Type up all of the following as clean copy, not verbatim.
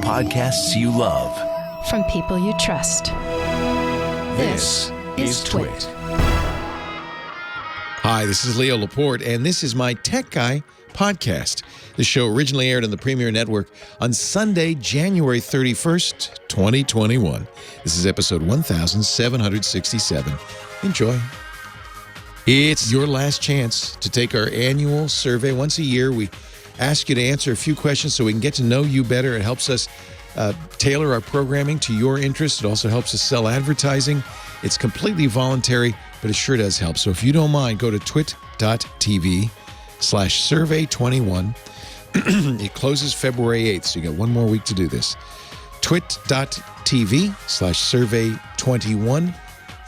podcasts you love. From people you trust. This is TWiT. Hi, this is Leo Laporte, and this is my Tech Guy podcast. The show originally aired on the Premier Network on Sunday, January 31st, 2021. This is episode 1767. Enjoy. It's your last chance to take our annual survey. Once a year, we ask you to answer a few questions so we can get to know you better. It helps us tailor our programming to your interests. It also helps us sell advertising. It's completely voluntary, but it sure does help. So if you don't mind, go to twit.tv/survey21. It closes February 8th, so you got one more week to do this. twit.tv/survey21.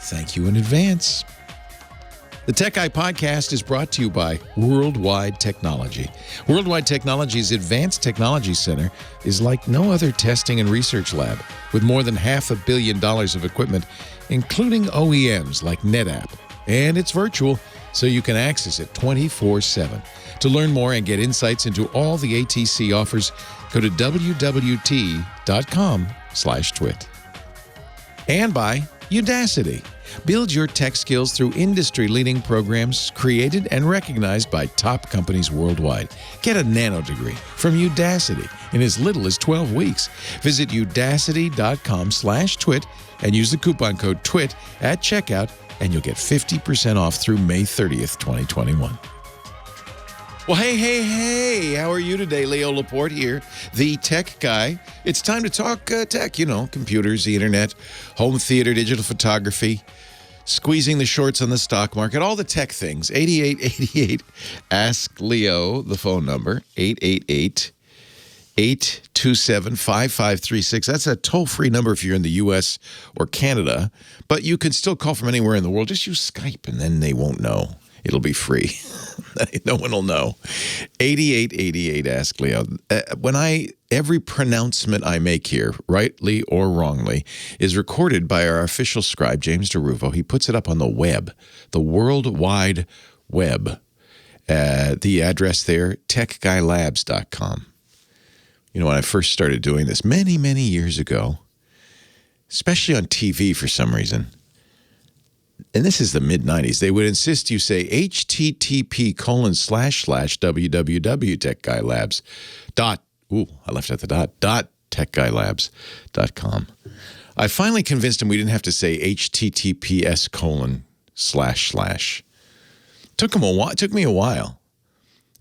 Thank you in advance. The Tech Guy podcast is brought to you by Worldwide Technology. Worldwide Technology's Advanced Technology Center is like no other testing and research lab, with more than $500 million of equipment, including OEMs like NetApp. And it's virtual, so you can access it 24/7. To learn more and get insights into all the ATC offers, go to wwt.com/twit. And by Udacity. Build your tech skills through industry-leading programs created and recognized by top companies worldwide. Get a nano degree from Udacity in as little as 12 weeks. Visit udacity.com/twit and use the coupon code TWIT at checkout, and you'll get 50% off through May 30th, 2021. Well, hey, how are you today? Leo Laporte here, the tech guy. It's time to talk tech, computers, the internet, home theater, digital photography, squeezing the shorts on the stock market, all the tech things. 8888 Ask Leo, the phone number, 888-827-5536. That's a toll-free number if you're in the U.S. or Canada, but you can still call from anywhere in the world. Just use Skype, and then they won't know. It'll be free. No one will know. 8888 Ask Leo. Every pronouncement I make here, rightly or wrongly, is recorded by our official scribe, James DeRuvo. He puts it up on the web, the World Wide Web. The address there, techguylabs.com. When I first started doing this many, many years ago, especially on TV for some reason, and this is the mid-90s, they would insist you say http://www.techguylabs. I left out the dot techguylabs.com. I finally convinced him we didn't have to say https://. Took me a while.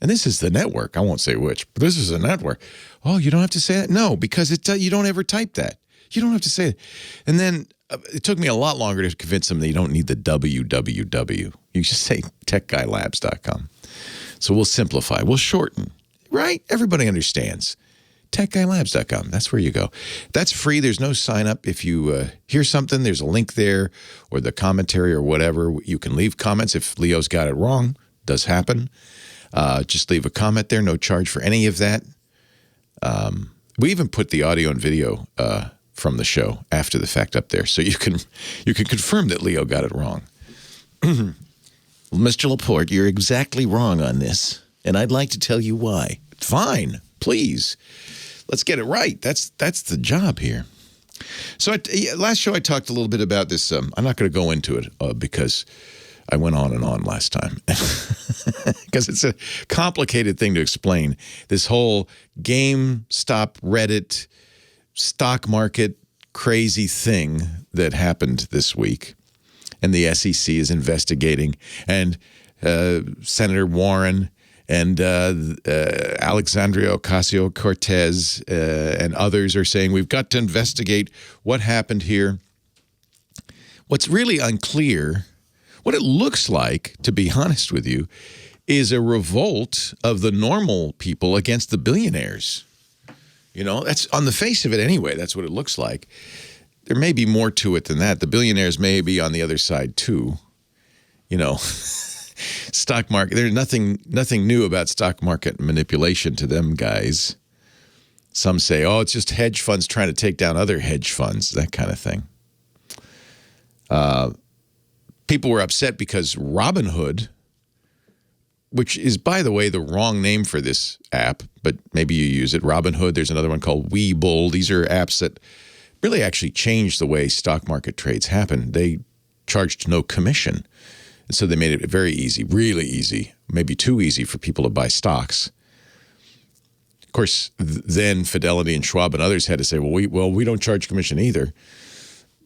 And this is the network. I won't say which, but this is a network. Oh, you don't have to say that? No, because you don't ever type that. You don't have to say it. And then it took me a lot longer to convince them that you don't need the www. You just say techguylabs.com. So we'll simplify. We'll shorten. Right? Everybody understands. techguylabs.com. That's where you go. That's free. There's no sign up. If you hear something, there's a link there or the commentary or whatever. You can leave comments if Leo's got it wrong. Does happen. Just leave a comment there. No charge for any of that. We even put the audio and video from the show after the fact up there, so you can confirm that Leo got it wrong. Mr. Laporte, you're exactly wrong on this, and I'd like to tell you why. Fine, please. Let's get it right. That's the job here. So last show I talked a little bit about this. I'm not going to go into it because I went on and on last time because it's a complicated thing to explain. This whole GameStop, Reddit, stock market crazy thing that happened this week, and the SEC is investigating, and Senator Warren and Alexandria Ocasio-Cortez and others are saying we've got to investigate what happened here. What's really unclear, what it looks like, to be honest with you, is a revolt of the normal people against the billionaires. That's on the face of it anyway. That's what it looks like. There may be more to it than that. The billionaires may be on the other side too. Stock market. There's nothing new about stock market manipulation to them guys. Some say, oh, it's just hedge funds trying to take down other hedge funds, that kind of thing. People were upset because Robinhood which is, by the way, the wrong name for this app, but maybe you use it. Robinhood, there's another one called Webull. These are apps that really actually changed the way stock market trades happen. They charged no commission. And so they made it very easy, really easy, maybe too easy for people to buy stocks. Of course, then Fidelity and Schwab and others had to say, well, we don't charge commission either.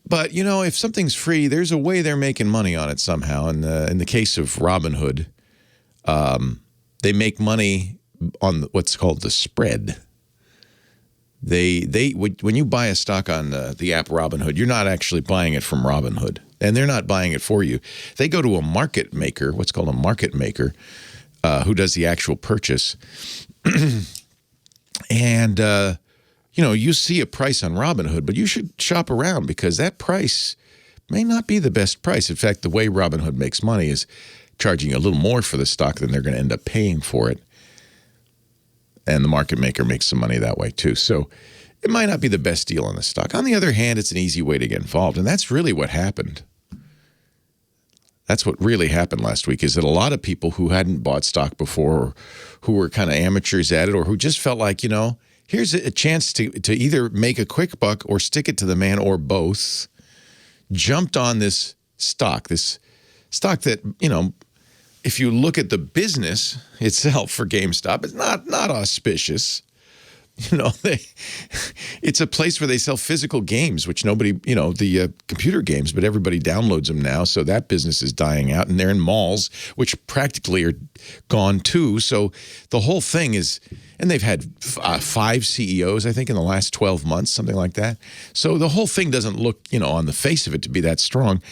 But, you know, if something's free, there's a way they're making money on it somehow. And in the case of Robinhood, they make money on what's called the spread. When you buy a stock on the app Robinhood, you're not actually buying it from Robinhood, and they're not buying it for you. They go to a market maker, what's called a market maker, who does the actual purchase. And, you know, you see a price on Robinhood, but you should shop around because that price may not be the best price. In fact, the way Robinhood makes money is charging a little more for the stock than they're going to end up paying for it. And the market maker makes some money that way too. So it might not be the best deal on the stock. On the other hand, it's an easy way to get involved. And that's really what happened. That's what really happened last week, is that a lot of people who hadn't bought stock before, or who were kind of amateurs at it, or who just felt like, you know, here's a chance to either make a quick buck or stick it to the man or both, jumped on this stock that, you know, if you look at the business itself for GameStop, it's not auspicious. You know, it's a place where they sell physical games, which nobody, you know, the computer games, but everybody downloads them now. So that business is dying out, and they're in malls, which practically are gone too. So the whole thing is, and they've had 5 CEOs, I think, in the last 12 months, something like that. So the whole thing doesn't look, you know, on the face of it to be that strong.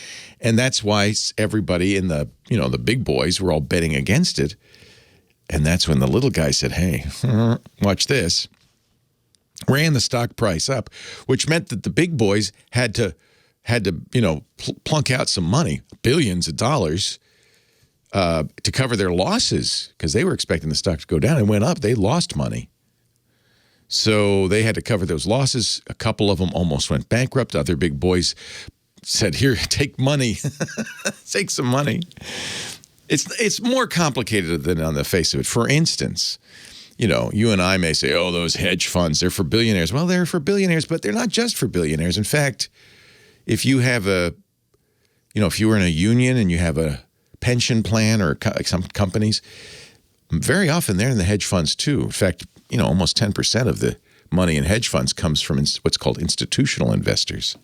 And that's why everybody in the, you know, the big boys were all betting against it. And that's when the little guy said, hey, watch this. Ran the stock price up, which meant that the big boys had to you know, plunk out some money, billions of dollars, to cover their losses, because they were expecting the stock to go down. It went up. They lost money. So they had to cover those losses. A couple of them almost went bankrupt. Other big boys said, here, take money. Take some money. It's more complicated than on the face of it. For instance, you know, you and I may say, oh, those hedge funds, they're for billionaires. Well, they're for billionaires, but they're not just for billionaires. In fact, if you have if you were in a union and you have a pension plan, or some companies, very often they're in the hedge funds too. In fact, you know, almost 10% of the money in hedge funds comes from what's called institutional investors.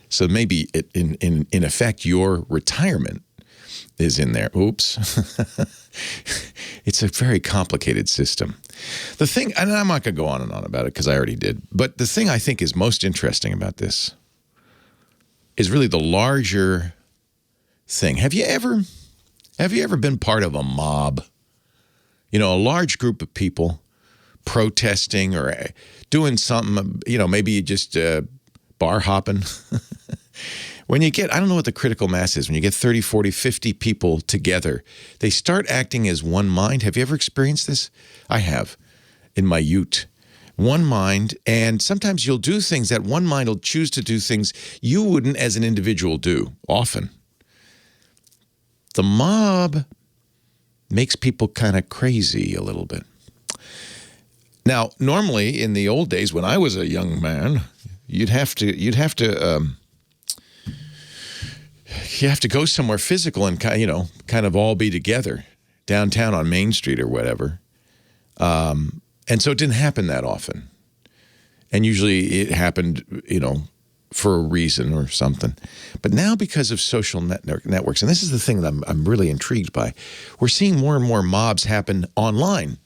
So maybe in effect, your retirement is in there. Oops. It's a very complicated system. The thing, and I'm not going to go on and on about it because I already did, but the thing I think is most interesting about this is really the larger thing. Have you ever been part of a mob? You know, a large group of people protesting or doing something, you know, maybe just bar hopping. When you get, I don't know what the critical mass is, when you get 30, 40, 50 people together, they start acting as one mind. Have you ever experienced this? I have, in my ute. One mind, and sometimes you'll do things that one mind will choose to do things you wouldn't as an individual do, often. The mob makes people kind of crazy a little bit. Now, normally in the old days when I was a young man, you have to go somewhere physical and kind of all be together downtown on Main Street or whatever. And so it didn't happen that often. And usually it happened, you know, for a reason or something. But now because of social networks, and this is the thing that I'm really intrigued by, we're seeing more and more mobs happen online.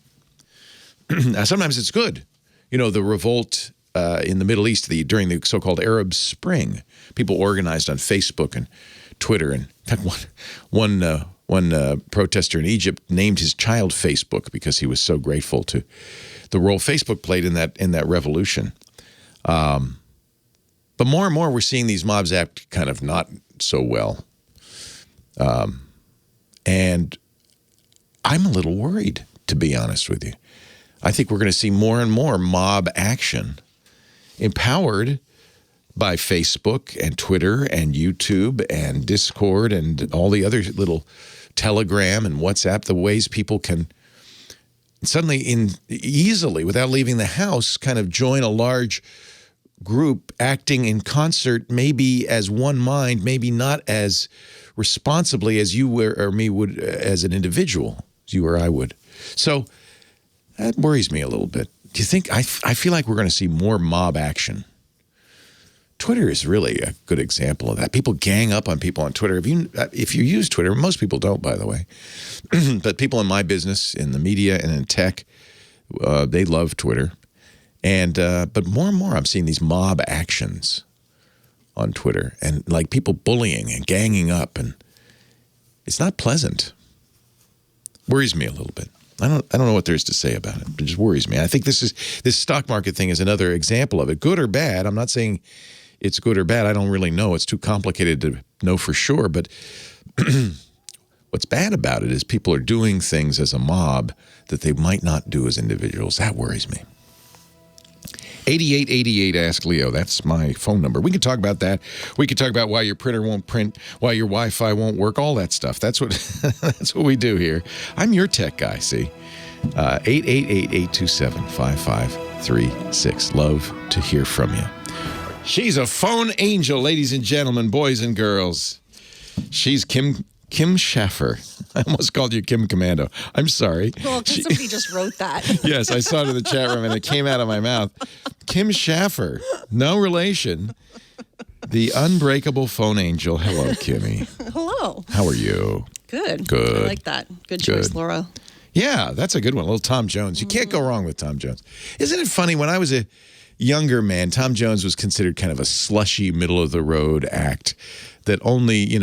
Now, sometimes it's good. You know, the revolt in the Middle East during the so-called Arab Spring, people organized on Facebook and Twitter. And in fact, one protester in Egypt named his child Facebook because he was so grateful to the role Facebook played in that revolution. But more and more, we're seeing these mobs act kind of not so well. And I'm a little worried, to be honest with you. I think we're going to see more and more mob action empowered by Facebook and Twitter and YouTube and Discord and all the other little Telegram and WhatsApp, the ways people can suddenly easily, without leaving the house, kind of join a large group acting in concert, maybe as one mind, maybe not as responsibly as you or me would as an individual, as you or I would. So that worries me a little bit. Do you think, I feel like we're going to see more mob action. Twitter is really a good example of that. People gang up on people on Twitter. If you use Twitter, most people don't, by the way, but people in my business, in the media and in tech, they love Twitter. And but more and more I'm seeing these mob actions on Twitter and like people bullying and ganging up, and it's not pleasant. Worries me a little bit. I don't know what there is to say about it. It just worries me. I think this stock market thing is another example of it. Good or bad. I'm not saying it's good or bad. I don't really know. It's too complicated to know for sure. But what's bad about it is people are doing things as a mob that they might not do as individuals. That worries me. 8888 Ask Leo. That's my phone number. We can talk about that. We can talk about why your printer won't print, why your Wi-Fi won't work, all that stuff. That's what that's what we do here. I'm your tech guy, see? 888-827-5536. Love to hear from you. She's a phone angel, ladies and gentlemen, boys and girls. She's Kim Schaffer. I almost called you Kim Commando. I'm sorry. Well, because somebody just wrote that. Yes, I saw it in the chat room and it came out of my mouth. Kim Schaffer, no relation. The unbreakable phone angel. Hello, Kimmy. Hello. How are you? Good. Good. I like that. Good choice, Laura. Yeah, that's a good one. A little Tom Jones. You can't go wrong with Tom Jones. Isn't it funny? When I was a younger man, Tom Jones was considered kind of a slushy, middle-of-the-road act that only,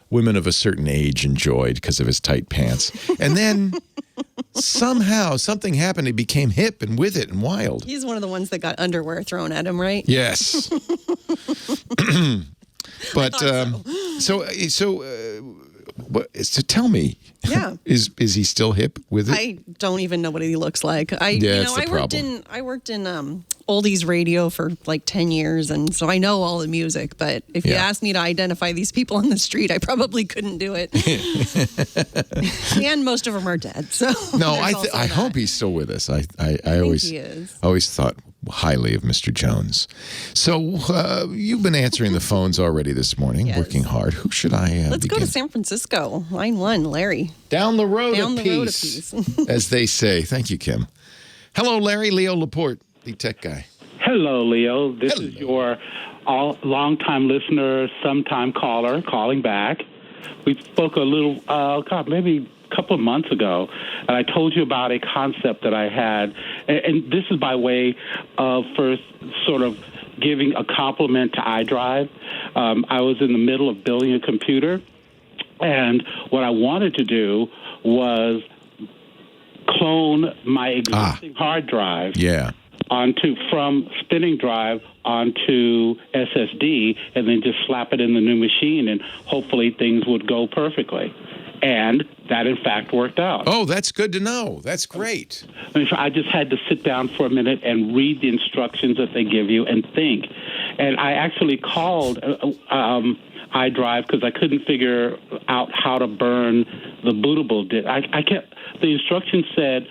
women of a certain age enjoyed because of his tight pants. And then somehow something happened. He became hip and with it and wild. He's one of the ones that got underwear thrown at him, right? Yes. But so tell me. Yeah. Is he still hip with it? I don't even know what he looks like. I worked in oldies radio for like 10 years, and so I know all the music, but if you asked me to identify these people on the street, I probably couldn't do it. And most of them are dead. So no, I hope he's still with us. I always thought highly of Mr. Jones. So you've been answering the phones already this morning, working hard. Who should I Let's go to San Francisco. Line 1, Larry. Down the road a piece, as they say. Thank you, Kim. Hello, Larry. Leo Laporte, the tech guy. Hello, Leo. This is your longtime listener, sometime caller, calling back. We spoke a little, maybe a couple of months ago, and I told you about a concept that I had, and this is by way of first sort of giving a compliment to iDrive. I was in the middle of building a computer, and what I wanted to do was clone my existing hard drive from spinning drive onto SSD, and then just slap it in the new machine, and hopefully things would go perfectly. And that, in fact, worked out. Oh, that's good to know. That's great. I just had to sit down for a minute and read the instructions that they give you and think. And I actually called iDrive because I couldn't figure out how to burn the bootable disk. The instructions said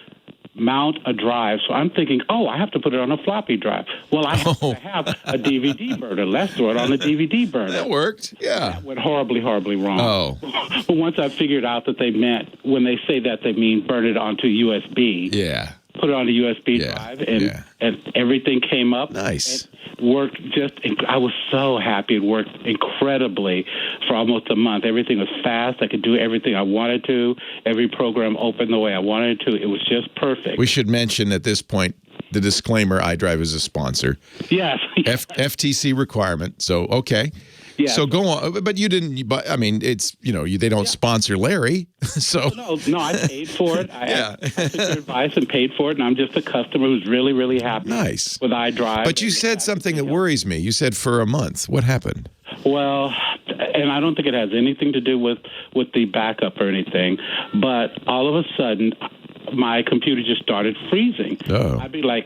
mount a drive. So I'm thinking, I have to put it on a floppy drive. Well, I have to have a DVD burner. Let's throw it on a DVD burner. That worked, yeah. That went horribly, horribly wrong. Oh. But once I figured out that they meant, when they say that, they mean burn it onto USB. Yeah. Put it on a USB drive, and everything came up. Nice. It worked I was so happy. It worked incredibly for almost a month. Everything was fast. I could do everything I wanted to. Every program opened the way I wanted it to. It was just perfect. We should mention at this point the disclaimer, iDrive is a sponsor. Yes. FTC requirement. So, okay. Yeah. So go on, but you didn't. But I mean, it's they don't sponsor Larry. So no, I paid for it. I took your advice and paid for it, and I'm just a customer who's really, really happy. Nice with iDrive. But you said something that worries me. You said for a month. What happened? Well, and I don't think it has anything to do with the backup or anything. But all of a sudden, my computer just started freezing. Oh. I'd be like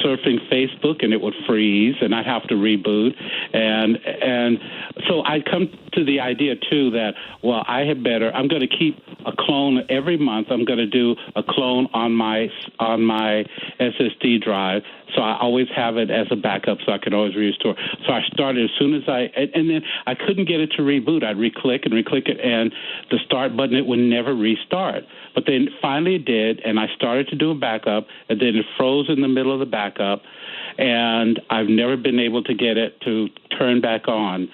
surfing Facebook and it would freeze and I'd have to reboot. And so I'd come to the idea, too, that, well, I'm going to keep a clone every month. I'm going to do a clone on my SSD drive. So I always have it as a backup so I can always restore. So I started as soon as and then I couldn't get it to reboot. I'd re-click it, and the start button, it would never restart. But then finally it did, and I started to do a backup, and then it froze in the middle of the backup, and I've never been able to get it to turn back on.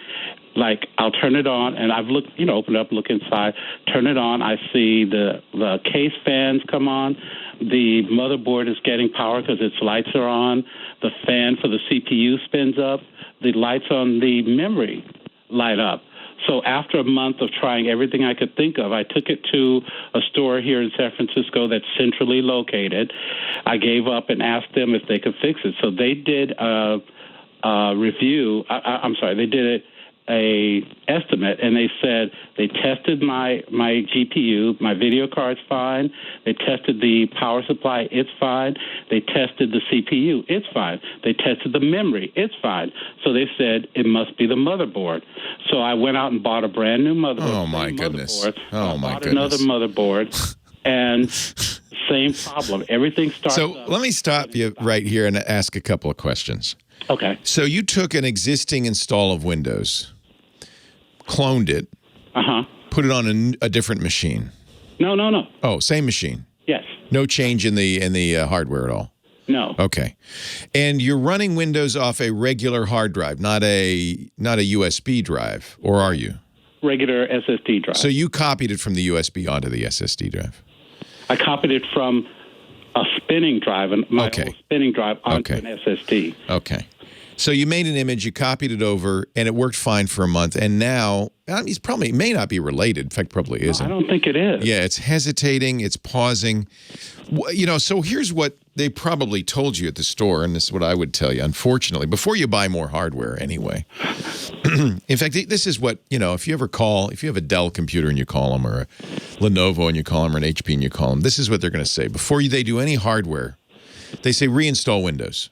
Like, I'll turn it on, and I've looked, open up, look inside, turn it on. I see the case fans come on. The motherboard is getting power because its lights are on. The fan for the CPU spins up. The lights on the memory light up. So after a month of trying everything I could think of, I took it to a store here in San Francisco that's centrally located. I gave up and asked them if they could fix it. So they did a review. They did a estimate, and they said they tested my GPU, my video card's fine. They tested the power supply, it's fine. They tested the CPU, it's fine. They tested the memory, it's fine. So they said it must be the motherboard. So I went out and bought a brand new motherboard. Oh my goodness! Bought another motherboard, and same problem. Everything starts. So let me stop you right here and ask a couple of questions. Okay. So you took an existing install of Windows, cloned it, put it on a different machine. No. Oh, same machine. Yes. No change in the hardware at all. No. Okay. And you're running Windows off a regular hard drive, not a USB drive, or are you? Regular SSD drive. So you copied it from the USB onto the SSD drive. I copied it from a spinning drive, and my old spinning drive onto an SSD. Okay. So you made an image, you copied it over, and it worked fine for a month. And now, it may not be related. In fact, probably isn't. I don't think it is. Yeah, it's hesitating, it's pausing. So here's what they probably told you at the store, and this is what I would tell you, unfortunately, before you buy more hardware anyway. In fact, this is what, if you have a Dell computer and you call them, or a Lenovo and you call them, or an HP and you call them, this is what they're going to say. Before they do any hardware, they say reinstall Windows.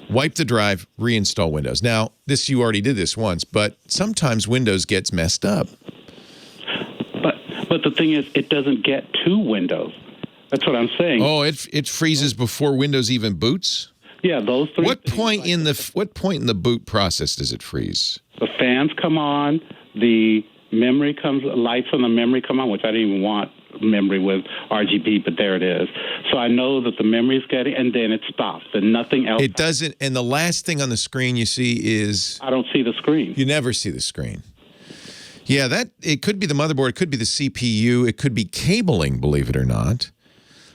Wipe the drive, reinstall Windows. Now, you already did this once, but sometimes Windows gets messed up. But the thing is, it doesn't get to Windows. That's what I'm saying. Oh, it freezes before Windows even boots? Yeah, those three. What point in the boot process does it freeze? The fans come on, the memory lights on the memory come on, which I didn't even want memory with RGB, but there it is. So I know that the memory is getting, and then it stops, and nothing else. It doesn't, and the last thing on the screen you see is... I don't see the screen. You never see the screen. Yeah, it could be the motherboard, it could be the CPU, it could be cabling, believe it or not.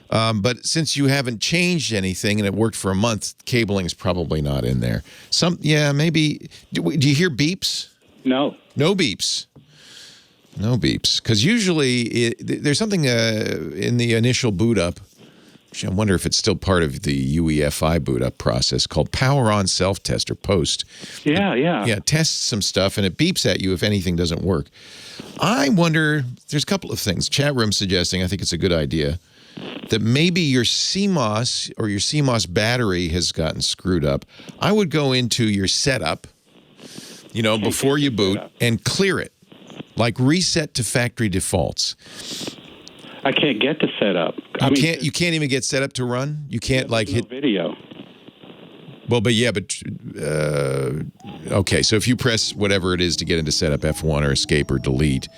But since you haven't changed anything and it worked for a month, cabling is probably not in there. Maybe. Do you hear beeps? No. No beeps. No beeps. Because usually there's something in the initial boot up, which I wonder if it's still part of the UEFI boot up process, called Power On Self-Test or POST. Yeah. Yeah, tests some stuff and it beeps at you if anything doesn't work. I wonder, there's a couple of things. Chat room suggesting, I think it's a good idea, that maybe your CMOS or your CMOS battery has gotten screwed up. I would go into your setup, before you boot, and clear it. Like reset to factory defaults. I can't get to setup. You can't even get set up to run? You can't hit video. Well, okay. So if you press whatever it is to get into setup, F1 or escape or delete,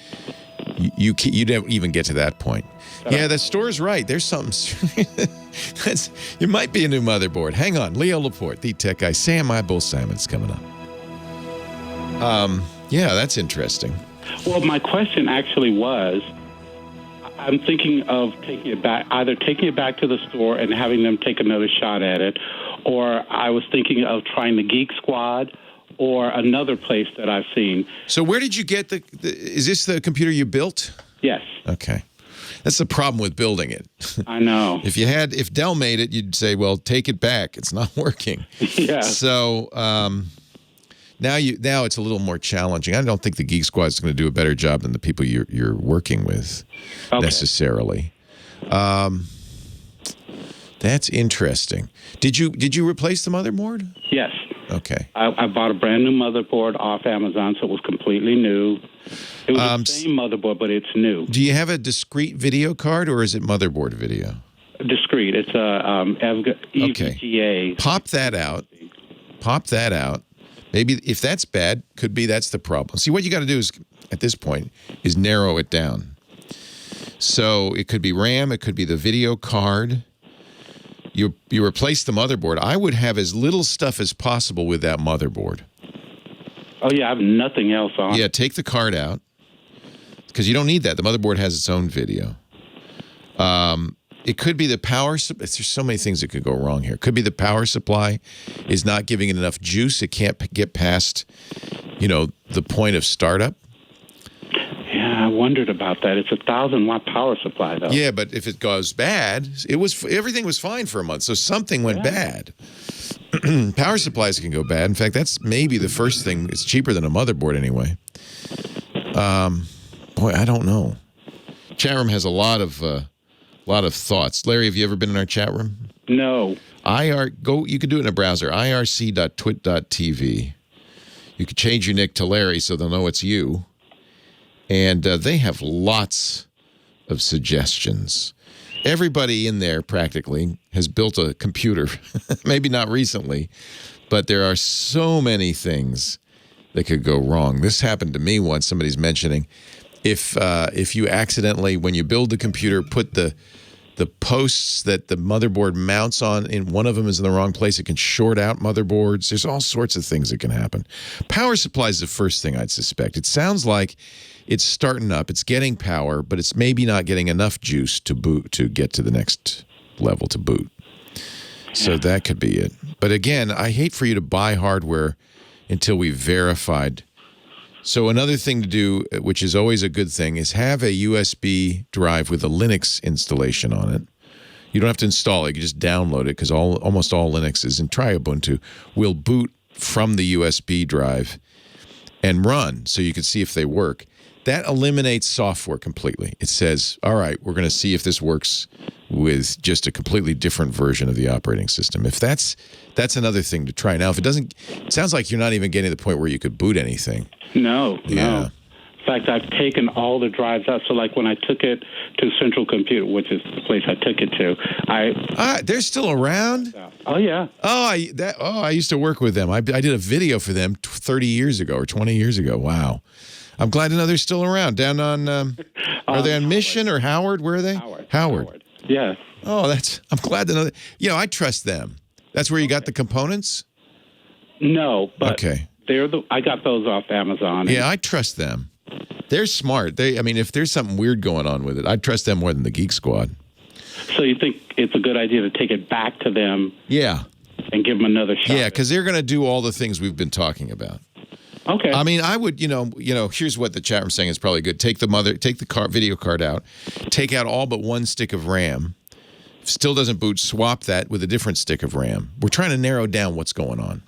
you don't even get to that point. Yeah, the store's right. There's something. It might be a new motherboard. Hang on. Leo Laporte, the tech guy. Sam Abuelsamid's coming up. Yeah, that's interesting. Well, my question actually was, I'm thinking of taking it back to the store and having them take another shot at it, or I was thinking of trying the Geek Squad or another place that I've seen. So where did you get is this the computer you built? Yes. Okay. That's the problem with building it. I know. If Dell made it, you'd say, well, take it back. It's not working. Yeah. So now it's a little more challenging. I don't think the Geek Squad is going to do a better job than the people you're working with necessarily. That's interesting. Did you replace the motherboard? Yes. Okay. I bought a brand new motherboard off Amazon, so it was completely new. It was the same motherboard, but it's new. Do you have a discrete video card, or is it motherboard video? Discrete. It's a EVGA. Okay. Pop that out. Maybe if that's bad, could be that's the problem. See, what you got to do is, at this point, is narrow it down. So it could be RAM, it could be the video card. You replace the motherboard. I would have as little stuff as possible with that motherboard. Oh, yeah, I have nothing else on. Yeah, take the card out, because you don't need that. The motherboard has its own video. It could be the power. There's so many things that could go wrong here. It could be the power supply is not giving it enough juice. It can't get past, the point of startup. Yeah, I wondered about that. It's a 1,000-watt power supply, though. Yeah, but if it goes bad, everything was fine for a month, so something went bad. Power supplies can go bad. In fact, that's maybe the first thing. It's cheaper than a motherboard anyway. Boy, I don't know. Chat room has a lot of thoughts. Larry, have you ever been in our chat room? No. You could do it in a browser, irc.twit.tv. You could change your nick to Larry so they'll know it's you. And they have lots of suggestions. Everybody in there practically has built a computer. Maybe not recently, but there are so many things that could go wrong. This happened to me once. Somebody's mentioning if you accidentally, when you build the computer, put the posts that the motherboard mounts on, in one of them is in the wrong place, it can short out motherboards. There's all sorts of things that can happen. Power supply is the first thing I'd suspect. It sounds like it's starting up, it's getting power, but it's maybe not getting enough juice to get to the next level to boot. So that could be it. But again, I hate for you to buy hardware until we've verified. So another thing to do, which is always a good thing, is have a USB drive with a Linux installation on it. You don't have to install it. You can just download it, because almost all Linuxes, and try Ubuntu, will boot from the USB drive and run, so you can see if they work. That eliminates software completely. It says, all right, we're going to see if this works with just a completely different version of the operating system. If that's another thing to try. Now, if it doesn't, it sounds like you're not even getting to the point where you could boot anything. No. Yeah. In fact, I've taken all the drives out. So, like when I took it to Central Compute, which is the place I took it to, they're still around? Oh, yeah. I used to work with them. I did a video for them 30 years ago or 20 years ago. Wow. I'm glad to know they're still around. Down on, are they on Mission or Howard? Where are they? Howard. Yeah. Oh, I'm glad to know that. I trust them. That's where you got the components? No, but okay. I got those off Amazon. Yeah, I trust them. They're smart. If there's something weird going on with it, I trust them more than the Geek Squad. So you think it's a good idea to take it back to them? Yeah. And give them another shot? Yeah, because they're going to do all the things we've been talking about. Okay. I mean, I would, here's what the chat room's saying is probably good. Take the video card out, take out all but one stick of RAM. If still doesn't boot, swap that with a different stick of RAM. We're trying to narrow down what's going on.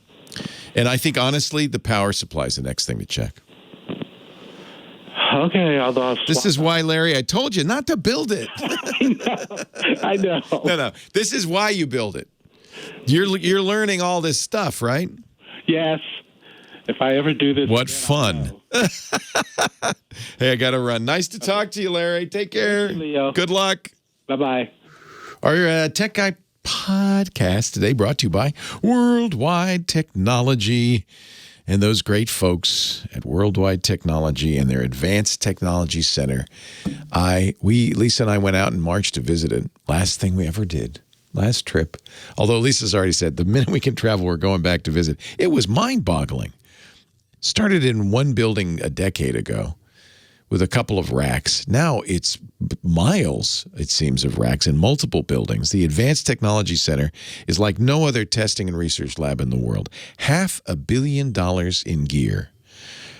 And I think, honestly, the power supply is the next thing to check. Okay, this is why, Larry, I told you not to build it. I know. No. This is why you build it. You're learning all this stuff, right? Yes. If I ever do this, what fun! Hey, I got to run. Nice to talk to you, Larry. Take care. Thanks, Leo. Good luck. Bye-bye. Our Tech Guy podcast today brought to you by Worldwide Technology and those great folks at Worldwide Technology and their Advanced Technology Center. Lisa and I went out in March to visit it. Last thing we ever did. Last trip. Although Lisa's already said the minute we can travel, we're going back to visit. It was mind-boggling. Started in one building a decade ago with a couple of racks. Now it's miles, it seems, of racks in multiple buildings. The Advanced Technology Center is like no other testing and research lab in the world. $500 million in gear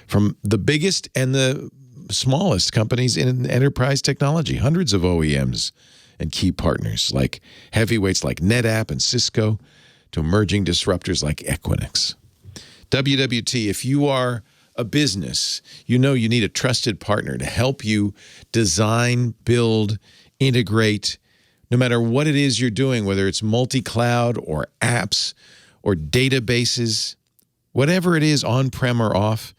from the biggest and the smallest companies in enterprise technology, hundreds of OEMs and key partners like heavyweights like NetApp and Cisco to emerging disruptors like Equinix. WWT, if you are a business, you know you need a trusted partner to help you design, build, integrate, No matter what it is you're doing, whether it's multi-cloud or apps or databases, whatever it is, on-prem or off,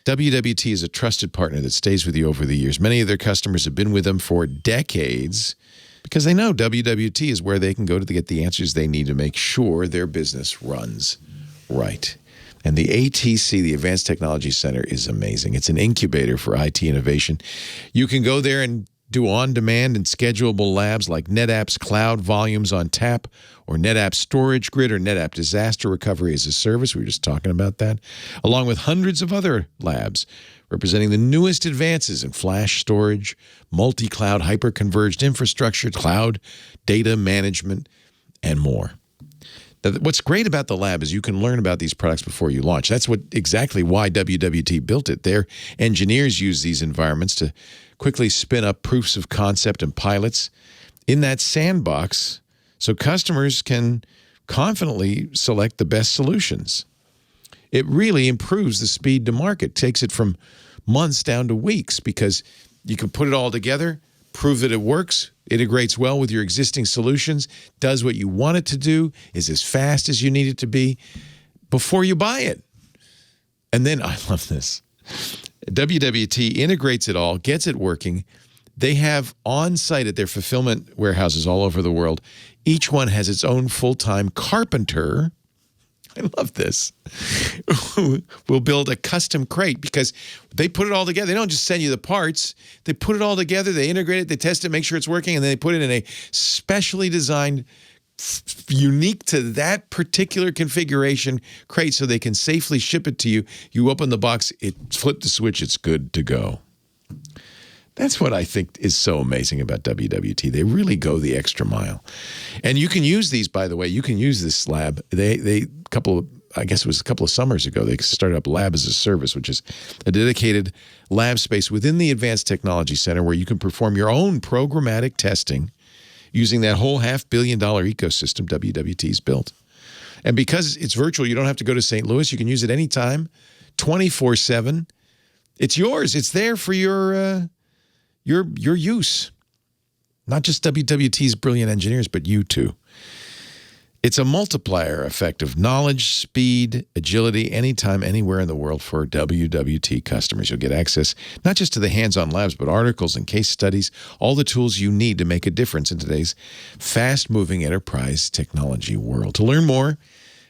WWT is a trusted partner that stays with you over the years. Many of their customers have been with them for decades because they know WWT is where they can go to get the answers they need to make sure their business runs right. And the ATC, the Advanced Technology Center, is amazing. It's an incubator for IT innovation. You can go there and do on-demand and schedulable labs like NetApp's Cloud Volumes on Tap or NetApp Storage Grid or NetApp Disaster Recovery as a Service. We were just talking about that, along with hundreds of other labs representing the newest advances in flash storage, multi-cloud hyper-converged infrastructure, cloud data management, and more. Now, what's great about the lab is you can learn about these products before you launch. That's exactly why WWT built it. Their engineers use these environments to quickly spin up proofs of concept and pilots in that sandbox so customers can confidently select the best solutions. It really improves the speed to market, takes it from months down to weeks because you can put it all together, prove that it works, integrates well with your existing solutions, does what you want it to do, is as fast as you need it to be before you buy it. And then, I love this, WWT integrates it all, gets it working. They have on-site at their fulfillment warehouses all over the world. Each one has its own full-time carpenter. I love this. We'll build a custom crate because they put it all together. They don't just send you the parts. They put it all together. They integrate it. They test it, make sure it's working, and then they put it in a specially designed, unique to that particular configuration crate so they can safely ship it to you. You open the box, flip the switch, it's good to go. That's what I think is so amazing about WWT. They really go the extra mile. And you can use these, by the way. You can use this lab. I guess it was a couple of summers ago, they started up Lab as a Service, which is a dedicated lab space within the Advanced Technology Center where you can perform your own programmatic testing using that whole $500 million ecosystem WWT's built. And because it's virtual, you don't have to go to St. Louis. You can use it anytime, 24/7. It's yours. It's there for your use. Not just WWT's brilliant engineers, but you too. It's a multiplier effect of knowledge, speed, agility, anytime, anywhere in the world for WWT customers. You'll get access not just to the hands-on labs, but articles and case studies, all the tools you need to make a difference in today's fast-moving enterprise technology world. To learn more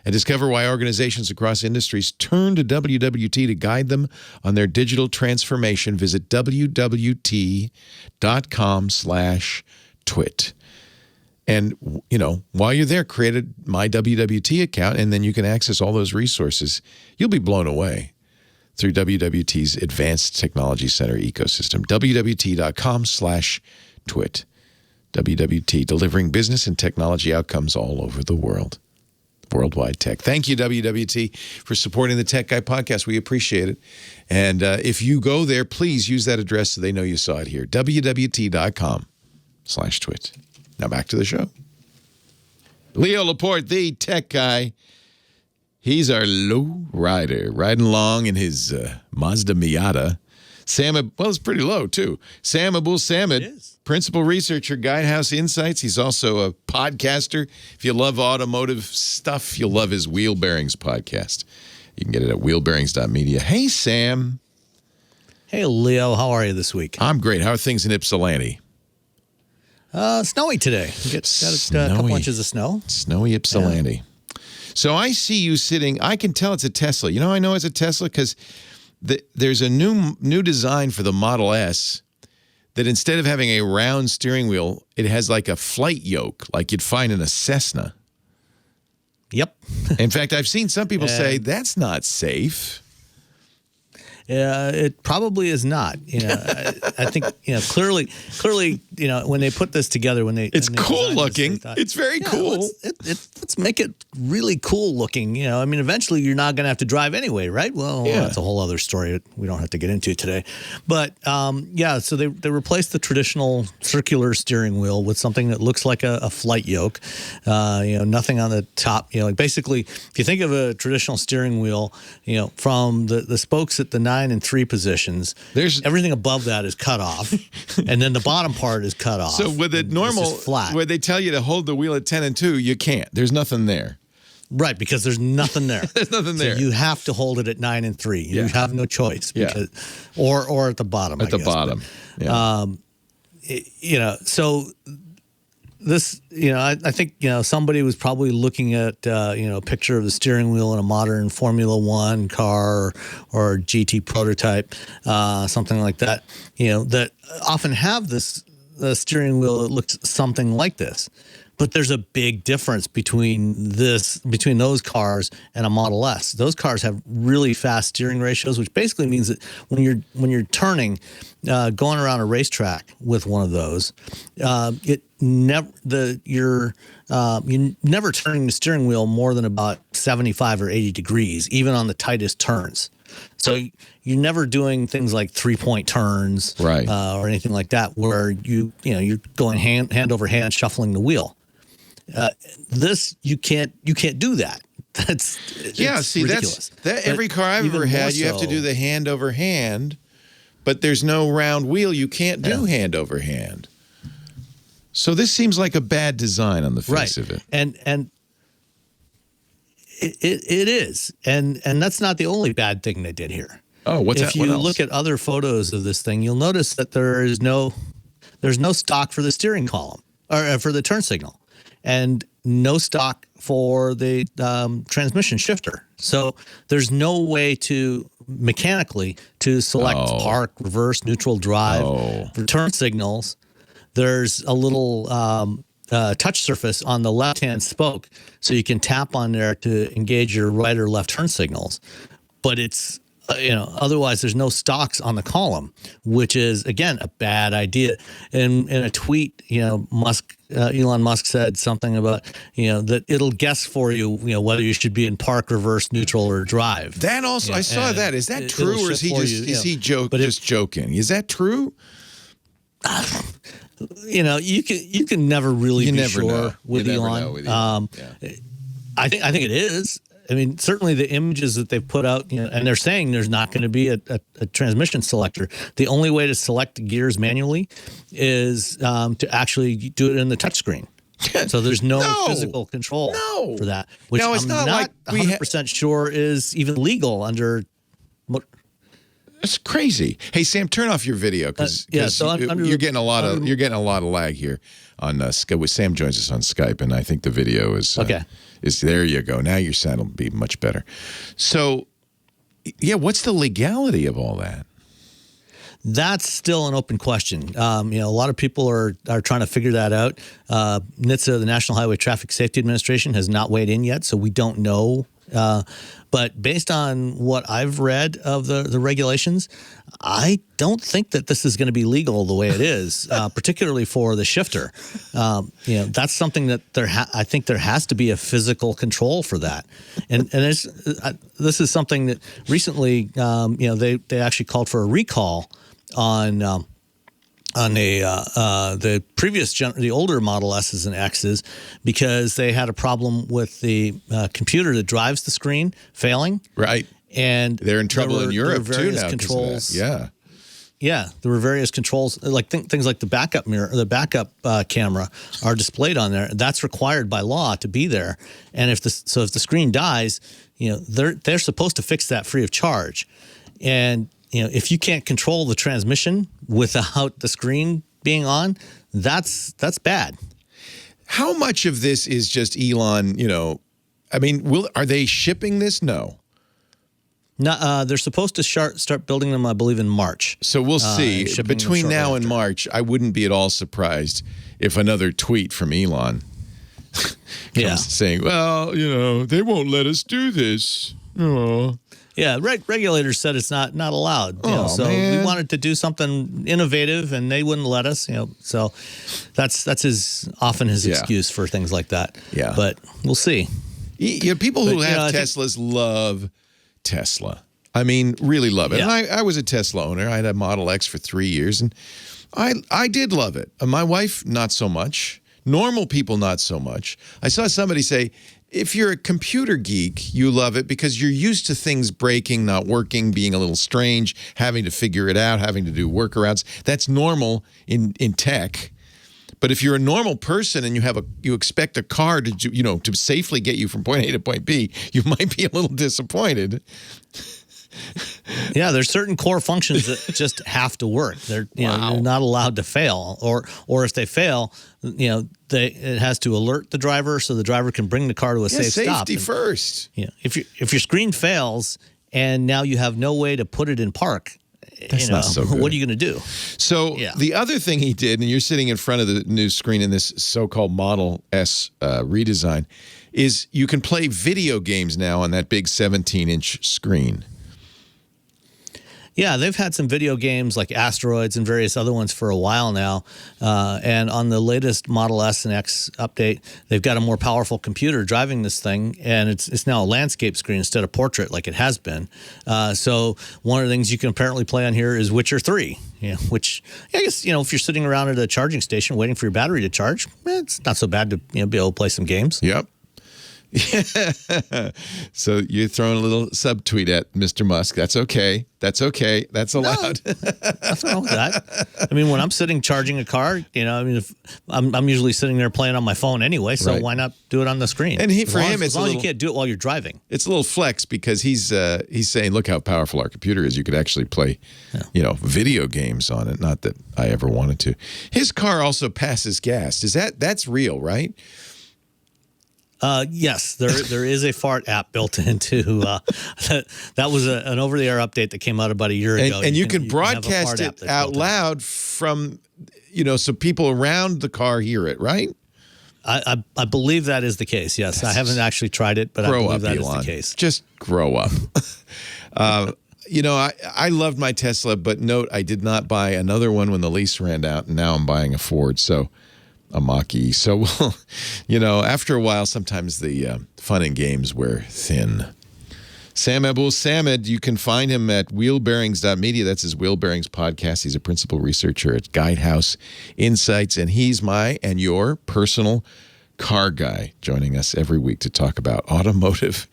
and discover why organizations across industries turn to WWT to guide them on their digital transformation, visit wwt.com/twit. And, while you're there, create a My WWT account, and then you can access all those resources. You'll be blown away through WWT's Advanced Technology Center ecosystem, wwt.com/twit. WWT, delivering business and technology outcomes all over the world. Worldwide Tech. Thank you, WWT, for supporting the Tech Guy podcast. We appreciate it. And if you go there, please use that address so they know you saw it here, wwt.com/twit. Now back to the show. Leo Laporte, the Tech Guy. He's our low rider, riding along in his Mazda Miata. It's pretty low, too. Sam Abuelsamid, principal researcher, Guidehouse Insights. He's also a podcaster. If you love automotive stuff, you'll love his Wheel Bearings podcast. You can get it at wheelbearings.media. Hey, Sam. Hey, Leo. How are you this week? I'm great. How are things in Ypsilanti? Snowy today. Got a couple inches of snow. Snowy Ypsilanti. Yeah. So I see you sitting. I can tell it's a Tesla. I know it's a Tesla because there's a new design for the Model S that instead of having a round steering wheel, it has like a flight yoke, like you'd find in a Cessna. Yep. In fact, I've seen some people say that's not safe. It probably is not. I think clearly, when they put this together, it's cool looking. It's very cool. Let's make it really cool looking. Eventually you're not going to have to drive anyway, right? Well, that's a whole other story we don't have to get into today. But so they replaced the traditional circular steering wheel with something that looks like a flight yoke. Nothing on the top. Basically, if you think of a traditional steering wheel, from the spokes at the 9 and 3 positions. Everything above that is cut off, and then the bottom part is cut off. So with it normal, flat. where they tell you to hold the wheel at 10 and 2, you can't. There's nothing there. Right, because there's nothing there. There's nothing there. So you have to hold it at 9 and 3. You have no choice. Because, or at the bottom. At the bottom. So this, I think, somebody was probably looking at, a picture of the steering wheel in a modern Formula One car or GT prototype, something like that, that often have this steering wheel that looks something like this. But there's a big difference between those cars and a Model S. Those cars have really fast steering ratios, which basically means that when you're turning, going around a racetrack with one of those, you're never turning the steering wheel more than about 75 or 80 degrees, even on the tightest turns. So you're never doing things like 3-point turns, right, or anything like that, where you're going hand over hand shuffling the wheel. This you can't do that. That's ridiculous. That's every car I've ever had. You have to do the hand over hand, but there's no round wheel. You can't do hand over hand. So this seems like a bad design on the face of it. And it is, and that's not the only bad thing they did here. Oh, what's that? If you look at other photos of this thing, you'll notice that there's no stock for the steering column or for the turn signal. And no stock for the transmission shifter. So there's no way to mechanically to select park, reverse, neutral, drive for turn signals. There's a little touch surface on the left-hand spoke, so you can tap on there to engage your right or left turn signals. But it's otherwise there's no stocks on the column, which is again a bad idea. In a tweet, Elon Musk said something about that it'll guess for you, whether you should be in park, reverse, neutral, or drive. That also, I saw that. Is that true, or is he just joking? Is that true? You can never really be sure with Elon. I think it is. I mean, certainly the images that they've put out, and they're saying there's not going to be a transmission selector. The only way to select the gears manually is to actually do it in the touchscreen. So there's no physical control for that, which I'm not 100% sure is even legal under. That's crazy. Hey, Sam, turn off your video because you're getting a lot of lag here on Skype. Sam joins us on Skype, and I think the video is okay. There you go. Now your sound will be much better. So, what's the legality of all that? That's still an open question. A lot of people are trying to figure that out. NHTSA, the National Highway Traffic Safety Administration, has not weighed in yet, so we don't know. But based on what I've read of the regulations, I don't think that this is going to be legal the way it is, particularly for the shifter. That's something that I think there has to be a physical control for that. And this is something that recently, they actually called for a recall on the previous the older Model S's and X's, because they had a problem with the computer that drives the screen failing. Right. And they're in trouble in Europe too now. Controls. Yeah, there were various controls, like things like the backup mirror, the backup camera are displayed on there. That's required by law to be there. And if the screen dies, they're supposed to fix that free of charge. And if you can't control the transmission without the screen being on, that's bad. How much of this is just Elon? I mean, are they shipping this? No. No, they're supposed to start building them, I believe, in March. So we'll see. Between now and March, I wouldn't be at all surprised if another tweet from Elon comes saying, well, they won't let us do this. Oh. Yeah, regulators said it's not allowed. So man. We wanted to do something innovative, and they wouldn't let us. So that's often his excuse for things like that. Yeah, but we'll see. People who have Teslas love Tesla. I mean, really love it. Yeah. And I was a Tesla owner. I had a Model X for 3 years, and I did love it. My wife, not so much. Normal people, not so much. I saw somebody say, if you're a computer geek, you love it because you're used to things breaking, not working, being a little strange, having to figure it out, having to do workarounds. That's normal in tech. But if you're a normal person and you expect a car to safely get you from point A to point B, you might be a little disappointed. Yeah, there's certain core functions that just have to work. They're they're not allowed to fail, or if they fail, it has to alert the driver so the driver can bring the car to a safe stop. Safety first. If your screen fails and now you have no way to put it in park, that's not so good. What are you going to do? So the other thing he did, and you're sitting in front of the new screen in this so-called Model S redesign, is you can play video games now on that big 17-inch screen. Yeah, they've had some video games like Asteroids and various other ones for a while now. And on the latest Model S and X update, they've got a more powerful computer driving this thing, and it's now a landscape screen instead of portrait like it has been. So one of the things you can apparently play on here is Witcher 3, which I guess, if you're sitting around at a charging station waiting for your battery to charge, it's not so bad to be able to play some games. Yep. So you're throwing a little subtweet at Mr. Musk. That's okay. That's okay. That's allowed. Nothing wrong with that. I mean, when I'm sitting charging a car, if I'm usually sitting there playing on my phone anyway, so why not do it on the screen? And for him, as long as you can't do it while you're driving. It's a little flex because he's saying, look how powerful our computer is. You could actually play, video games on it. Not that I ever wanted to. His car also passes gas. That's real, right? Yes, there is a fart app built into that was an over-the-air update that came out about a year ago. And you can broadcast it out loud from, so people around the car hear it, right? I believe that is the case, yes. I haven't actually tried it, but I believe that is the case. Just grow up. I loved my Tesla, but note I did not buy another one when the lease ran out, and now I'm buying a Ford, a Mach-E. So, after a while, sometimes the fun and games wear thin. Sam Abuelsamid, you can find him at wheelbearings.media. That's his Wheel Bearings podcast. He's a principal researcher at Guidehouse Insights, and he's my and your personal car guy, joining us every week to talk about automotive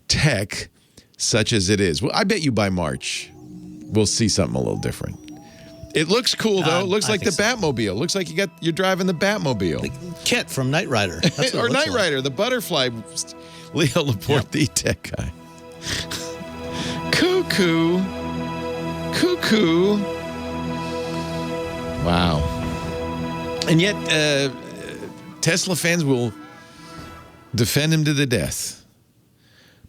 tech, such as it is. Well, I bet you by March, we'll see something a little different. It looks cool, though. It looks like the Batmobile. Looks like you're driving the Batmobile. The Kit from Knight Rider. Or Knight Rider, the butterfly. Leo Laporte, the tech guy. Cuckoo. Wow. And yet, Tesla fans will defend him to the death.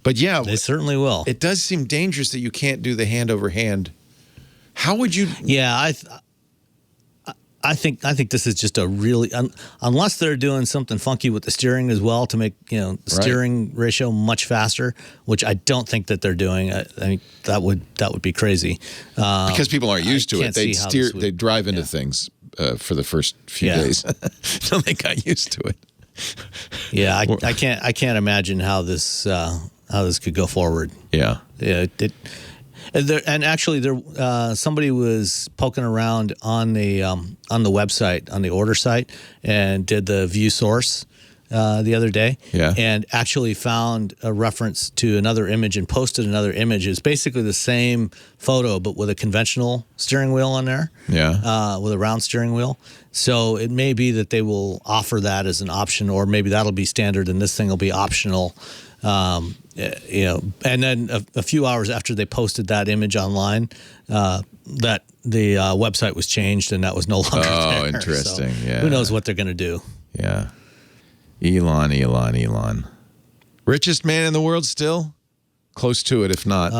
But yeah. They certainly will. It does seem dangerous that you can't do the hand-over-hand. How would you? Yeah, I think this is just a really unless they're doing something funky with the steering as well to make the steering ratio much faster, which I don't think that they're doing. I think that would be crazy because people aren't used to it. They drive into things for the first few days until they got used to it. Yeah, I can't imagine how this could go forward. Yeah. And actually, somebody was poking around on the website, on the order site, and did the view source the other day. Yeah. And actually found a reference to another image and posted another image. It's basically the same photo, but with a conventional steering wheel on there. Yeah. With a round steering wheel. So it may be that they will offer that as an option, or maybe that'll be standard and this thing will be optional. And then a few hours after they posted that image online, that the website was changed and that was no longer there. Oh, interesting. So yeah. Who knows what they're going to do? Yeah. Elon. Richest man in the world still? Close to it, if not.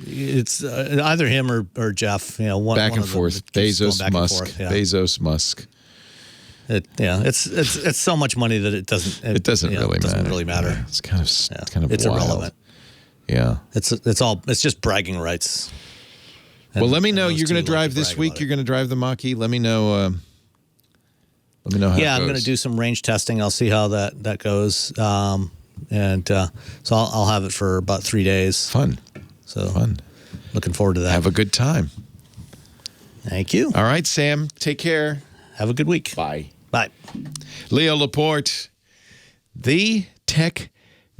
It's either him or Jeff. One back and forth. Bezos, Musk. Bezos, Musk. It's so much money that it doesn't really matter. Yeah, it's kind of it's wild. Irrelevant. Yeah. It's just bragging rights. Well, let me know. You're going to drive this week. You're going to drive the Mach-E. Let me know. How it goes. I'm going to do some range testing. I'll see how that goes. So I'll have it for about 3 days. Fun. Looking forward to that. Have a good time. Thank you. All right, Sam. Take care. Have a good week. Bye. Bye. Leo Laporte, the tech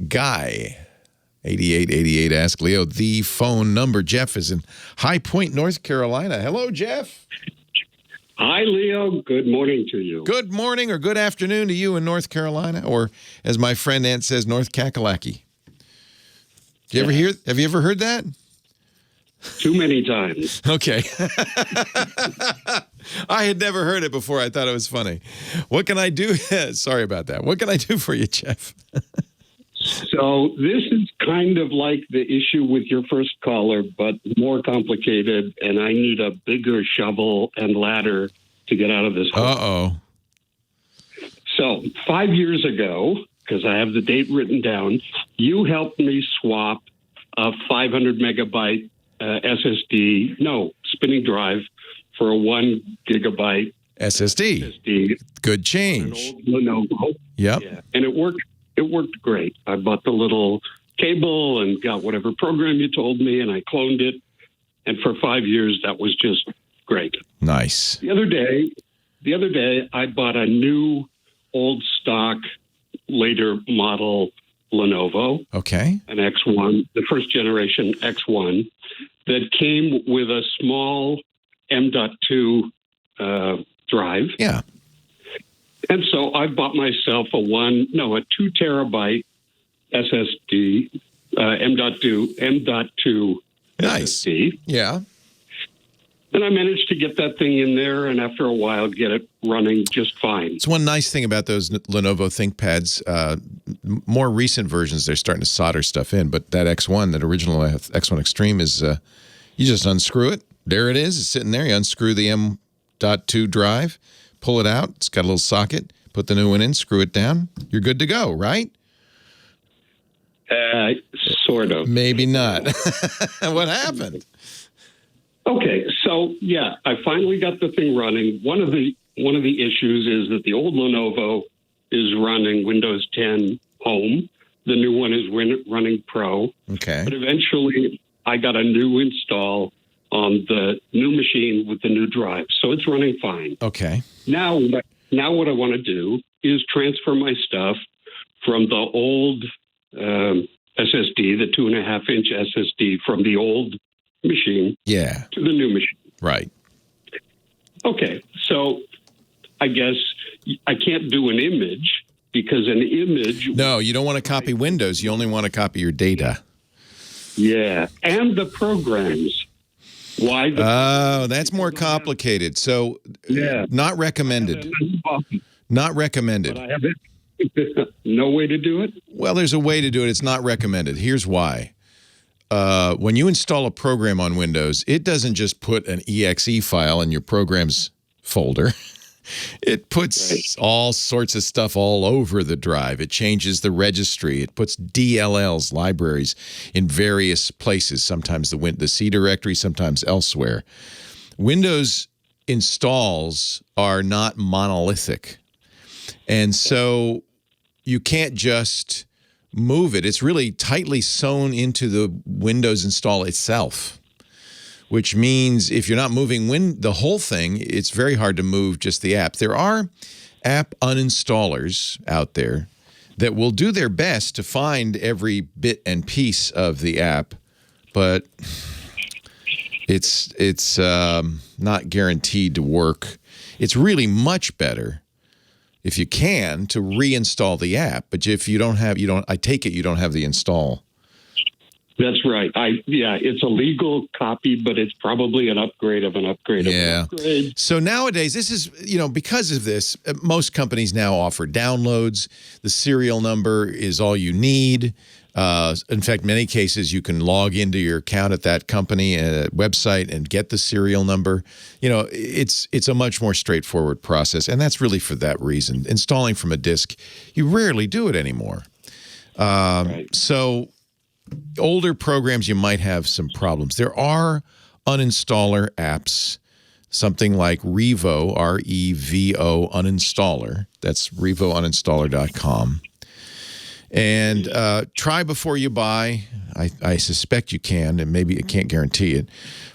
guy. 8888 Ask Leo, the phone number. Jeff is in High Point, North Carolina. Hello, Jeff. Hi, Leo. Good morning to you. Good morning or good afternoon to you in North Carolina, or as my friend Ant says, North Kakalaki. Have you ever heard that? Too many times. Okay. I had never heard it before. I thought it was funny. What can I do? Sorry about that. What can I do for you, Jeff? So this is kind of like the issue with your first caller, but more complicated, and I need a bigger shovel and ladder to get out of this hole. Uh-oh. So 5 years ago, because I have the date written down, you helped me swap a 500 megabyte spinning drive for a 1 gigabyte SSD. Good change. An old Lenovo. Yep. Yeah. And it worked great. I bought the little cable and got whatever program you told me, and I cloned it. And for 5 years, that was just great. Nice. The other day, I bought a new old stock, later model Lenovo. Okay. An X1, the first generation X1, that came with a small M.2 drive. Yeah. And so I bought myself a 2 terabyte SSD, M.2 Nice. SSD. Yeah. And I managed to get that thing in there, and after a while, get it running just fine. It's one nice thing about those Lenovo ThinkPads. More recent versions, they're starting to solder stuff in, but that X1, that original X1 Extreme, is you just unscrew it. There it is. It's sitting there. You unscrew the M.2 drive, pull it out. It's got a little socket. Put the new one in, screw it down. You're good to go, right? Sort of. Maybe not. What happened? Okay, so yeah, I finally got the thing running. One of the issues is that the old Lenovo is running Windows 10 Home. The new one is running Pro. Okay. But eventually, I got a new install on the new machine with the new drive, so it's running fine. Okay. Now what I want to do is transfer my stuff from the old SSD, the 2.5-inch SSD from the old machine to the new machine. Right. Okay, so I guess I can't do an image because an image... No, you don't want to copy Windows. You only want to copy your data. Yeah, and the programs. Why? Oh, that's more complicated. So, not recommended. Not recommended. But I have no way to do it? Well, there's a way to do it. It's not recommended. Here's why. When you install a program on Windows, it doesn't just put an exe file in your programs folder. It puts all sorts of stuff all over the drive. It changes the registry. It puts DLLs, libraries, in various places, sometimes the C directory, sometimes elsewhere. Windows installs are not monolithic. And so you can't just move it. It's really tightly sewn into the Windows install itself, which means if you're not moving the whole thing, it's very hard to move just the app. There are app uninstallers out there that will do their best to find every bit and piece of the app, but it's not guaranteed to work. It's really much better, if you can, to reinstall the app. But if you don't have, I take it you don't have the install. That's right. It's a legal copy, but it's probably an upgrade of an upgrade of an upgrade. So nowadays, this is, because of this, most companies now offer downloads. The serial number is all you need. In fact, many cases, you can log into your account at that company website and get the serial number. It's a much more straightforward process, and that's really for that reason. Installing from a disk, you rarely do it anymore. Right. So older programs, you might have some problems. There are uninstaller apps, something like Revo, R-E-V-O, uninstaller. That's RevoUninstaller.com. And try before you buy. I suspect you can, and maybe I can't guarantee it.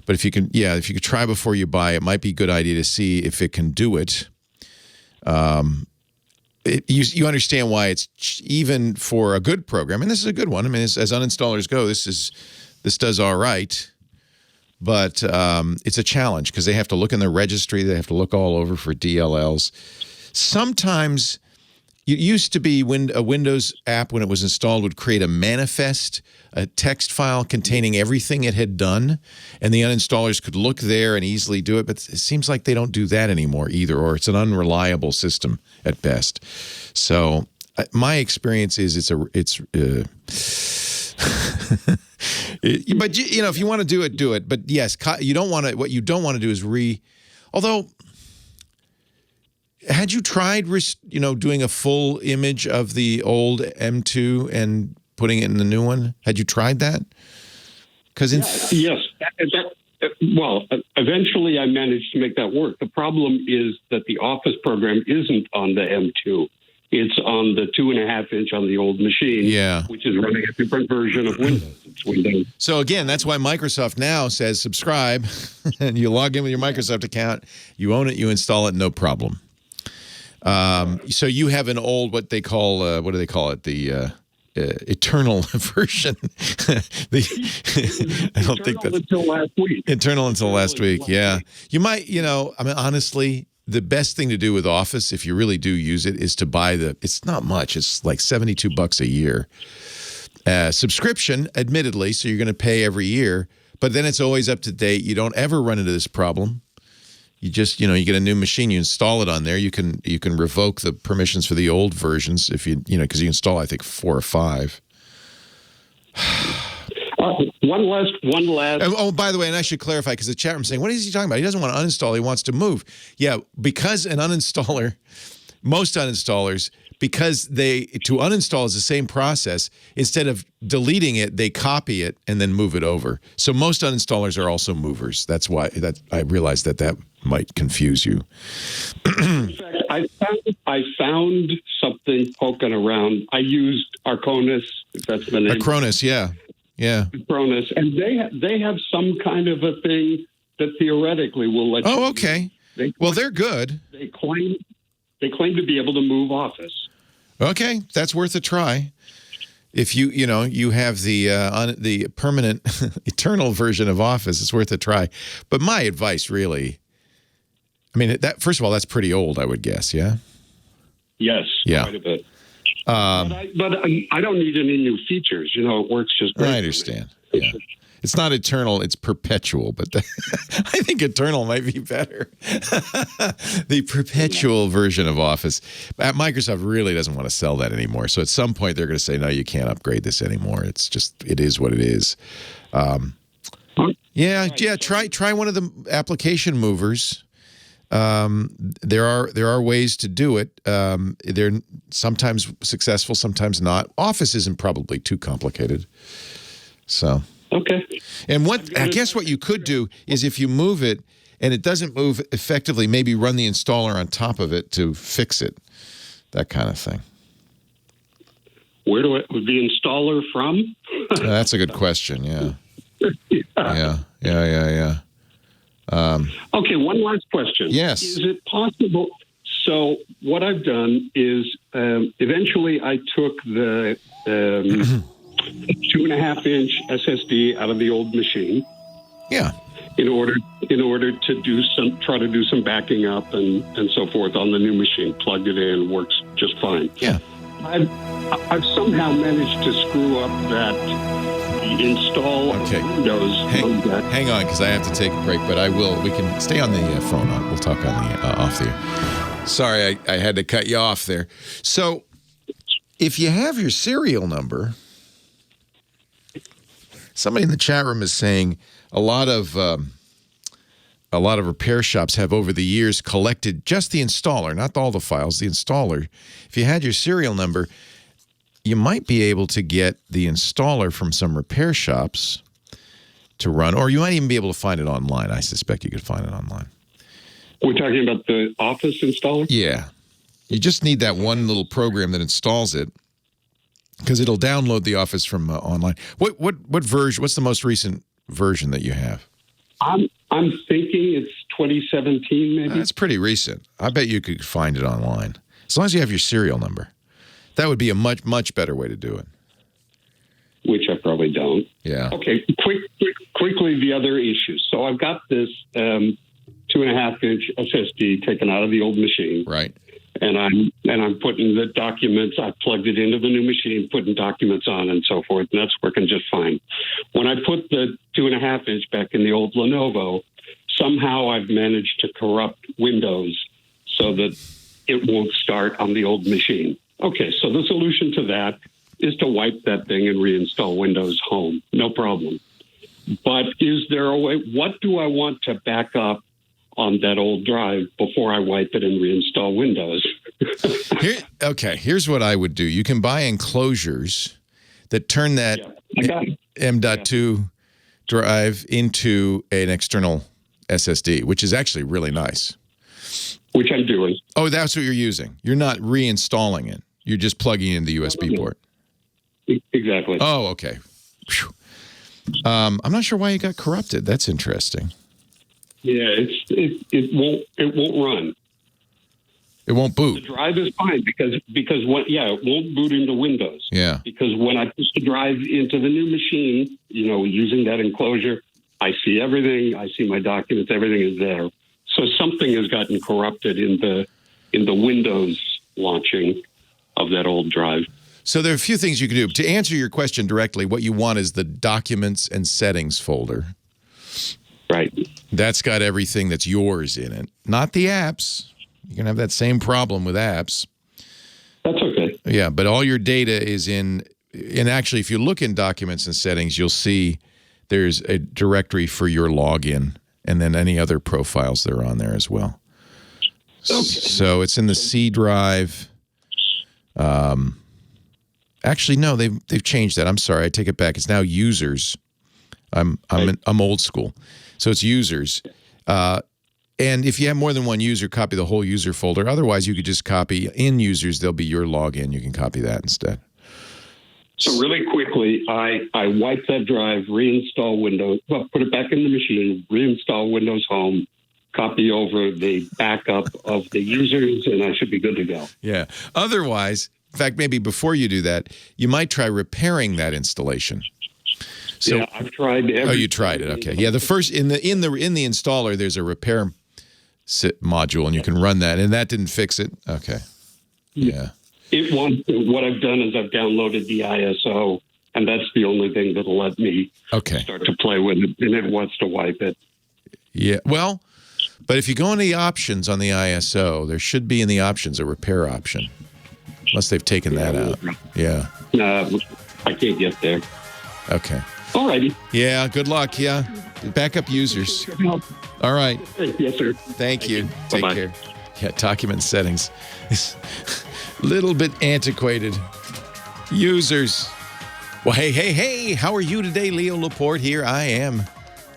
But if you could try before you buy, it might be a good idea to see if it can do it. You understand why it's even for a good program, and this is a good one. I mean, as uninstallers go, this does all right, but it's a challenge because they have to look in the registry. They have to look all over for DLLs. Sometimes it used to be when a Windows app, when it was installed, would create a manifest, a text file containing everything it had done, and the uninstallers could look there and easily do it. But it seems like they don't do that anymore either, or it's an unreliable system at best. So my experience is but you know, if you want to do it, do it. But yes, you don't want to. What you don't want to do is Although, had you tried, doing a full image of the old M2 and putting it in the new one? Had you tried that? Because yes. Well, eventually I managed to make that work. The problem is that the Office program isn't on the M2. It's on the 2.5-inch on the old machine, which is running a different version of Windows. It's Windows. So again, that's why Microsoft now says subscribe, and you log in with your Microsoft account, you own it, you install it, no problem. So you have an old, what do they call it? The eternal version. I don't think that's until last week. Internal until last week. Yeah, you might. I mean, honestly, the best thing to do with Office, if you really do use it, is to buy it's not much. It's like $72 a year subscription, admittedly. So you're going to pay every year, but then it's always up to date. You don't ever run into this problem. You just, you get a new machine, you install it on there. You can revoke the permissions for the old versions if because you install, I think, 4 or 5. One last. Oh, by the way, and I should clarify because the chat room saying, what is he talking about? He doesn't want to uninstall. He wants to move. Yeah, because most uninstallers, because to uninstall is the same process. Instead of deleting it, they copy it and then move it over. So most uninstallers are also movers. That's why I realized that might confuse you. In fact, I found something poking around. I used Acronis, if that's the name. Acronis, yeah. Acronis, and they have some kind of a thing that theoretically will let you. Oh, okay. They're good. They claim to be able to move Office. Okay, that's worth a try. If you have the permanent eternal version of Office, it's worth a try. But my advice, really, I mean, first of all, that's pretty old, I would guess. Yeah. Yes. Yeah. Quite a bit. But I don't need any new features. It works just great. I understand. Yeah. It's not eternal, it's perpetual, but I think eternal might be better. The perpetual version of Office. Microsoft really doesn't want to sell that anymore. So at some point they're going to say, no, you can't upgrade this anymore. It is what it is. Try one of the application movers. There are ways to do it. They're sometimes successful, sometimes not. Office isn't probably too complicated. So okay. And I guess what you could do is if you move it and it doesn't move effectively, maybe run the installer on top of it to fix it. That kind of thing. Where do the installer from? That's a good question. Yeah. Yeah. Okay, one last question. Yes. Is it possible? So what I've done is eventually I took the 2.5-inch SSD out of the old machine. Yeah. In order to try to do some backing up and so forth on the new machine. Plugged it in, works just fine. Yeah. I've somehow managed to screw up that install Windows. Hang on, because I have to take a break, but I will. We can stay on the phone. We'll talk on the off the air. Sorry, I had to cut you off there. So, if you have your serial number, somebody in the chat room is saying a lot of repair shops have over the years collected just the installer, not all the files, the installer. If you had your serial number, you might be able to get the installer from some repair shops to run, or you might even be able to find it online. I suspect you could find it online. We're talking about the Office installer? Yeah. You just need that one little program that installs it, because it'll download the Office from online. What version? What's the most recent version that you have? I'm thinking it's 2017, maybe. That's pretty recent. I bet you could find it online. As long as you have your serial number. That would be a much, much better way to do it. Which I probably don't. Yeah. Okay, quickly, the other issues. So I've got this 2.5-inch SSD taken out of the old machine. Right. And I'm putting the documents, I plugged it into the new machine, putting documents on and so forth, and that's working just fine. When I put the 2.5-inch back in the old Lenovo, somehow I've managed to corrupt Windows so that it won't start on the old machine. Okay, so the solution to that is to wipe that thing and reinstall Windows Home. No problem. But is there a way, what do I want to back up on that old drive before I wipe it and reinstall Windows? Here's what I would do. You can buy enclosures that turn that M.2 drive into an external SSD, which is actually really nice. Which I'm doing. Oh, that's what you're using. You're not reinstalling it. You're just plugging in the USB port. Exactly. Oh, okay. I'm not sure why it got corrupted. That's interesting. Yeah, it won't run. It won't boot. The drive is fine because it won't boot into Windows. Yeah. Because when I push the drive into the new machine, using that enclosure, I see everything. I see my documents. Everything is there. So something has gotten corrupted in the Windows launching of that old drive. So there are a few things you can do. To answer your question directly, what you want is the Documents and Settings folder. Right. That's got everything that's yours in it, not the apps. You're going to have that same problem with apps. That's okay. Yeah, but all your data is in, and actually, if you look in Documents and Settings, you'll see there's a directory for your login and then any other profiles that are on there as well. Okay. So it's in the C drive. Actually, no, they've changed that. I'm sorry, I take it back. It's now users. I'm old school, so it's users. And if you have more than one user, copy the whole user folder. Otherwise, you could just copy in users. There'll be your login. You can copy that instead. So really quickly, I wipe that drive, reinstall Windows, put it back in the machine, reinstall Windows Home, copy over the backup of the users, and I should be good to go. Yeah. Otherwise, in fact, maybe before you do that, you might try repairing that installation. So, yeah, I've tried. Oh, you tried it. Okay. Yeah, the first in the installer, there's a repair module, and you can run that, and that didn't fix it. Okay. Yeah. What I've done is I've downloaded the ISO, and that's the only thing that'll let me start to play with it, and it wants to wipe it. Yeah. Well, but if you go into the options on the ISO, there should be in the options a repair option, unless they've taken that out. Yeah. I can't get there. Okay. All righty. Yeah, good luck. Yeah. Backup users. All right. Yes, sir. Thank you. Take Bye-bye. care. Yeah, document settings. Little bit antiquated. Users. Well, hey. How are you today? Leo Laporte here. I am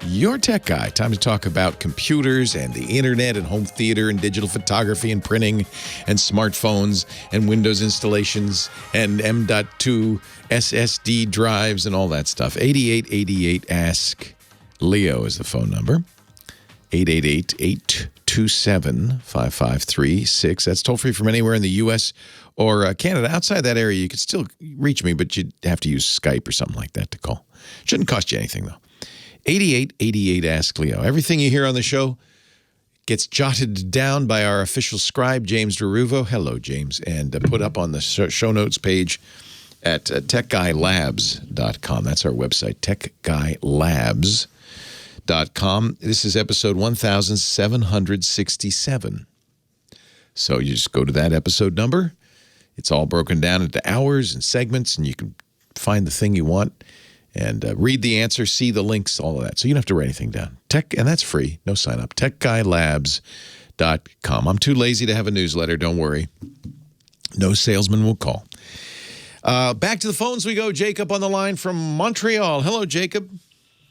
your tech guy. Time to talk about computers and the internet and home theater and digital photography and printing and smartphones and Windows installations and M.2 SSD drives and all that stuff. 8888 Ask Leo is the phone number. 888-827-5536. That's toll free from anywhere in the U.S. or Canada. Outside that area, you could still reach me, but you'd have to use Skype or something like that to call. Shouldn't cost you anything, though. 8888 Ask Leo. Everything you hear on the show gets jotted down by our official scribe, James DeRuvo. Hello, James. And put up on the show notes page at techguylabs.com. That's our website, techguylabs.com. This is episode 1767. So you just go to that episode number. It's all broken down into hours and segments, and you can find the thing you want and read the answer, see the links, all of that. So you don't have to write anything down. And that's free, no sign up. techguylabs.com. I'm too lazy to have a newsletter, don't worry. No salesman will call. Back to the phones we go. Jacob on the line from Montreal. Hello, Jacob.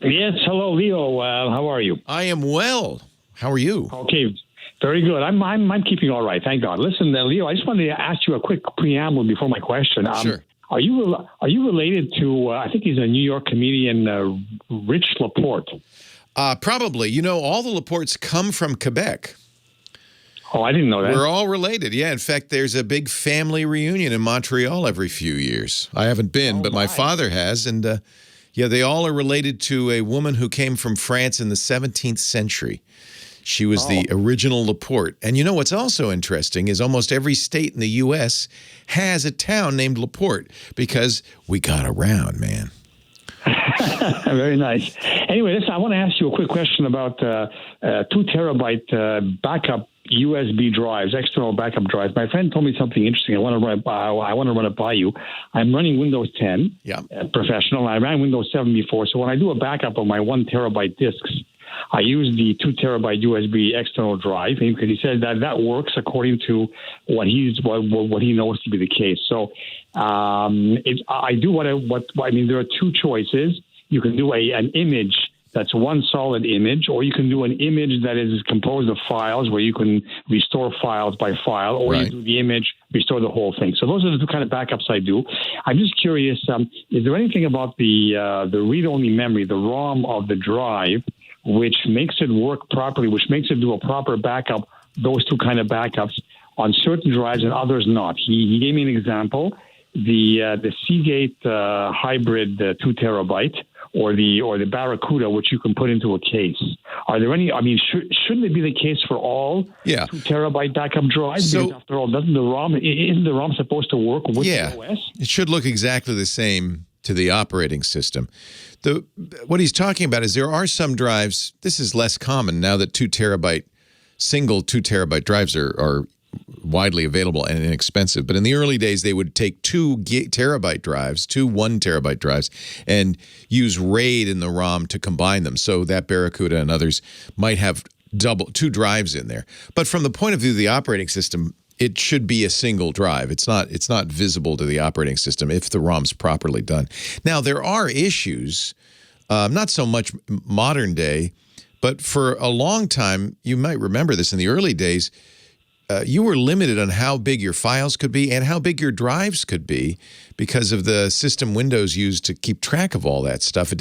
Yes, hello, Leo. How are you? I am well. How are you? Okay, very good. I'm keeping all right, thank God. Listen, Leo, I just wanted to ask you a quick preamble before my question. Sure. Are you related to? I think he's a New York comedian, Rich Laporte. Probably. You know, all the Laportes come from Quebec. Oh, I didn't know that. We're all related. Yeah. In fact, there's a big family reunion in Montreal every few years. I haven't been, but my father has. And yeah, they all are related to a woman who came from France in the 17th century. She was the original Laporte. And you know what's also interesting is almost every state in the U.S. has a town named Laporte because we got around, man. Very nice. Anyway, listen, I want to ask you a quick question about 2 terabyte backup USB drives, external backup drives. My friend told me something interesting. I want to run it by you. I'm running Windows 10, professional. I ran Windows 7 before, so when I do a backup of my 1 terabyte disks, I use the 2 terabyte USB external drive because he said that works according to what he knows to be the case. So I mean, there are two choices. You can do an image that's one solid image, or you can do an image that is composed of files where you can restore files by file, or you do the image, restore the whole thing. So those are the two kind of backups I do. I'm just curious, is there anything about the read-only memory, the ROM of the drive, which makes it work properly, which makes it do a proper backup, those two kind of backups on certain drives and others not? He gave me an example, the Seagate hybrid 2 terabyte, or the Barracuda, which you can put into a case. Are there any? I mean, shouldn't it be the case for all 2 terabyte backup drives? So, because after all, isn't the ROM supposed to work with the OS? It should look exactly the same to the operating system. What he's talking about is there are some drives. This is less common now that single 2 terabyte drives are widely available and inexpensive. But in the early days, they would take 2 terabyte drives, 2 1 terabyte drives, and use RAID in the ROM to combine them. So that Barracuda and others might have 2 drives in there. But from the point of view of the operating system, it should be a single drive. It's not visible to the operating system if the ROM's properly done. Now, there are issues, not so much modern day, but for a long time, you might remember this in the early days, you were limited on how big your files could be and how big your drives could be because of the system Windows used to keep track of all that stuff.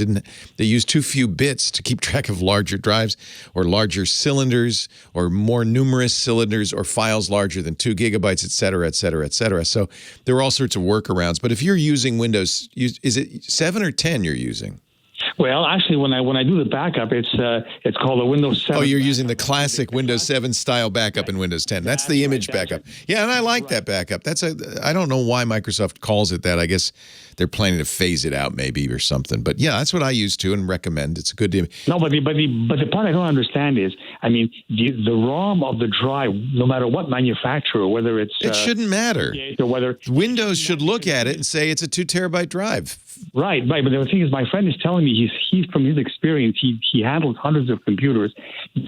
They used too few bits to keep track of larger drives or larger cylinders or more numerous cylinders or files larger than 2 gigabytes, et cetera, et cetera, et cetera. So there were all sorts of workarounds. But if you're using Windows, is it 7 or 10 you're using? Well, actually, when I do the backup, it's called a Windows 7. Oh, you're using the classic Windows 7 style backup in Windows 10. That's the image backup. Yeah, and I like that backup. I don't know why Microsoft calls it that. I guess they're planning to phase it out maybe or something. But yeah, that's what I use to and recommend. It's a good deal. No, but the part I don't understand is, I mean, the ROM of the drive, no matter what manufacturer, whether it's it shouldn't matter. Or whether Windows should look at it and say it's a 2 terabyte drive. Right. But the thing is, my friend is telling me he's from his experience, he handles hundreds of computers.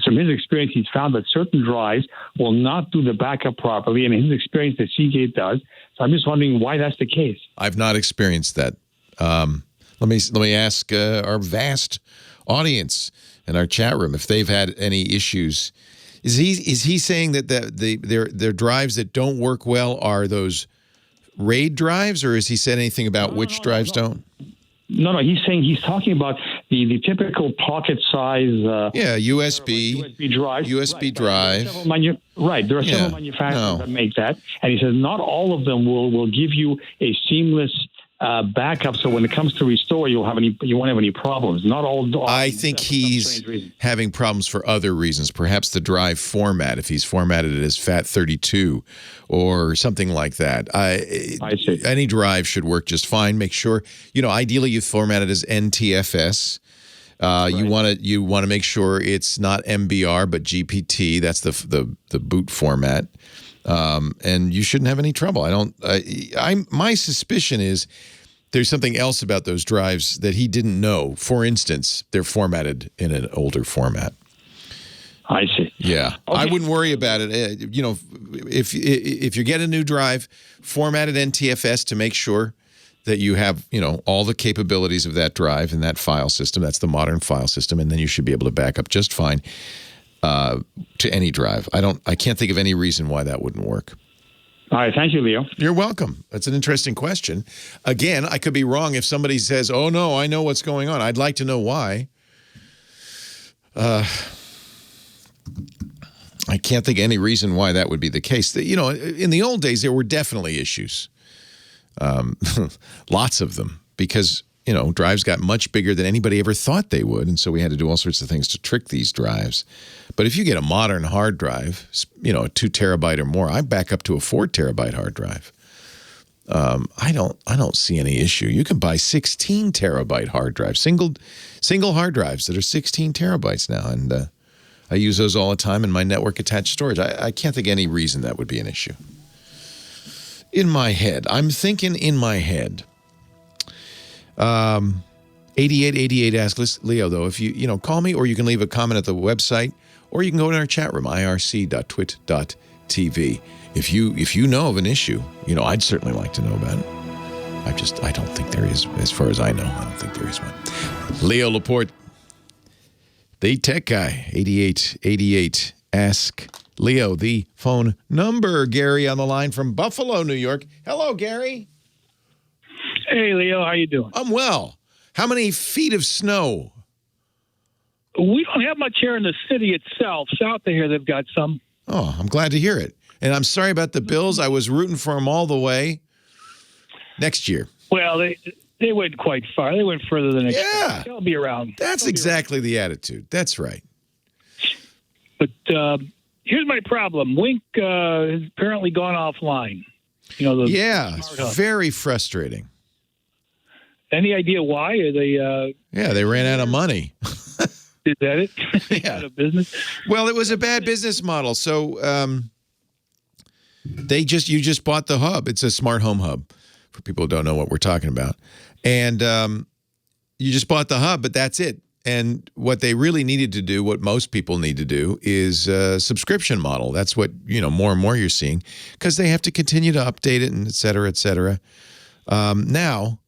From his experience, he's found that certain drives will not do the backup properly, and in his experience, the Seagate does. So I'm just wondering why that's the case. I've not experienced that. Let me ask our vast audience in our chat room if they've had any issues. Is he saying that their drives that don't work well are those RAID drives, or has he said anything about which drives don't? No, he's talking about the typical pocket size. USB drive. USB drive. There are several manufacturers that make that, and he says not all of them will give you a seamless backup. So when it comes to restore, you won't have any problems. Not all. I think he's having problems for other reasons. Perhaps the drive format, if he's formatted it as FAT32 or something like that. I see. Any drive should work just fine. Make sure, ideally you format it as NTFS. You want to make sure it's not MBR but GPT. That's the boot format. And you shouldn't have any trouble. My suspicion is there's something else about those drives that he didn't know. For instance, they're formatted in an older format. I see. Yeah. Okay. I wouldn't worry about it. If you get a new drive, format it NTFS to make sure that you have, all the capabilities of that drive and that file system. That's the modern file system. And then you should be able to back up just fine. To any drive. I can't think of any reason why that wouldn't work. All right. Thank you, Leo. You're welcome. That's an interesting question. Again, I could be wrong if somebody says, oh, no, I know what's going on. I'd like to know why. I can't think of any reason why that would be the case. You know, in the old days, there were definitely issues. Lots of them, because, you know, drives got much bigger than anybody ever thought they would. And so we had to do all sorts of things to trick these drives. But if you get a modern hard drive, you know, a 2 terabyte or more, I back up to a 4 terabyte hard drive. I don't see any issue. You can buy 16 terabyte hard drives, single hard drives that are 16 terabytes now. And I use those all the time in my network attached storage. I can't think of any reason that would be an issue. In my head, I'm thinking in my head. 8888 asks Leo, though, if you call me, or you can leave a comment at the website, or you can go in our chat room, irc.twit.tv. If you know of an issue, you know, I'd certainly like to know about it. I don't think there is, as far as I know. I don't think there is one. Leo Laporte, the tech guy, 8888. Ask Leo the phone number. Gary on the line from Buffalo, New York. Hello, Gary. Hey, Leo. How you doing? I'm well. How many feet of snow? We don't have much here in the city itself. South of here, they've got some. Oh, I'm glad to hear it. And I'm sorry about the Bills. I was rooting for them all the way. Next year. Well, they went quite far. They went further than expected. Yeah. They'll be around. That's exactly the attitude. That's right. But here's my problem. Wink has apparently gone offline. You know, it's very frustrating. Any idea why? Are they? They ran out of money. Is that it? Yeah. Out of business. Well, it was a bad business model. So you just bought the hub. It's a smart home hub for people who don't know what we're talking about. And you just bought the hub, but that's it. And what they really needed to do, what most people need to do, is a subscription model. That's what, more and more you're seeing, because they have to continue to update it and et cetera, et cetera. Now,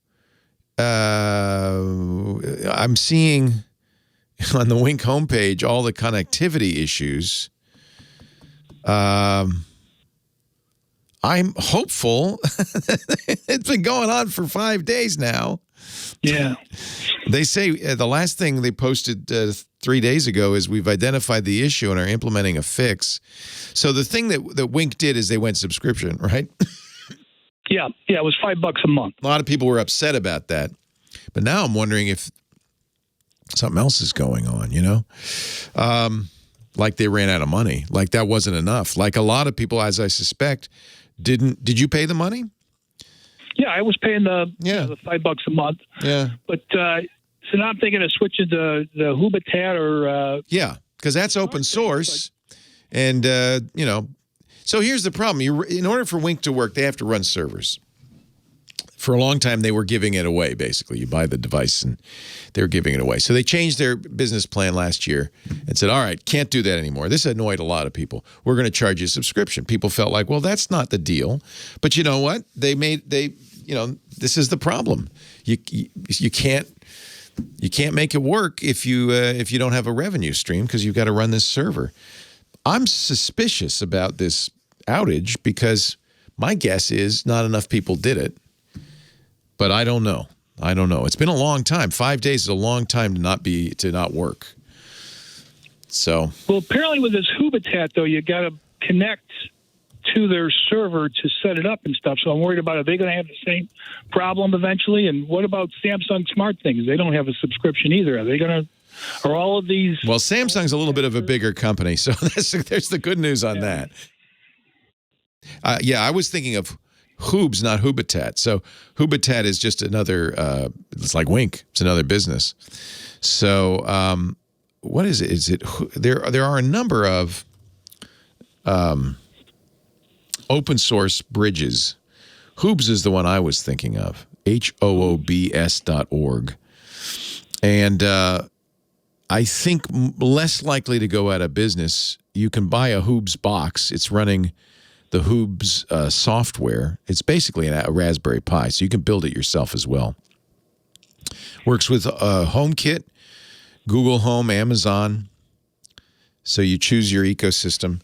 I'm seeing on the Wink homepage all the connectivity issues. I'm hopeful. It's been going on for 5 days now. Yeah. They say the last thing they posted 3 days ago is we've identified the issue and are implementing a fix. So the thing that Wink did is they went subscription, right? Yeah, it was $5 a month. A lot of people were upset about that. But now I'm wondering if something else is going on, like they ran out of money, like that wasn't enough. Like a lot of people, as I suspect, did you pay the money? Yeah, I was paying the $5 a month. Yeah. But so now I'm thinking of switching to the Hubitat or... because that's open source. And, so here's the problem. In order for Wink to work, they have to run servers. For a long time, they were giving it away, basically. You buy the device, and they were giving it away. So they changed their business plan last year and said, all right, can't do that anymore. This annoyed a lot of people. We're going to charge you a subscription. People felt like, well, that's not the deal. But you know what? This is the problem. You can't make it work if you don't have a revenue stream, because you've got to run this server. I'm suspicious about this outage because my guess is not enough people did it. But I don't know. It's been a long time. 5 days is a long time to not work. So. Well, apparently with this Hubitat, though, you got to connect to their server to set it up and stuff. So I'm worried about, are they going to have the same problem eventually? And what about Samsung Smart Things? They don't have a subscription either. Are they going to? Are all of these? Well, Samsung's a little bit of a bigger company, so there's the good news on that. I was thinking of Hoobs, not Hubitat. So Hubitat is just another, it's like Wink. It's another business. So what is it? Is it there are a number of open source bridges. Hoobs is the one I was thinking of, HOOBS.org. And I think less likely to go out of business. You can buy a Hoobs box. It's running the Hoobs software. It's basically a Raspberry Pi, so you can build it yourself as well. Works with HomeKit, Google Home, Amazon. So you choose your ecosystem.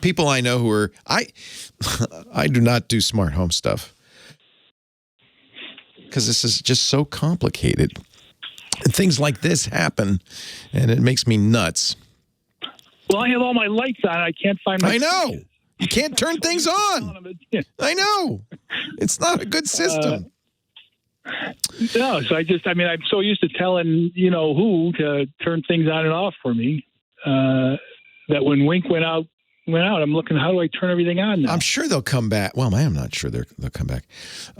People I know who are I do not do smart home stuff because this is just so complicated. And things like this happen, and it makes me nuts. Well, I have all my lights on. I can't find my... I know. You can't turn things on. I know. It's not a good system. No, so I'm so used to telling, who to turn things on and off for me, that when Wink went out, I'm looking, how do I turn everything on now? I'm sure they'll come back. Well, I'm not sure they'll come back.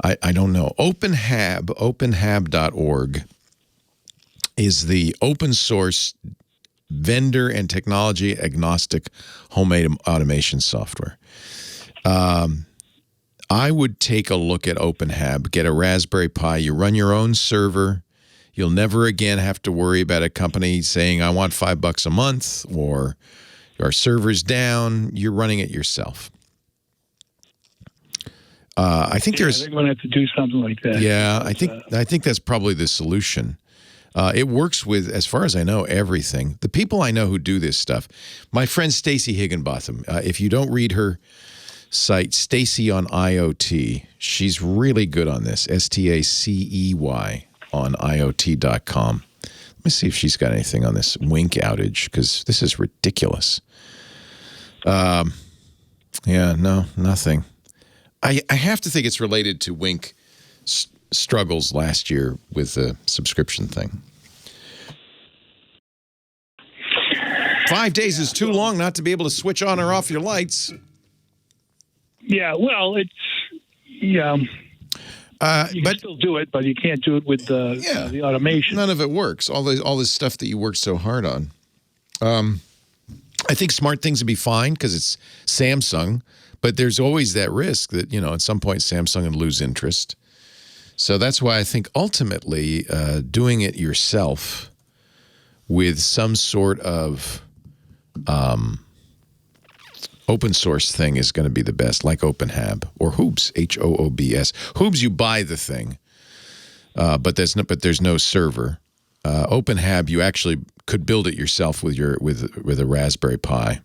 I don't know. openhab.org is the open source vendor and technology agnostic homemade automation software. I would take a look at OpenHab, get a Raspberry Pi. You run your own server. You'll never again have to worry about a company saying, I want $5 a month, or our server's down. You're running it yourself. I think they're going to have to do something like that. Yeah, I think that's probably the solution. It works with, as far as I know, everything. The people I know who do this stuff, my friend Stacy Higginbotham, if you don't read her site, Stacy on IoT, she's really good on this, STACEY on IoT.com. Let me see if she's got anything on this Wink outage, because this is ridiculous. Yeah, no, nothing. I have to think it's related to Wink struggles last year with the subscription thing. 5 days is too long not to be able to switch on or off your lights. Yeah, well, you can still do it, but you can't do it with the automation. None of it works. All this stuff that you worked so hard on. I think smart things would be fine because it's Samsung, but there's always that risk that, at some point Samsung would lose interest. So that's why I think ultimately doing it yourself with some sort of open source thing is going to be the best, like OpenHab or Hoobs, Hoobs. Hoobs, you buy the thing, but there's no server. OpenHab, you actually could build it yourself with a Raspberry Pi,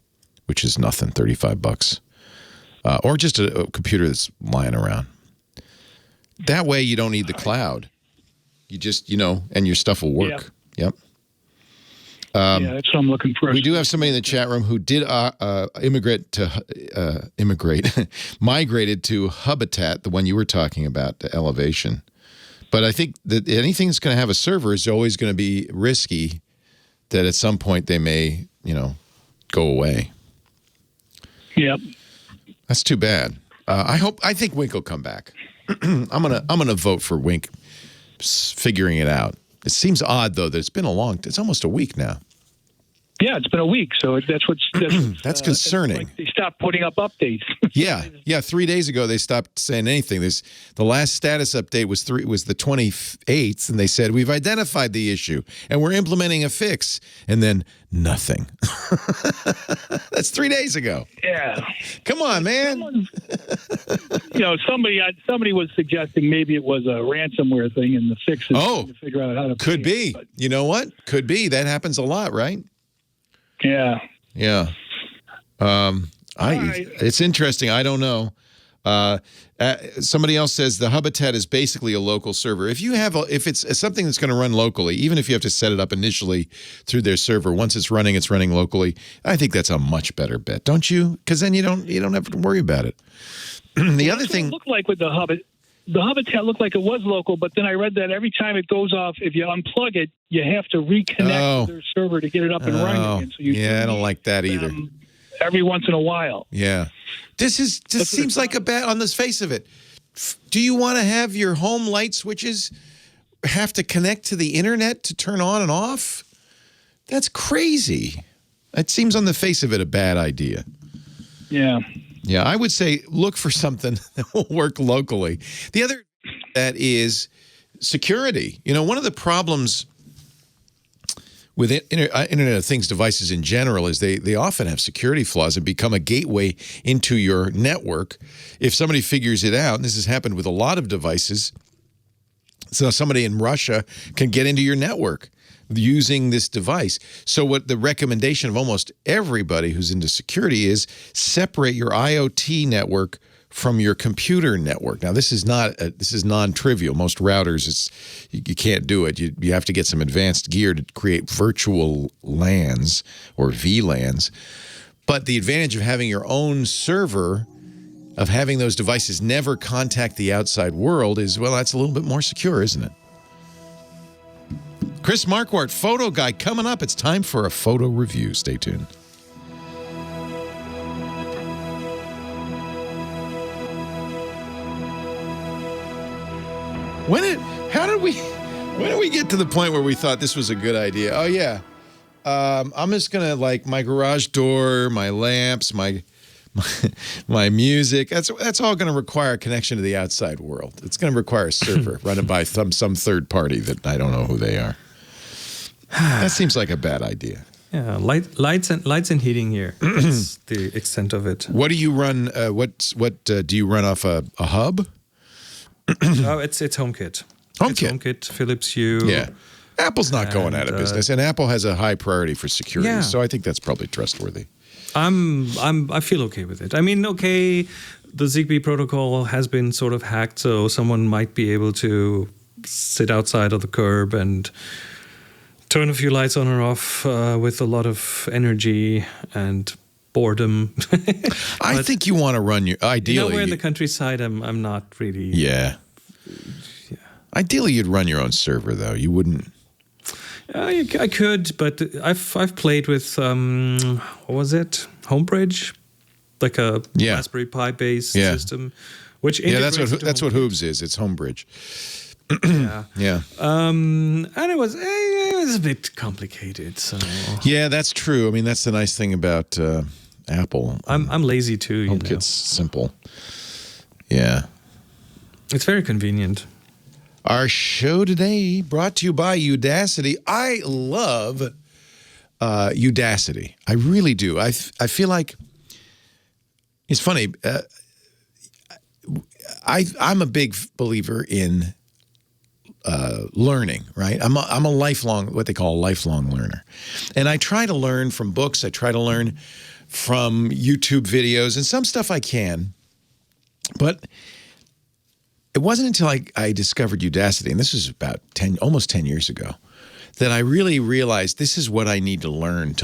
which is nothing, $35, or just a computer that's lying around. That way, you don't need the cloud. You just, and your stuff will work. Yep. Yeah, that's what I'm looking for. We do have somebody in the chat room who did migrated to Habitat, the one you were talking about, the Elevation. But I think that anything that's going to have a server is always going to be risky that at some point they may, go away. Yep. That's too bad. I think Wink will come back. I'm gonna vote for Wink figuring it out. It seems odd though that it's almost a week now. Yeah, it's been a week, so that's that's concerning. Like they stopped putting up updates. Yeah. 3 days ago they stopped saying anything. The last status update was the 28th, and they said we've identified the issue and we're implementing a fix, and then nothing. That's 3 days ago. Yeah. Come on, man. Somebody was suggesting maybe it was a ransomware thing, and the fix is to figure out how to. Could be. But you know what? Could be. That happens a lot, right? Yeah. Yeah. It's interesting. I don't know. Somebody else says the Habitat is basically a local server. If it's something that's going to run locally, even if you have to set it up initially through their server, once it's running locally. I think that's a much better bet, don't you? Because then you don't have to worry about it. The other thing it looked like with the Habitat looked like it was local, but then I read that every time it goes off, if you unplug it, you have to reconnect to their server to get it up and running again. So I don't like that either. Every once in a while. Yeah. This seems like a bad on the face of it. Do you want to have your home light switches have to connect to the internet to turn on and off? That's crazy. It seems on the face of it a bad idea. Yeah. Yeah, I would say look for something that will work locally. The other that is security. One of the problems with Internet of Things devices in general is they often have security flaws and become a gateway into your network. If somebody figures it out, and this has happened with a lot of devices, so somebody in Russia can get into your network using this device. So what the recommendation of almost everybody who's into security is separate your IoT network from your computer network. Now, this is non-trivial. Most routers, you can't do it. You have to get some advanced gear to create virtual LANs or VLANs. But the advantage of having your own server, of having those devices never contact the outside world is, well, that's a little bit more secure, isn't it? Chris Marquardt, photo guy, coming up. It's time for a photo review. Stay tuned. When did we get to the point where we thought this was a good idea? Oh, yeah. I'm just going to, like, my garage door, my lamps, my music, that's all going to require a connection to the outside world. It's going to require a server run it by some third party that I don't know who they are. That seems like a bad idea. Yeah, lights and heating here. That's the extent of it. What do you run? What do you run off a hub? Oh, it's HomeKit. HomeKit, Philips Hue. Yeah. Apple's not going out of business, and Apple has a high priority for security, so I think that's probably trustworthy. I feel okay with it. I mean, okay, the Zigbee protocol has been sort of hacked, so someone might be able to sit outside of the curb and turn a few lights on or off with a lot of energy and boredom. I think you want to run your ideally. We're in the countryside. I'm not really. Yeah. Ideally, you'd run your own server, though. You wouldn't. I could, but I've played with what was it? Homebridge, like a Raspberry Pi based system, which that's what Hoobs is. It's Homebridge. Yeah. And it was a bit complicated. So yeah, that's true. I mean, that's the nice thing about Apple. I'm lazy too. HomeKit's simple. Yeah, it's very convenient. Our show today brought to you by Udacity. I love Udacity. I really do. I feel like it's funny. I'm a big believer in learning, right? I'm a lifelong, what they call a lifelong learner. And I try to learn from books. I try to learn from YouTube videos, and some stuff I can. But it wasn't until I discovered Udacity, and this was about almost 10 years ago, that I really realized this is what I need to learn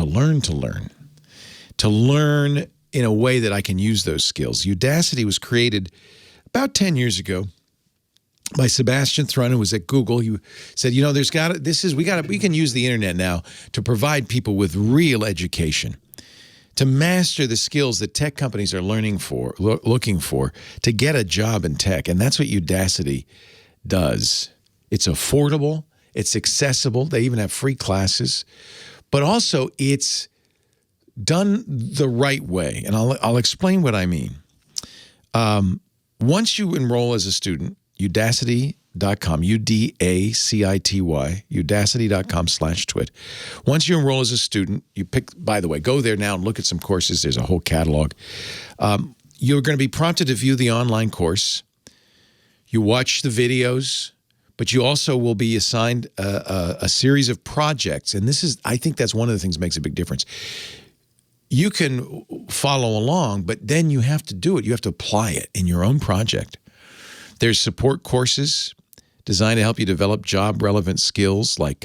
in a way that I can use those skills. Udacity was created about 10 years ago by Sebastian Thrun, who was at Google. He said, we can use the internet now to provide people with real education, to master the skills that tech companies are looking for to get a job in tech. And that's what Udacity does. It's affordable. It's accessible. They even have free classes. But also, it's done the right way. And I'll explain what I mean. Once you enroll as a student, Udacity.com, UDACITY, Udacity.com/twit. Once you enroll as a student, you pick, by the way, go there now and look at some courses. There's a whole catalog. You're going to be prompted to view the online course. You watch the videos, but you also will be assigned a series of projects. And I think that's one of the things that makes a big difference. You can follow along, but then you have to do it. You have to apply it in your own project. There's support courses designed to help you develop job-relevant skills like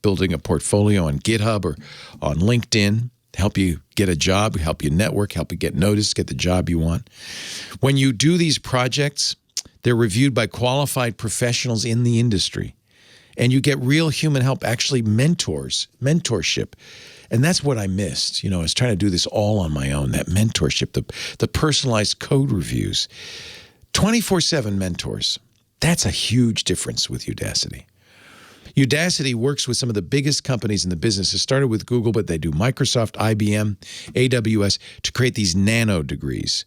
building a portfolio on GitHub or on LinkedIn, help you get a job, help you network, help you get noticed, get the job you want. When you do these projects, they're reviewed by qualified professionals in the industry, and you get real human help, actually mentorship. And that's what I missed. I was trying to do this all on my own, that mentorship, the personalized code reviews. 24/7 mentors. That's a huge difference with Udacity. Udacity works with some of the biggest companies in the business. It started with Google, but they do Microsoft, IBM, AWS to create these nano degrees.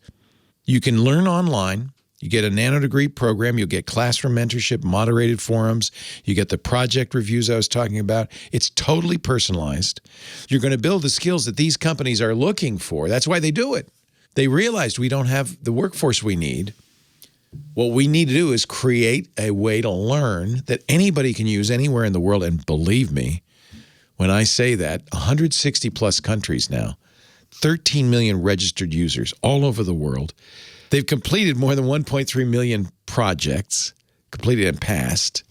You can learn online. You get a nano degree program. You'll get classroom mentorship, moderated forums. You get the project reviews I was talking about. It's totally personalized. You're going to build the skills that these companies are looking for. That's why they do it. They realized we don't have the workforce we need. What we need to do is create a way to learn that anybody can use anywhere in the world. And believe me, when I say that, 160 plus countries now, 13 million registered users all over the world. They've completed more than 1.3 million projects, completed and passed.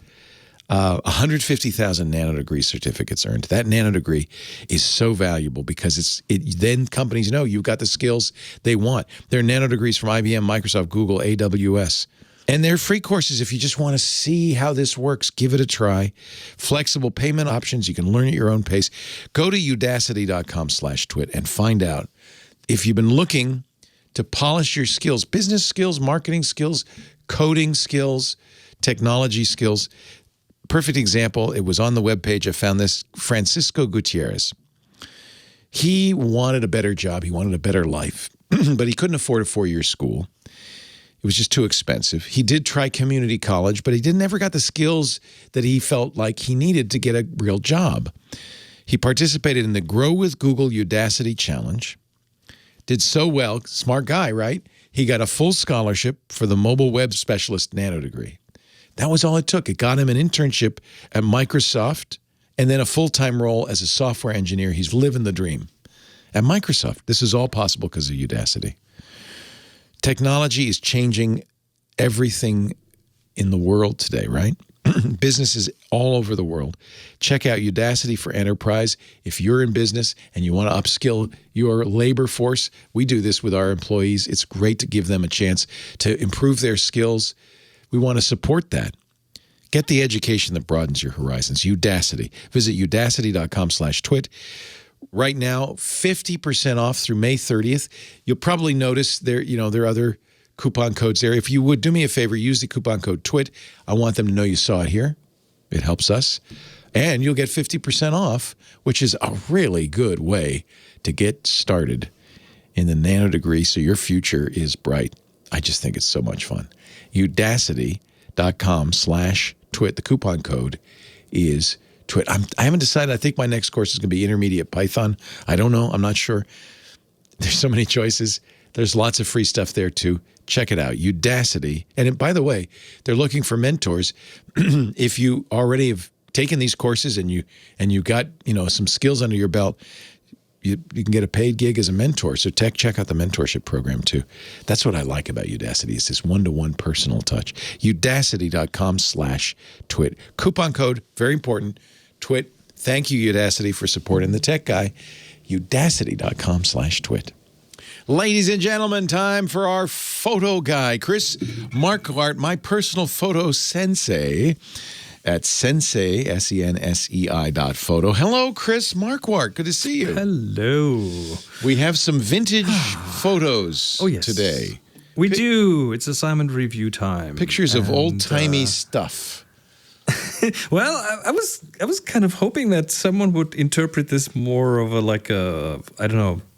150,000 nanodegree certificates earned. That nanodegree is so valuable because then companies know you've got the skills they want. There are nanodegrees from IBM, Microsoft, Google, AWS. And they're free courses if you just want to see how this works. Give it a try. Flexible payment options. You can learn at your own pace. Go to udacity.com/twit and find out if you've been looking to polish your skills, business skills, marketing skills, coding skills, technology skills. Perfect example. It was on the webpage. I found this. Francisco Gutierrez. He wanted a better job. He wanted a better life, but he couldn't afford a 4-year school. It was just too expensive. He did try community college, but he never got the skills that he felt like he needed to get a real job. He participated in the Grow with Google Udacity Challenge. Did so well. Smart guy, right? He got a full scholarship for the mobile web specialist nanodegree. That was all it took. It got him an internship at Microsoft and then a full-time role as a software engineer. He's living the dream. At Microsoft, this is all possible because of Udacity. Technology is changing everything in the world today, right? Businesses all over the world. Check out Udacity for Enterprise. If you're in business and you want to upskill your labor force, we do this with our employees. It's great to give them a chance to improve their skills. We want to support that. Get the education that broadens your horizons. Udacity. Visit udacity.com/twit. Right now, 50% off through May 30th. You'll probably notice there are other coupon codes there. If you would do me a favor, use the coupon code TWIT. I want them to know you saw it here. It helps us. And you'll get 50% off, which is a really good way to get started in the nanodegree so your future is bright. I just think it's so much fun. Udacity.com/twit. The coupon code is TWIT. I haven't decided. I think my next course is going to be Intermediate Python. I don't know. I'm not sure. There's so many choices. There's lots of free stuff there too. Check it out. Udacity. And by the way, they're looking for mentors. If you already have taken these courses and you got, some skills under your belt, you can get a paid gig as a mentor. So check out the mentorship program too. That's what I like about Udacity. It's this one-to-one personal touch. Udacity.com/twit. Coupon code, very important, TWIT. Thank you, Udacity, for supporting the tech guy. Udacity.com/twit. Ladies and gentlemen, time for our photo guy. Chris Marquardt, my personal photo sensei at sensei, SENSEI.photo. Hello, Chris Marquardt. Good to see you. Hello. We have some vintage photos today. We do. It's assignment review time. Pictures of old-timey stuff. Well, I was kind of hoping that someone would interpret this more of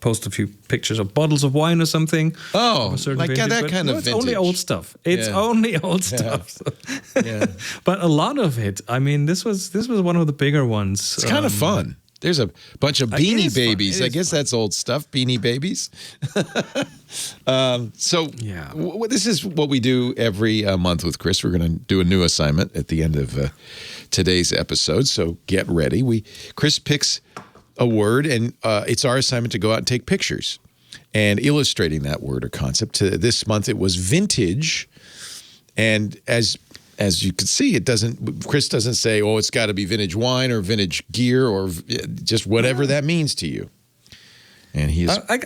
post a few pictures of bottles of wine or something. Oh, like that kind of it's vintage. Only old stuff. It's only old stuff. So. Yeah. But a lot of it, this was one of the bigger ones. It's kind of fun. There's a bunch of Beanie Babies. I guess that's old stuff, Beanie Babies. This is what we do every month with Chris. We're going to do a new assignment at the end of today's episode, so get ready. Chris picks a word, and it's our assignment to go out and take pictures and illustrating that word or concept. This month it was vintage, and as you can see, Chris doesn't say, it's got to be vintage wine or vintage gear or just whatever that means to you. And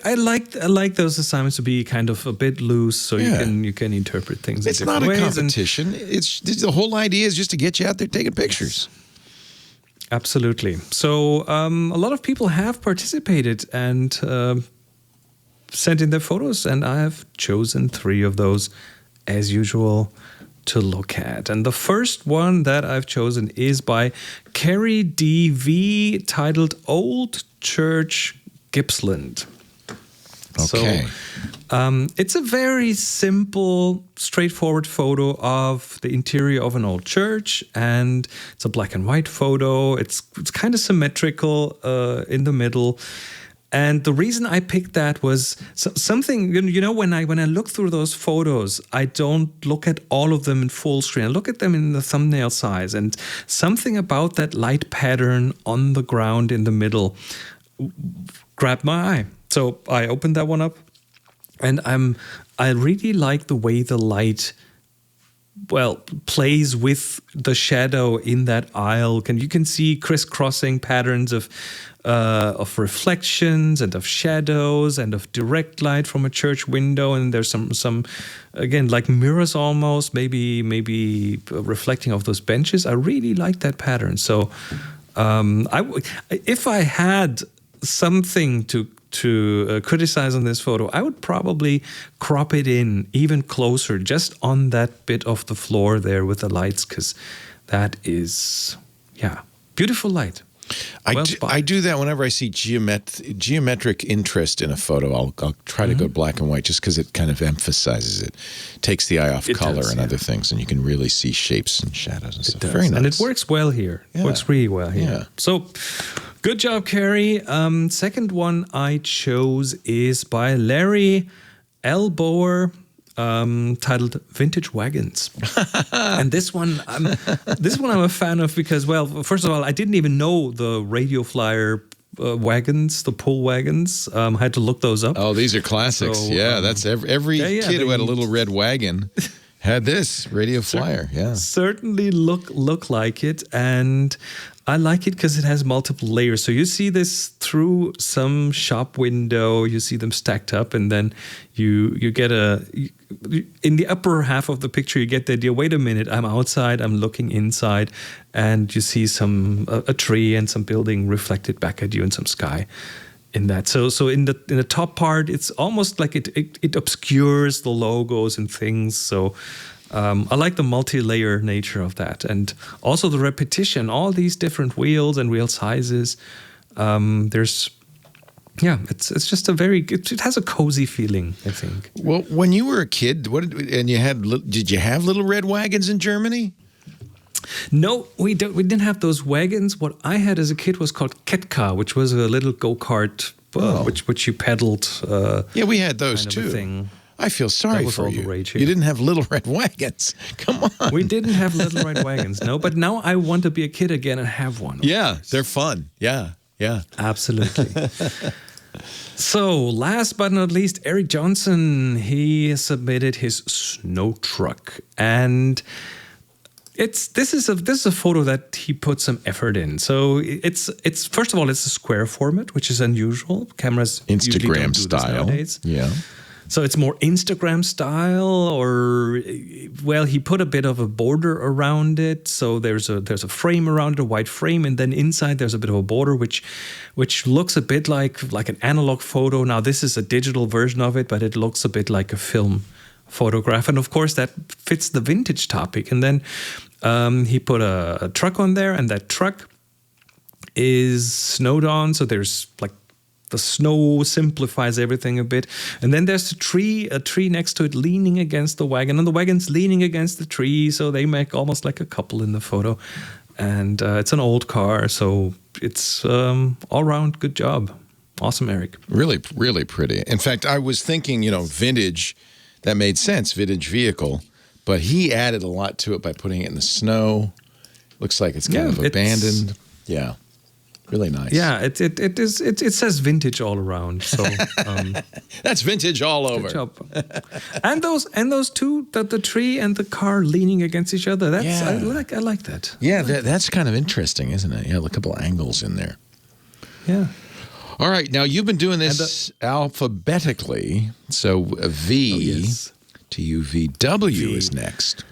I like those assignments to be kind of a bit loose, so you can interpret things. It's not a competition. It's the whole idea is just to get you out there taking pictures. Absolutely. So a lot of people have participated and sent in their photos, and I have chosen 3 of those, as usual, to look at. And the first one that I've chosen is by Carrie D.V., titled Old Church, Gippsland. Okay. So it's a very simple, straightforward photo of the interior of an old church, and it's a black and white photo. It's kind of symmetrical in the middle. And the reason I picked that was something, when I look through those photos, I don't look at all of them in full screen. I look at them in the thumbnail size, and something about that light pattern on the ground in the middle grabbed my eye. So I opened that one up, And I really like the way the light, plays with the shadow in that aisle. You can see crisscrossing patterns of reflections and of shadows and of direct light from a church window. And there's some again, like mirrors almost, maybe reflecting off those benches. I really like that pattern. So if I had something to criticize on this photo, I would probably crop it in even closer, just on that bit of the floor there with the lights, because that is, beautiful light. I do that whenever I see geometric interest in a photo. I'll try to go black and white just because it kind of emphasizes it, takes the eye off color and other things, and you can really see shapes and shadows and stuff. Very nice. And it works well here. It works really well here. Yeah. So, good job, Carrie. Second one I chose is by Larry Elbower, titled "Vintage Wagons," and this one I'm a fan of because, first of all, I didn't even know the Radio Flyer wagons, the pull wagons. I had to look those up. Oh, these are classics. So, that's every kid who had a little red wagon had this Radio Flyer. Certainly look like it, and I like it because it has multiple layers. So you see this through some shop window, you see them stacked up, and then you get in the upper half of the picture, you get the idea, wait a minute, I'm outside, I'm looking inside, and you see a tree and some building reflected back at you and some sky in that. So in the top part, it's almost like it obscures the logos and things. So I like the multi-layer nature of that, and also the repetition, all these different wheels and wheel sizes. It's just it has a cozy feeling, I think. Well, when you were a kid, did you have little red wagons in Germany? No, we didn't have those wagons. What I had as a kid was called Ketka, which was a little go-kart, which you pedaled. We had those too. Thing. I feel sorry for you. You didn't have little red wagons. Come on. We didn't have little red wagons, no. But now I want to be a kid again and have one. Yeah, they're fun. Yeah. Absolutely. So, last but not least, Eric Johnson, he submitted his snow truck, and this is a photo that he put some effort in. So it's first of all, it's a square format, which is unusual. Cameras Instagram usually don't do style. This nowadays. Yeah. So it's more Instagram style, he put a bit of a border around it. So there's a frame around it, a white frame, and then inside there's a bit of a border, which looks a bit like an analog photo. Now this is a digital version of it, but it looks a bit like a film photograph, and of course that fits the vintage topic. And then he put a truck on there, and that truck is snowed on. So there's like the snow simplifies everything a bit. And then there's a tree next to it leaning against the wagon, and the wagon's leaning against the tree, so they make almost like a couple in the photo. And it's an old car, so it's all-round good job. Awesome, Eric. Really, really pretty. In fact, I was thinking, vintage, that made sense, vintage vehicle, but he added a lot to it by putting it in the snow. Looks like it's kind of abandoned. Yeah. Really nice. Yeah, it says vintage all around. So that's vintage all over. Good job. and those two, the tree and the car leaning against each other. I like that. Yeah, that's kind of interesting, isn't it? Yeah, a couple of angles in there. Yeah. All right, now you've been doing this alphabetically. So V to U V. W is next.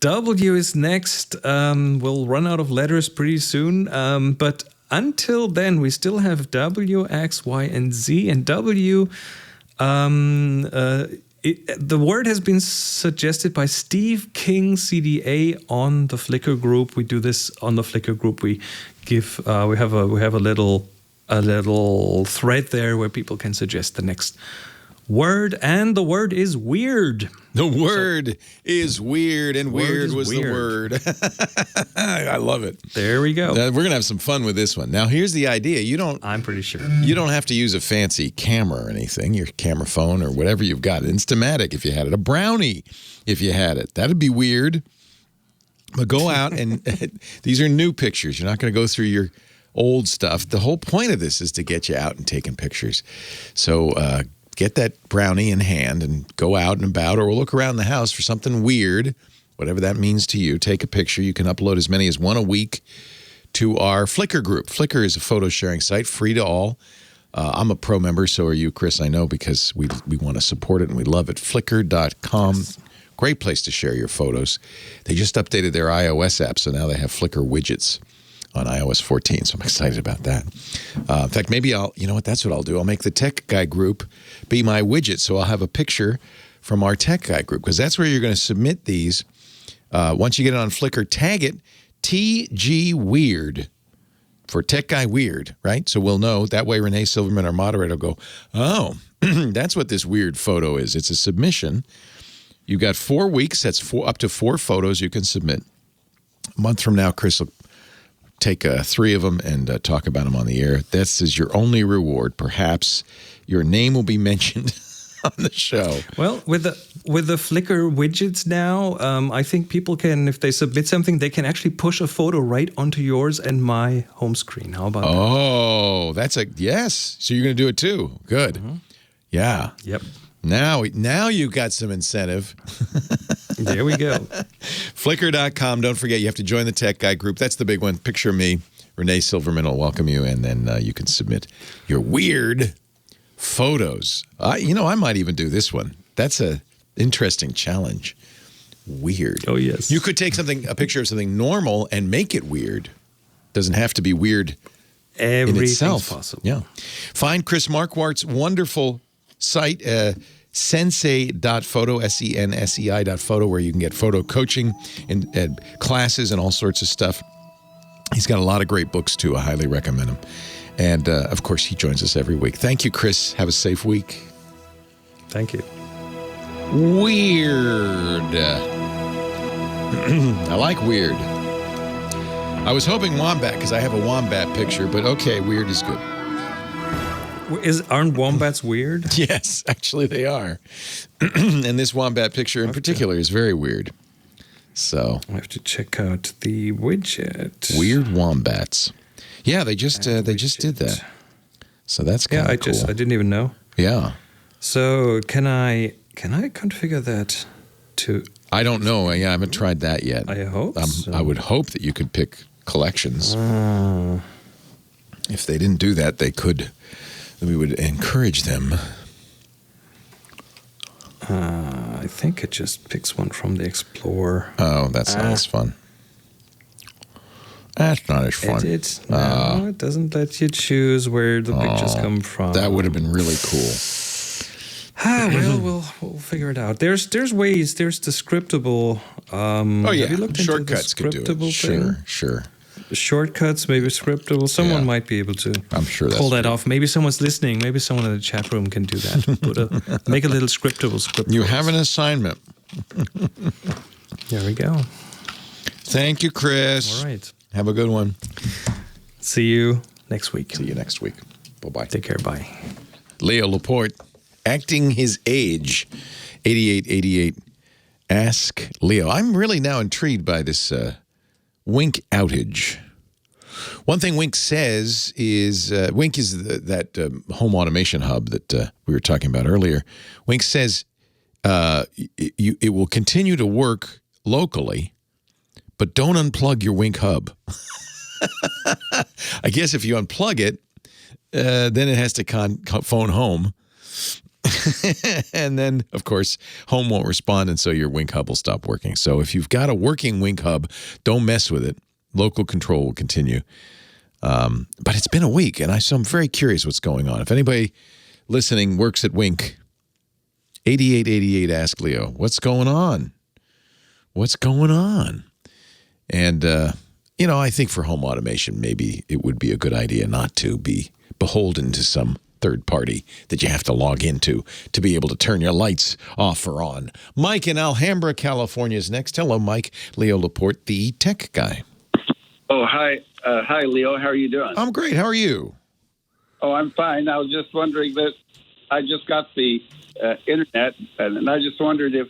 W is next. We'll run out of letters pretty soon. But until then, we still have W, X, Y, and Z. And W, the word has been suggested by Steve King, CDA, on the Flickr group. We do this on the Flickr group. We give we have a little thread there where people can suggest the next word, and the word is weird. The word is weird, and weird was the word. I love it. There we go. We're going to have some fun with this one. Now, here's the idea. I'm pretty sure. You don't have to use a fancy camera or anything, your camera phone or whatever you've got. Instamatic if you had it. A Brownie if you had it. That'd be weird. But go out and these are new pictures. You're not going to go through your old stuff. The whole point of this is to get you out and taking pictures. So get that brownie in hand and go out and about, or we'll look around the house for something weird, whatever that means to you. Take a picture. You can upload as many as one a week to our Flickr group. Flickr is a photo sharing site, free to all. I'm a pro member, so are you, Chris, I know, because we want to support it and we love it. Flickr.com. Yes. Great place to share your photos. They just updated their iOS app, so now they have Flickr Widgets on iOS 14, so I'm excited about that. In fact, maybe that's what I'll do. I'll make the Tech Guy group be my widget, so I'll have a picture from our Tech Guy group, because that's where you're going to submit these. Once you get it on Flickr, tag it TG Weird for Tech Guy Weird, right? So we'll know. That way Renee Silverman, our moderator, will go, oh, that's what this weird photo is. It's a submission. You've got 4 weeks. That's up to 4 photos you can submit. A month from now, Chris will take 3 of them and talk about them on the air. This is your only reward. Perhaps your name will be mentioned on the show. Well, with the Flickr widgets now, I think people can, if they submit something, they can actually push a photo right onto yours and my home screen. How about that? Oh, that's yes. So you're going to do it too. Good. Mm-hmm. Yeah. Yep. Now you've got some incentive. There we go. Flickr.com. Don't forget, you have to join the Tech Guy group. That's the big one. Picture me. Renee Silverman will welcome you, and then you can submit your weird photos. I might even do this one. That's a interesting challenge. Weird. Oh, yes. You could take a picture of something normal and make it weird. Doesn't have to be weird in itself. Possible. Yeah. Find Chris Marquardt's wonderful site, sensei.photo, SENSEI.photo, where you can get photo coaching and classes and all sorts of stuff. He's got a lot of great books, too. I highly recommend him. And, of course, he joins us every week. Thank you, Chris. Have a safe week. Thank you. Weird. I like weird. I was hoping wombat, because I have a wombat picture, but okay, weird is good. Aren't wombats weird? Yes, actually they are. And this wombat picture in particular is very weird. So I have to check out the widget. Weird wombats. Yeah, they just did that. So that's kind of cool. I didn't even know. Yeah. So can I configure that to? I don't know. Yeah, I haven't tried that yet. I hope. So. I would hope that you could pick collections. If they didn't do that, we would encourage them. I think it just picks one from the Explorer. Oh, that's not as fun. That's not as fun. It doesn't let you choose where the pictures come from. That would have been really cool. Well, we'll figure it out. There's ways. There's the scriptable. Have you looked shortcuts into the could do it. Sure. Shortcuts, maybe scriptable. Someone might be able to. I'm sure pull that off. Maybe someone's listening. Maybe someone in the chat room can do that. Make a little scriptable script. You have an assignment. There we go. Thank you, Chris. All right. Have a good one. See you next week. Bye-bye. Take care. Bye. Leo Laporte, acting his age, 8888. Ask Leo. I'm really now intrigued by this Wink outage. One thing Wink says is, Wink is that home automation hub that we were talking about earlier. Wink says it will continue to work locally, but don't unplug your Wink hub. I guess if you unplug it, then it has to phone home. And then, of course, home won't respond, and so your Wink hub will stop working. So if you've got a working Wink hub, don't mess with it. Local control will continue. But it's been a week, and so I'm very curious what's going on. If anybody listening works at Wink, 8888 Ask Leo, what's going on? What's going on? And, I think for home automation, maybe it would be a good idea not to be beholden to some third party that you have to log into to be able to turn your lights off or on. Mike in Alhambra, California is next. Hello, Mike. Leo Laporte, the tech guy. Oh, hi. Hi, Leo. How are you doing? I'm great. How are you? Oh, I'm fine. I was just wondering that I just got the internet, and I just wondered if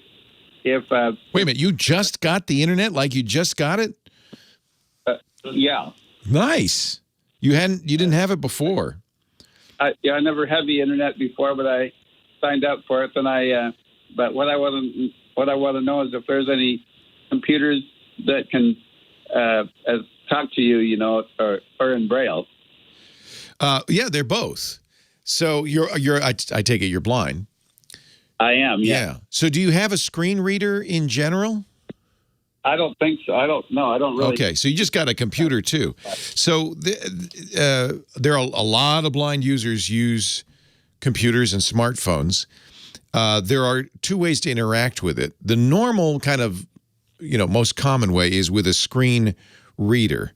wait a minute. You just got the internet? Like you just got it? Yeah. Nice. You didn't have it before. I never had the internet before, but I signed up for it, and but what I want to know is if there's any computers that can talk to you, you know, or in Braille. Yeah, they're both. So I take it you're blind. I am. Yeah. So do you have a screen reader in general? I don't think so. I don't really. Okay, so you just got a computer too. So there are a lot of blind users use computers and smartphones. There are two ways to interact with it. The normal kind of, most common way is with a screen reader.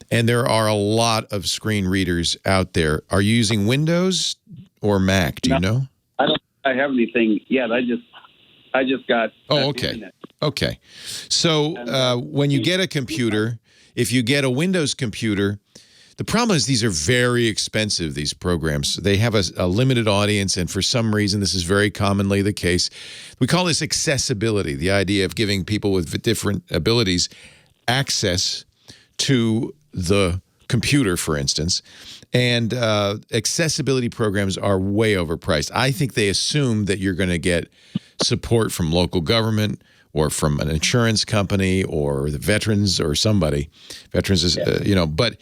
And there are a lot of screen readers out there. Are you using Windows or Mac? Do you know? I have anything yet. I just got. Oh, okay. Okay. So when you get a computer, if you get a Windows computer, the problem is these are very expensive, these programs. They have a limited audience, and for some reason, this is very commonly the case. We call this accessibility, the idea of giving people with different abilities access to the computer, for instance. And accessibility programs are way overpriced. I think they assume that you're going to get support from local government or from an insurance company or the veterans or somebody. Veterans is, but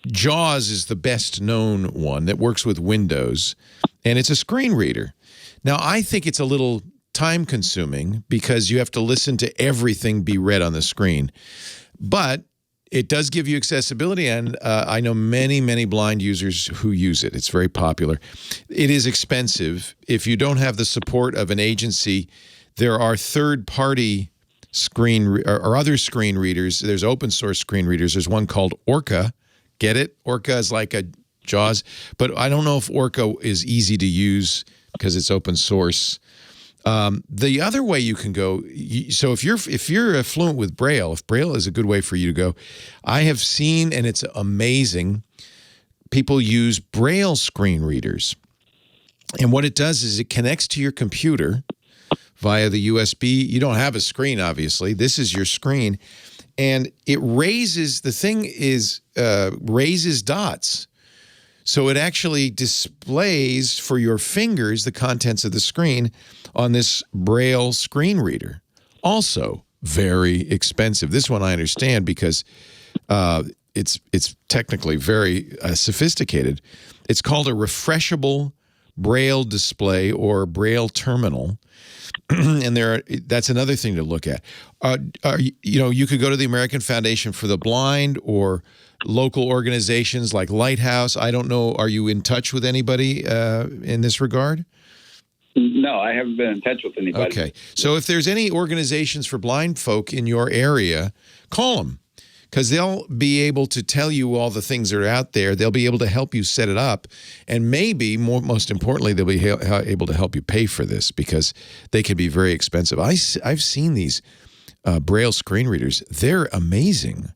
JAWS is the best known one that works with Windows, and it's a screen reader. Now, I think it's a little time consuming because you have to listen to everything be read on the screen. But it does give you accessibility, and I know many, many blind users who use it. It's very popular. It is expensive. If you don't have the support of an agency, there are third-party or other screen readers. There's open-source screen readers. There's one called Orca. Get it? Orca is like a JAWS. But I don't know if Orca is easy to use because it's open source. The other way you can go, so if you're fluent with Braille, if Braille is a good way for you to go, I have seen, and it's amazing, people use Braille screen readers. And what it does is it connects to your computer via the USB. You don't have a screen, obviously. This is your screen. And it raises dots. So it actually displays for your fingers the contents of the screen on this Braille screen reader. Also very expensive. This one I understand because it's technically very sophisticated. It's called a refreshable Braille display or Braille terminal. And that's another thing to look at. You could go to the American Foundation for the Blind or local organizations like Lighthouse. I don't know. Are you in touch with anybody in this regard? No, I haven't been in touch with anybody. Okay. So if there's any organizations for blind folk in your area, call them because they'll be able to tell you all the things that are out there. They'll be able to help you set it up. And maybe, most importantly, they'll be able to help you pay for this because they can be very expensive. I've seen these Braille screen readers. They're amazing.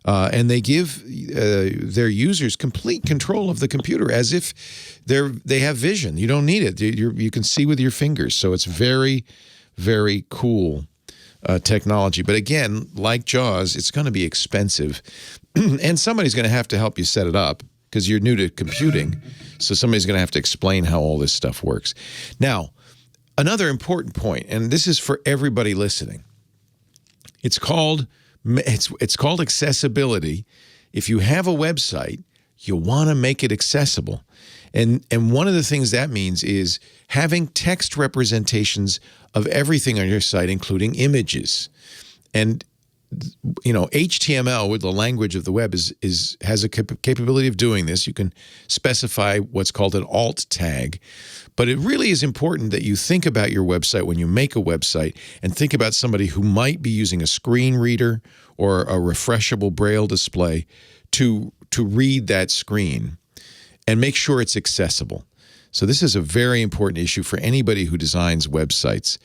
And they give their users complete control of the computer as if they have vision. You don't need it. You can see with your fingers. So it's very, very cool technology. But again, like JAWS, it's going to be expensive. And somebody's going to have to help you set it up because you're new to computing. So somebody's going to have to explain how all this stuff works. Now, another important point, and this is for everybody listening. It's called accessibility. If you have a website, you want to make it accessible. And one of the things that means is having text representations of everything on your site, including images. And HTML, with the language of the web, has a capability of doing this. You can specify what's called an alt tag. But it really is important that you think about your website when you make a website and think about somebody who might be using a screen reader or a refreshable Braille display to read that screen and make sure it's accessible. So this is a very important issue for anybody who designs websites.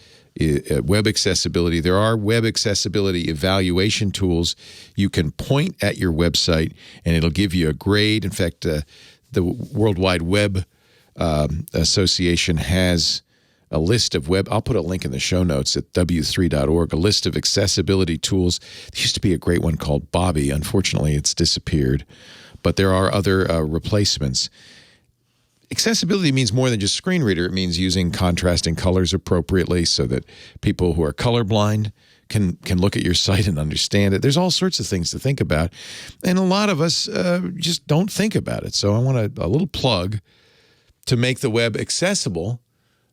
Web accessibility. There are web accessibility evaluation tools. You can point at your website and it'll give you a grade. In fact, the World Wide Web Association has a list of I'll put a link in the show notes at w3.org, a list of accessibility tools. There used to be a great one called Bobby. Unfortunately, it's disappeared. But there are other replacements. accessibility means more than just screen reader. It means using contrasting colors appropriately so that people who are colorblind can look at your site and understand it. There's all sorts of things to think about, and a lot of us just don't think about it. So I want a little plug to make the web accessible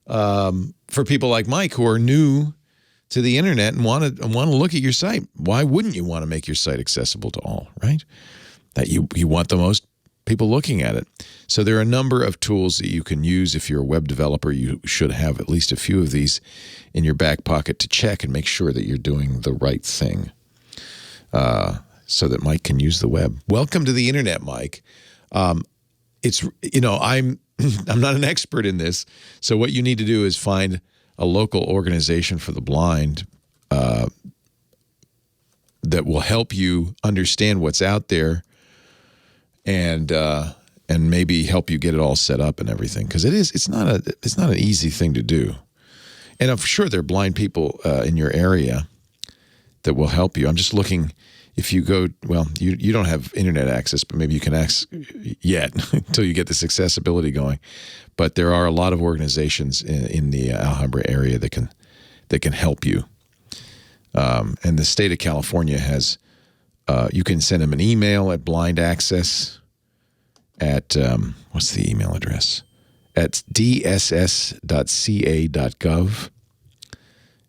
for people like Mike who are new to the internet and want to look at your site. Why wouldn't you want to make your site accessible to all, right? That you want the most people looking at it. So there are a number of tools that you can use. If you're a web developer, you should have at least a few of these in your back pocket to check and make sure that you're doing the right thing so that Mike can use the web. Welcome to the internet, Mike. It's, I'm not an expert in this. So what you need to do is find a local organization for the blind that will help you understand what's out there and maybe help you get it all set up and everything, because it's not an easy thing to do. And I'm sure there are blind people in your area that will help you. I'm just looking. If you go, well, you don't have internet access, but maybe you can access yet until you get this accessibility going. But there are a lot of organizations in the Alhambra area that can help you. And the state of California has, you can send them an email at Blind Access at, what's the email address? At dss.ca.gov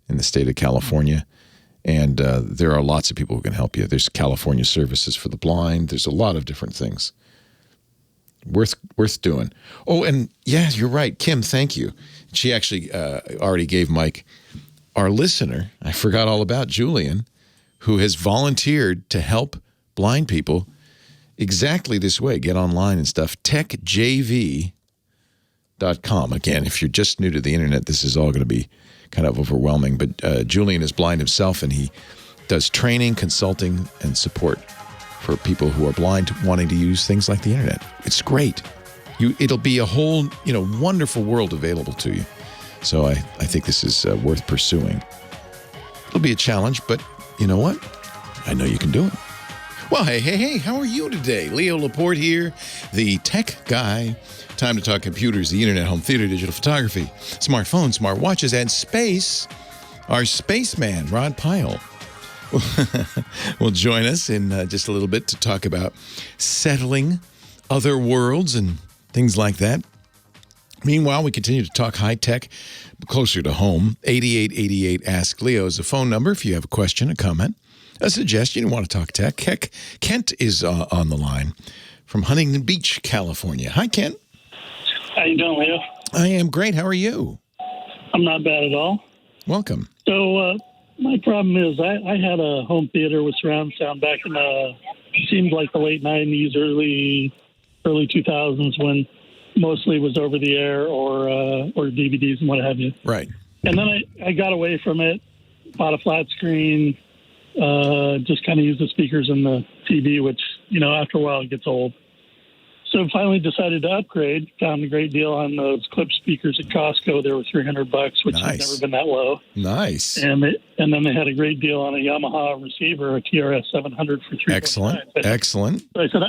in the state of California. And there are lots of people who can help you. There's California Services for the Blind. There's a lot of different things. Worth doing. Oh, and yeah, you're right. Kim, thank you. She actually already gave Mike, our listener, I forgot all about Julian, who has volunteered to help blind people exactly this way. Get online and stuff. techjv.com. Again, if you're just new to the internet, this is all going to be kind of overwhelming. But Julian is blind himself, and he does training, consulting, and support for people who are blind wanting to use things like the internet. It's great. It'll be a whole, wonderful world available to you. So I think this is worth pursuing. It'll be a challenge, but you know what? I know you can do it. Well, hey, how are you today? Leo Laporte here, the tech guy. Time to talk computers, the internet, home theater, digital photography, smartphones, smartwatches, and space. Our spaceman, Rod Pyle, will join us in just a little bit to talk about settling other worlds and things like that. Meanwhile, we continue to talk high-tech, closer to home. 8888 Ask Leo is the phone number if you have a question, a comment, a suggestion, you want to talk tech. Heck, Kent is on the line from Huntington Beach, California. Hi, Kent. How you doing, Leo? I am great. How are you? I'm not bad at all. Welcome. So my problem is I had a home theater with surround sound back in seemed like the late 90s, early 2000s, when mostly was over the air or DVDs and what have you. Right. And then I got away from it, bought a flat screen, just kind of used the speakers and the TV, which, after a while it gets old. So finally decided to upgrade. Found a great deal on those clip speakers at Costco. They were $300, which has never been that low. Nice. And then they had a great deal on a Yamaha receiver, a TRS 700 for $3.99. Excellent. So I said,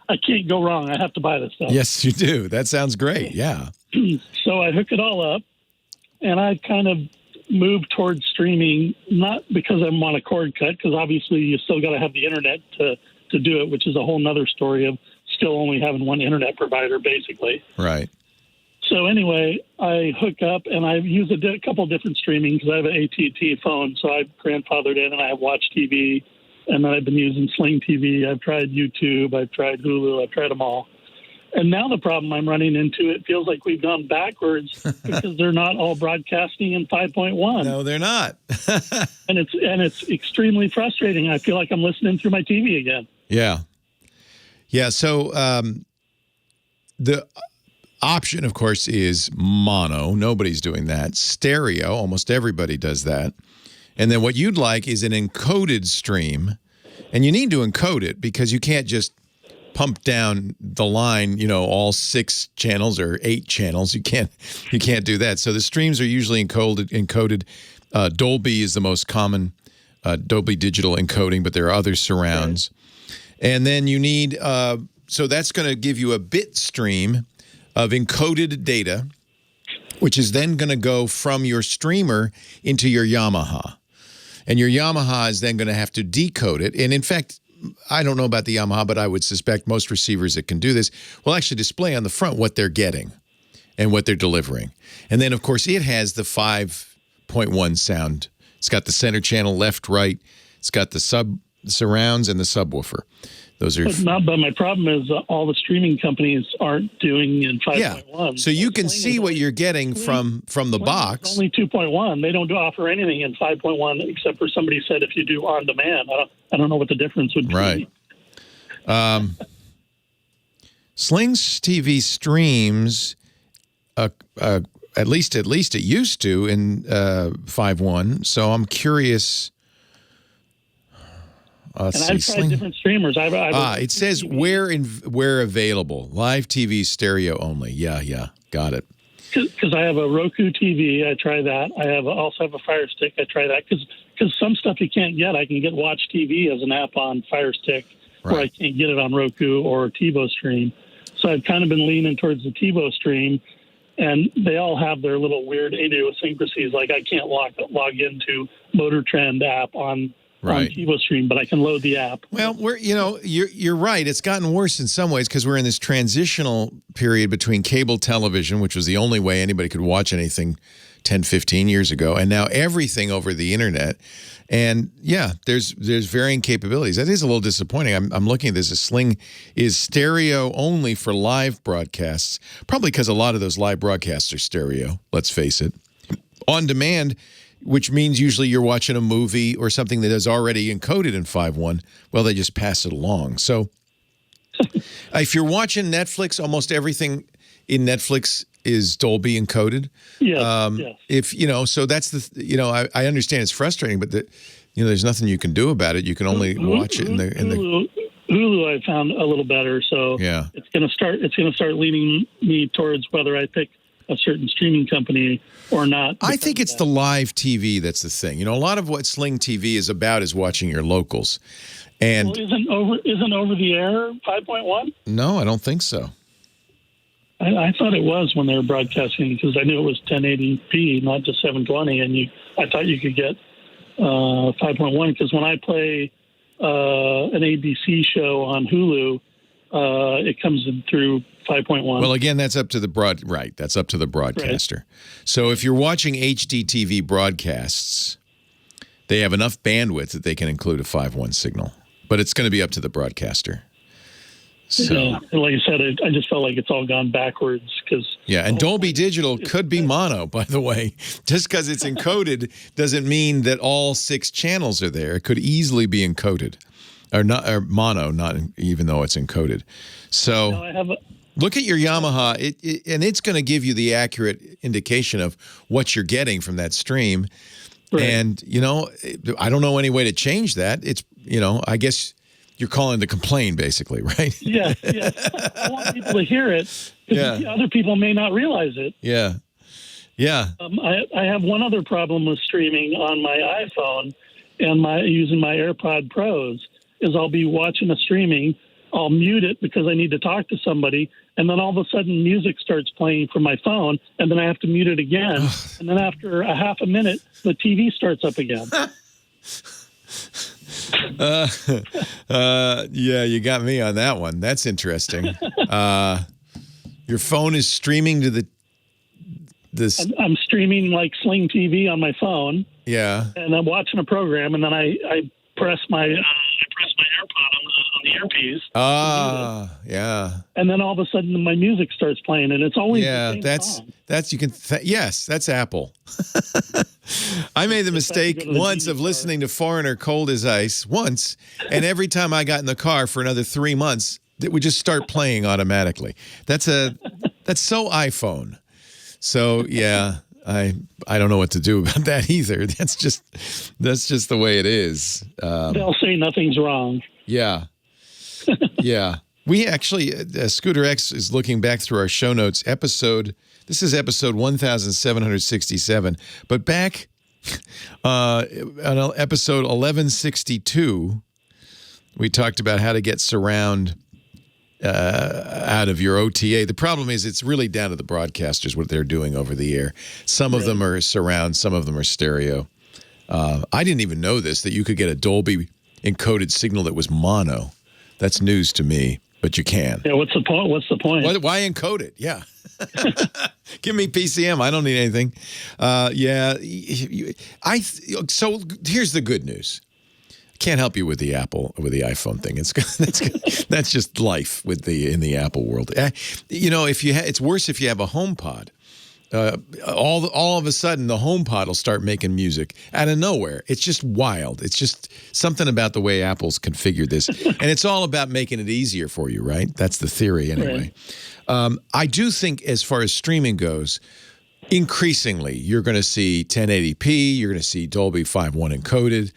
I can't go wrong. I have to buy this stuff. Yes, you do. That sounds great. Yeah. So I hook it all up, and I kind of moved towards streaming, not because I want a cord cut, because obviously you still got to have the internet to do it, which is a whole nother story of still only having one internet provider, basically. Right. So anyway, I hook up, and I use a couple different streaming because I have an AT&T phone, so I've grandfathered in, and I have Watch TV, and then I've been using Sling TV. I've tried YouTube. I've tried Hulu. I've tried them all. And now the problem I'm running into, it feels like we've gone backwards because they're not all broadcasting in 5.1. No, they're not. and it's extremely frustrating. I feel like I'm listening through my TV again. Yeah. Yeah, so the option, of course, is mono. Nobody's doing that. Stereo, almost everybody does that. And then what you'd like is an encoded stream. And you need to encode it because you can't just pump down the line, all 6 channels or 8 channels. You can't do that. So the streams are usually encoded. Dolby is the most common Dolby digital encoding, but there are other surrounds. Right. And then you need, so that's going to give you a bit stream of encoded data, which is then going to go from your streamer into your Yamaha. And your Yamaha is then going to have to decode it. And in fact, I don't know about the Yamaha, but I would suspect most receivers that can do this will actually display on the front what they're getting and what they're delivering. And then, of course, it has the 5.1 sound. It's got the center channel, left, right. It's got the surrounds and the subwoofer. Those are. But my problem is all the streaming companies aren't doing in 5.1. Yeah. So you can see what you're getting from the box. It's only 2.1. They don't offer anything in 5.1 except for somebody said if you do on demand. I don't know what the difference would be. Right. Sling's TV streams, at least it used to in 5.1. So I'm curious. And I've tried different streamers. It says where available. Live TV stereo only. Yeah. Got it. Because I have a Roku TV. I try that. I also have a Fire Stick. I try that. Because some stuff you can't get. I can get Watch TV as an app on Fire Stick, where I can't get it on Roku or TiVo Stream. So I've kind of been leaning towards the TiVo Stream. And they all have their little weird idiosyncrasies. Like I can't log into Motor Trend app on TiVo Stream, but I can load the app. Well, you're right. It's gotten worse in some ways because we're in this transitional period between cable television, which was the only way anybody could watch anything 10, 15 years ago, and now everything over the internet. And yeah, there's varying capabilities. That is a little disappointing. I'm looking at this. A Sling is stereo only for live broadcasts, probably because a lot of those live broadcasts are stereo, let's face it. On demand, which means usually you're watching a movie or something that is already encoded in 5.1, well, they just pass it along. So if you're watching Netflix, almost everything in Netflix is Dolby encoded. Yes. If, so that's I understand it's frustrating, but there's nothing you can do about it. You can only watch it in the Hulu I found a little better. So yeah. It's going to start leading me towards whether I pick a certain streaming company or not. I think it's the live TV that's the thing. A lot of what Sling TV is about is watching your locals. And isn't over the air 5.1? No, I don't think so. I thought it was when they were broadcasting because I knew it was 1080p, not just 720, and I thought you could get 5.1 because when I play an ABC show on Hulu, it comes in through 5.1. Well, again, that's up to the That's up to the broadcaster. Right. So if you're watching HDTV broadcasts, they have enough bandwidth that they can include a 5.1 signal, but it's going to be up to the broadcaster. So, like I said, I just felt like it's all gone backwards because. Yeah, and Dolby Digital could be mono, by the way. Just because it's encoded doesn't mean that all 6 channels are there. It could easily be encoded, or mono, not even though it's encoded. So. Look at your Yamaha, and it's going to give you the accurate indication of what you're getting from that stream. Right. And, I don't know any way to change that. It's, I guess you're calling to complain, basically, right? Yeah. I want people to hear it because other people may not realize it. Yeah. I have one other problem with streaming on my iPhone and using my AirPod Pros is I'll be watching a streaming, I'll mute it because I need to talk to somebody, and then all of a sudden music starts playing from my phone, and then I have to mute it again. And then after a half a minute, the TV starts up again. Yeah, you got me on that one. That's interesting. Your phone is streaming to this. I'm streaming like Sling TV on my phone. Yeah. And I'm watching a program, and then I press my AirPod on the earpiece. Yeah. And then all of a sudden my music starts playing, and it's always the same song. Yes, that's Apple. I made the mistake once of listening to Foreigner Cold as Ice once, and every time I got in the car for another 3 months, it would just start playing automatically. That's so iPhone. So yeah, I don't know what to do about that either. That's just the way it is. They'll say nothing's wrong. Yeah. Yeah. We actually, Scooter X is looking back through our show notes. This is episode 1767, but back on episode 1162, we talked about how to get surround out of your OTA. The problem is it's really down to the broadcasters, what they're doing over the air. Some of them are surround, some of them are stereo. I didn't even know this, that you could get a Dolby encoded signal that was mono. That's news to me, but you can. Yeah, what's the point? Why encode it? Yeah. Give me PCM. I don't need anything. So here's the good news. Can't help you with the iPhone thing. That's just life in the Apple world. It's worse if you have a HomePod. All of a sudden, the HomePod will start making music out of nowhere. It's just wild. It's just something about the way Apple's configured this, and it's all about making it easier for you, right? That's the theory, anyway. Right. I do think, as far as streaming goes, increasingly you're going to see 1080p. You're going to see Dolby 5.1 encoded,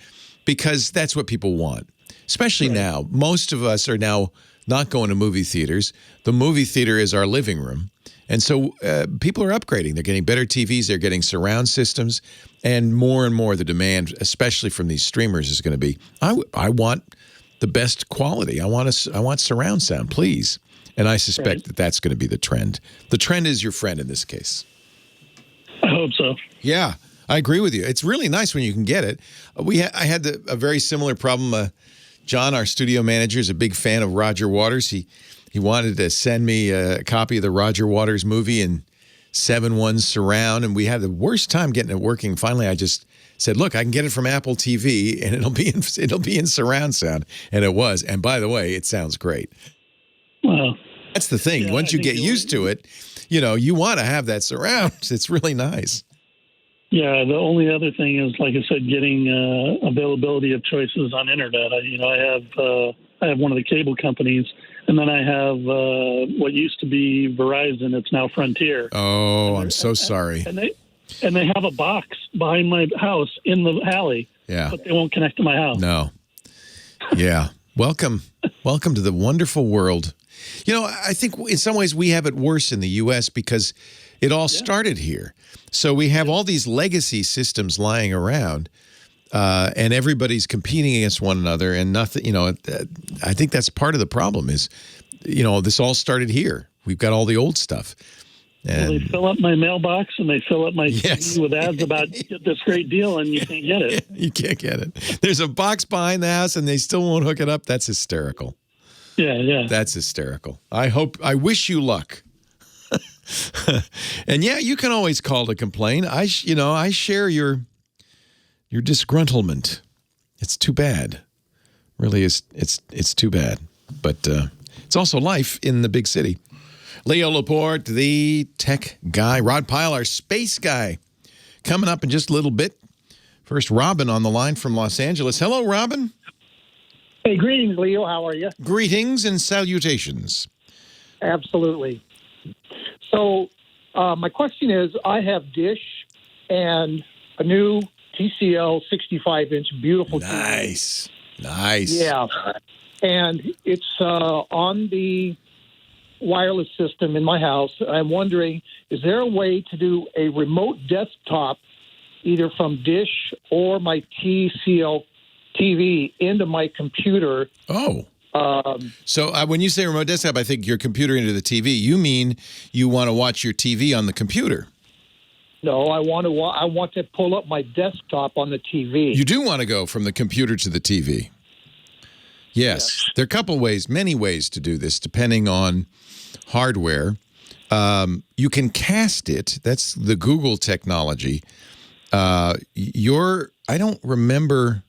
because that's what people want. Especially now, most of us are now not going to movie theaters. The movie theater is our living room. And so people are upgrading. They're getting better TVs. They're getting surround systems. And more the demand, especially from these streamers, is going to be, I want the best quality. I want surround sound, please. And I suspect that that's going to be the trend. The trend is your friend in this case. I hope so. Yeah, I agree with you. It's really nice when you can get it. I had a very similar problem. John, our studio manager, is a big fan of Roger Waters. He wanted to send me a copy of the Roger Waters movie in 7.1 surround, and we had the worst time getting it working. Finally, I just said, "Look, I can get it from Apple TV, and it'll be in surround sound," and it was. And by the way, it sounds great. Well, that's the thing. Once you get used to it, you want to have that surround. It's really nice. Yeah, the only other thing is, like I said, getting availability of choices on internet. I have one of the cable companies, and then I have what used to be Verizon. It's now Frontier. Oh, I'm so sorry. And they have a box behind my house in the alley. Yeah, but they won't connect to my house. No. Yeah. Welcome to the wonderful world. I think in some ways we have it worse in the U.S. because it all started here. So we have all these legacy systems lying around, and everybody's competing against one another, and nothing. I think that's part of the problem. Is this all started here. We've got all the old stuff. And they fill up my mailbox and they fill up my TV with ads about this great deal, and you can't get it. You can't get it. There's a box behind the house, and they still won't hook it up. That's hysterical. Yeah. That's hysterical. I wish you luck. And you can always call to complain. I share your disgruntlement. It's too bad. Really is. It's too bad. But it's also life in the big city. Leo Laporte, the tech guy. Rod Pyle, our space guy, coming up in just a little bit. First, Robin on the line from Los Angeles. Hello, Robin. Hey, greetings, Leo. How are you? Greetings and salutations. Absolutely. So my question is, I have Dish and a new TCL 65-inch beautiful TV. Nice. Yeah. And it's on the wireless system in my house. I'm wondering, is there a way to do a remote desktop either from Dish or my TCL TV into my computer? Oh. So when you say remote desktop, I think your computer into the TV. You mean you want to watch your TV on the computer? No, I want to pull up my desktop on the TV. You do want to go from the computer to the TV. Yes. There are a couple ways, many ways to do this, depending on hardware. You can cast it. That's the Google technology. I don't remember.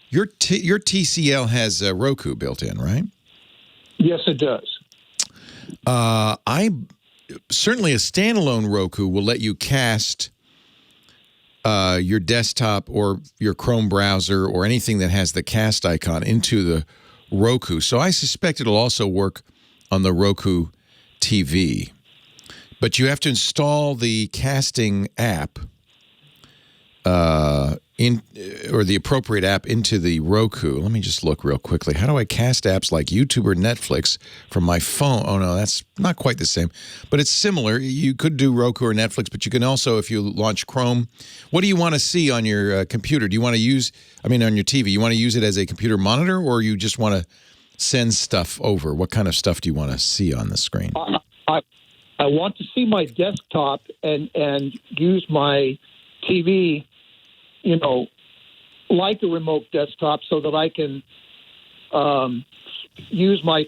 Your TCL has Roku built in, right? Yes, it does. Certainly a standalone Roku will let you cast your desktop or your Chrome browser or anything that has the cast icon into the Roku. So I suspect it'll also work on the Roku TV. But you have to install the casting app or the appropriate app into the Roku. Let me just look real quickly. How do I cast apps like YouTube or Netflix from my phone? Oh, no, that's not quite the same. But it's similar. You could do Roku or Netflix, but you can also, if you launch Chrome, what do you want to see on your computer? Do you want to use, on your TV, you want to use it as a computer monitor, or you just want to send stuff over? What kind of stuff do you want to see on the screen? I want to see my desktop and use my TV, like a remote desktop, so that I can use my,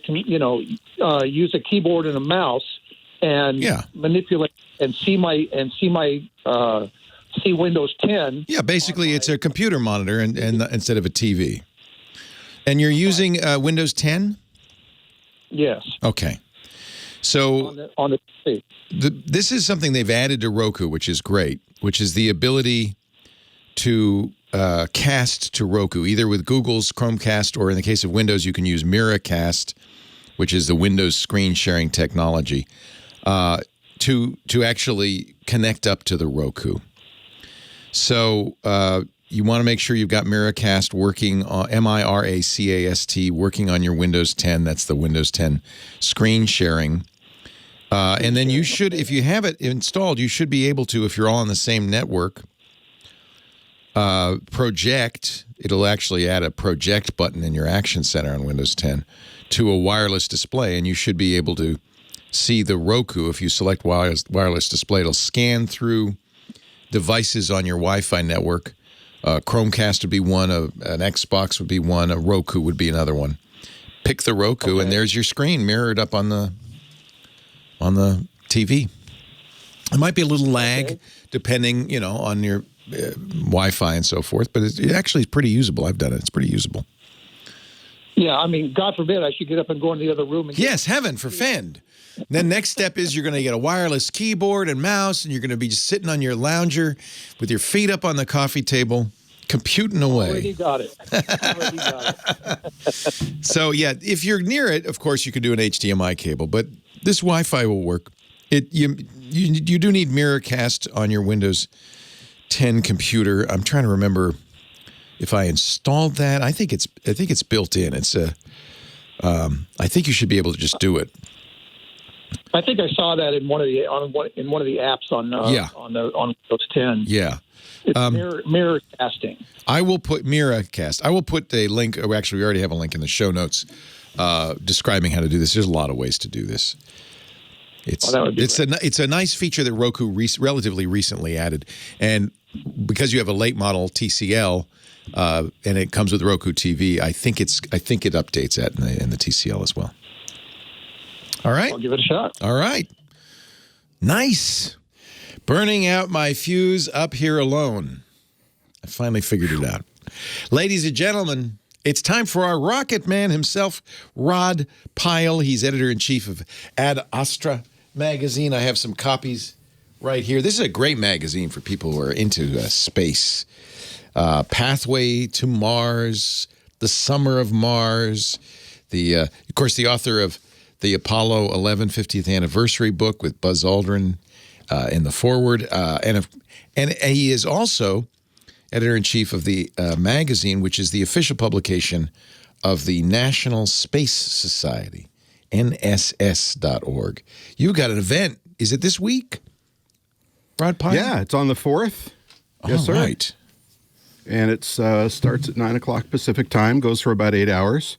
use a keyboard and a mouse and manipulate and see Windows 10. Yeah, basically it's a computer monitor and instead of a TV. And you're using Windows 10? Yes. Okay. So on the TV. This is something they've added to Roku, which is great, which is the ability to cast to Roku, either with Google's Chromecast or in the case of Windows, you can use Miracast, which is the Windows screen sharing technology, to actually connect up to the Roku. So you want to make sure you've got Miracast working on Miracast working on your Windows 10. That's the Windows 10 screen sharing. And then you should, if you have it installed, you should be able to, if you're all on the same network, project. It'll actually add a project button in your Action Center on Windows 10 to a wireless display, and you should be able to see the Roku. If you select wireless display, it'll scan through devices on your Wi-Fi network. Chromecast would be one, an Xbox would be one, a Roku would be another one. Pick the Roku, and there's your screen mirrored up on the TV. It might be a little lag, depending, on your Wi-Fi and so forth, but it actually is pretty usable. I've done it. It's pretty usable. Yeah, I mean, God forbid I should get up and go in the other room. Yes, heaven forfend. Then next step is you're going to get a wireless keyboard and mouse, and you're going to be just sitting on your lounger with your feet up on the coffee table, computing away. Already got it. So, yeah, if you're near it, of course, you could do an HDMI cable, but this Wi-Fi will work. You do need Miracast on your Windows 10 computer. I'm trying to remember if I installed that. I think it's built in. It's I think you should be able to just do it. I think I saw that in one of the apps on Windows 10. Yeah. It's mirror casting. I will put Miracast. I will put a link. Oh, actually, we already have a link in the show notes describing how to do this. There's a lot of ways to do this. It's a nice feature that Roku relatively recently added, and because you have a late model TCL and it comes with Roku TV, I think it updates that in the TCL as well. All right, I'll give it a shot. All right, nice. Burning out my fuse up here alone. I finally figured it out. Ladies and gentlemen, it's time for our rocket man himself, Rod Pyle. He's editor-in-chief of Ad Astra magazine. I have some copies right here. This is a great magazine for people who are into space. Pathway to Mars, The Summer of Mars. Of course, the author of the Apollo 11 50th anniversary book with Buzz Aldrin in the foreword. And he is also editor-in-chief of the magazine, which is the official publication of the National Space Society, NSS.org. You've got an event. Is it this week, Rod Pyle? Yeah, it's on the 4th. Yes, sir. Right. And it starts at 9 o'clock Pacific time, goes for about 8 hours.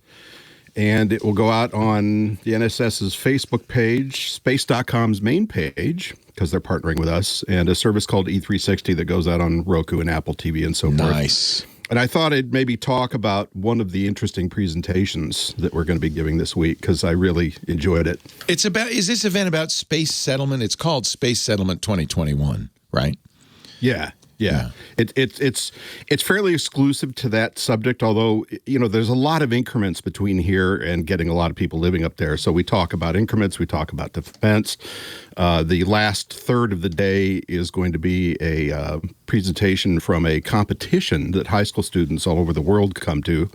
And it will go out on the NSS's Facebook page, space.com's main page, because they're partnering with us, and a service called E360 that goes out on Roku and Apple TV and so forth. Nice. And I thought I'd maybe talk about one of the interesting presentations that we're going to be giving this week, because I really enjoyed it. Is this event about space settlement? It's called Space Settlement 2021, right? Yeah. It's fairly exclusive to that subject, although, there's a lot of increments between here and getting a lot of people living up there. So we talk about increments, we talk about defense. The last third of the day is going to be a presentation from a competition that high school students all over the world come to,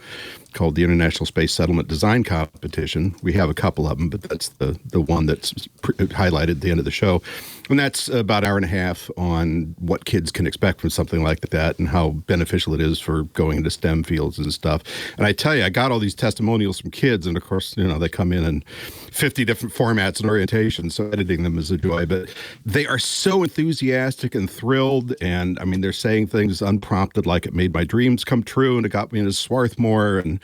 called the International Space Settlement Design Competition. We have a couple of them, but that's the one that's highlighted at the end of the show. And that's about an hour and a half on what kids can expect from something like that and how beneficial it is for going into STEM fields and stuff. And I tell you, I got all these testimonials from kids, and of course, they come in 50 different formats and orientations, so editing them is a joy. But they are so enthusiastic and thrilled, and I mean, they're saying things unprompted, like it made my dreams come true and it got me into Swarthmore, and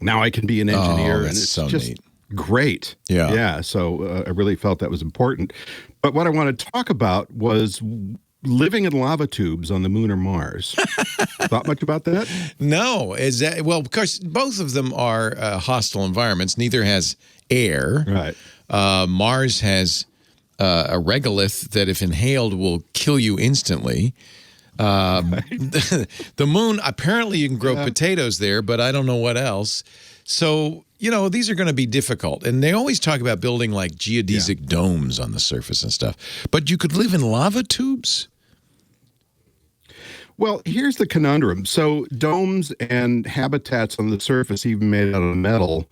now I can be an engineer, and it's so just neat. Great. Yeah. So I really felt that was important. But what I want to talk about was living in lava tubes on the moon or Mars. Thought much about that? No. Well, of course, both of them are hostile environments. Neither has air. Right. Mars has a regolith that, if inhaled, will kill you instantly. The moon, apparently you can grow potatoes there, but I don't know what else. So, these are going to be difficult. And they always talk about building like geodesic domes on the surface and stuff. But you could live in lava tubes? Well, here's the conundrum. So domes and habitats on the surface, even made out of metal,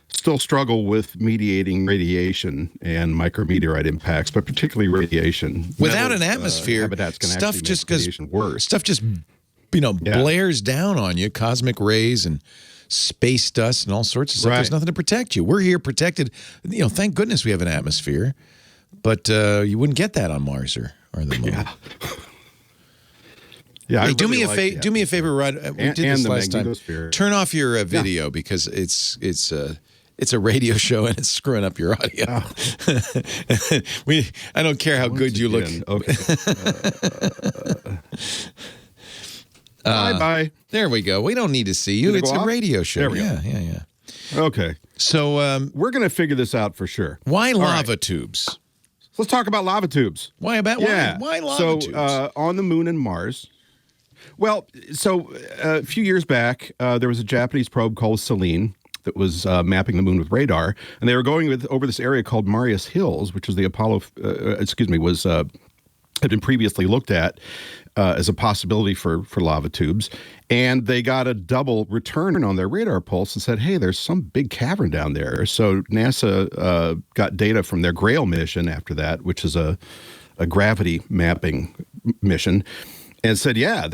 still struggle with mediating radiation and micrometeorite impacts, but particularly radiation. Without an atmosphere, stuff just blares down on you, cosmic rays and space dust and all sorts of stuff. There's nothing to protect you. We're here protected. Thank goodness we have an atmosphere, but you wouldn't get that on Mars or the moon. Yeah. Hey, do me a favor, Rod. We did this last time. Turn off your video because it's a radio show and it's screwing up your audio. I don't care how good you look. Okay. Bye. There we go. We don't need to see you. It's a radio show. There we go. Yeah. Okay. So we're going to figure this out for sure. Why lava tubes? Let's talk about lava tubes. Why lava tubes? On the moon and Mars. Well, a few years back, there was a Japanese probe called Selene that was mapping the moon with radar, and they were going over this area called Marius Hills, which is the had been previously looked at as a possibility for lava tubes. And they got a double return on their radar pulse and said, hey, there's some big cavern down there. So NASA got data from their Grail mission after that, which is a gravity mapping mission, and said, yeah,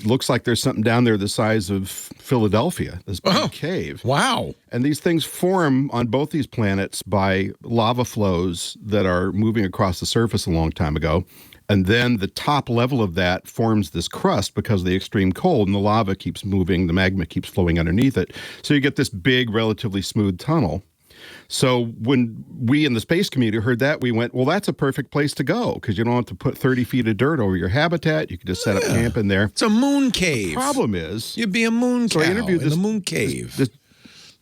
looks like there's something down there the size of Philadelphia, this big cave. Wow. And these things form on both these planets by lava flows that are moving across the surface a long time ago. And then the top level of that forms this crust because of the extreme cold, and the lava keeps moving, the magma keeps flowing underneath it. So you get this big, relatively smooth tunnel. So when we in the space community heard that, we went, well, that's a perfect place to go because you don't have to put 30 feet of dirt over your habitat. You can just set up camp in there. It's a moon cave. The problem is... You'd be a moon cow I interviewed in the moon cave.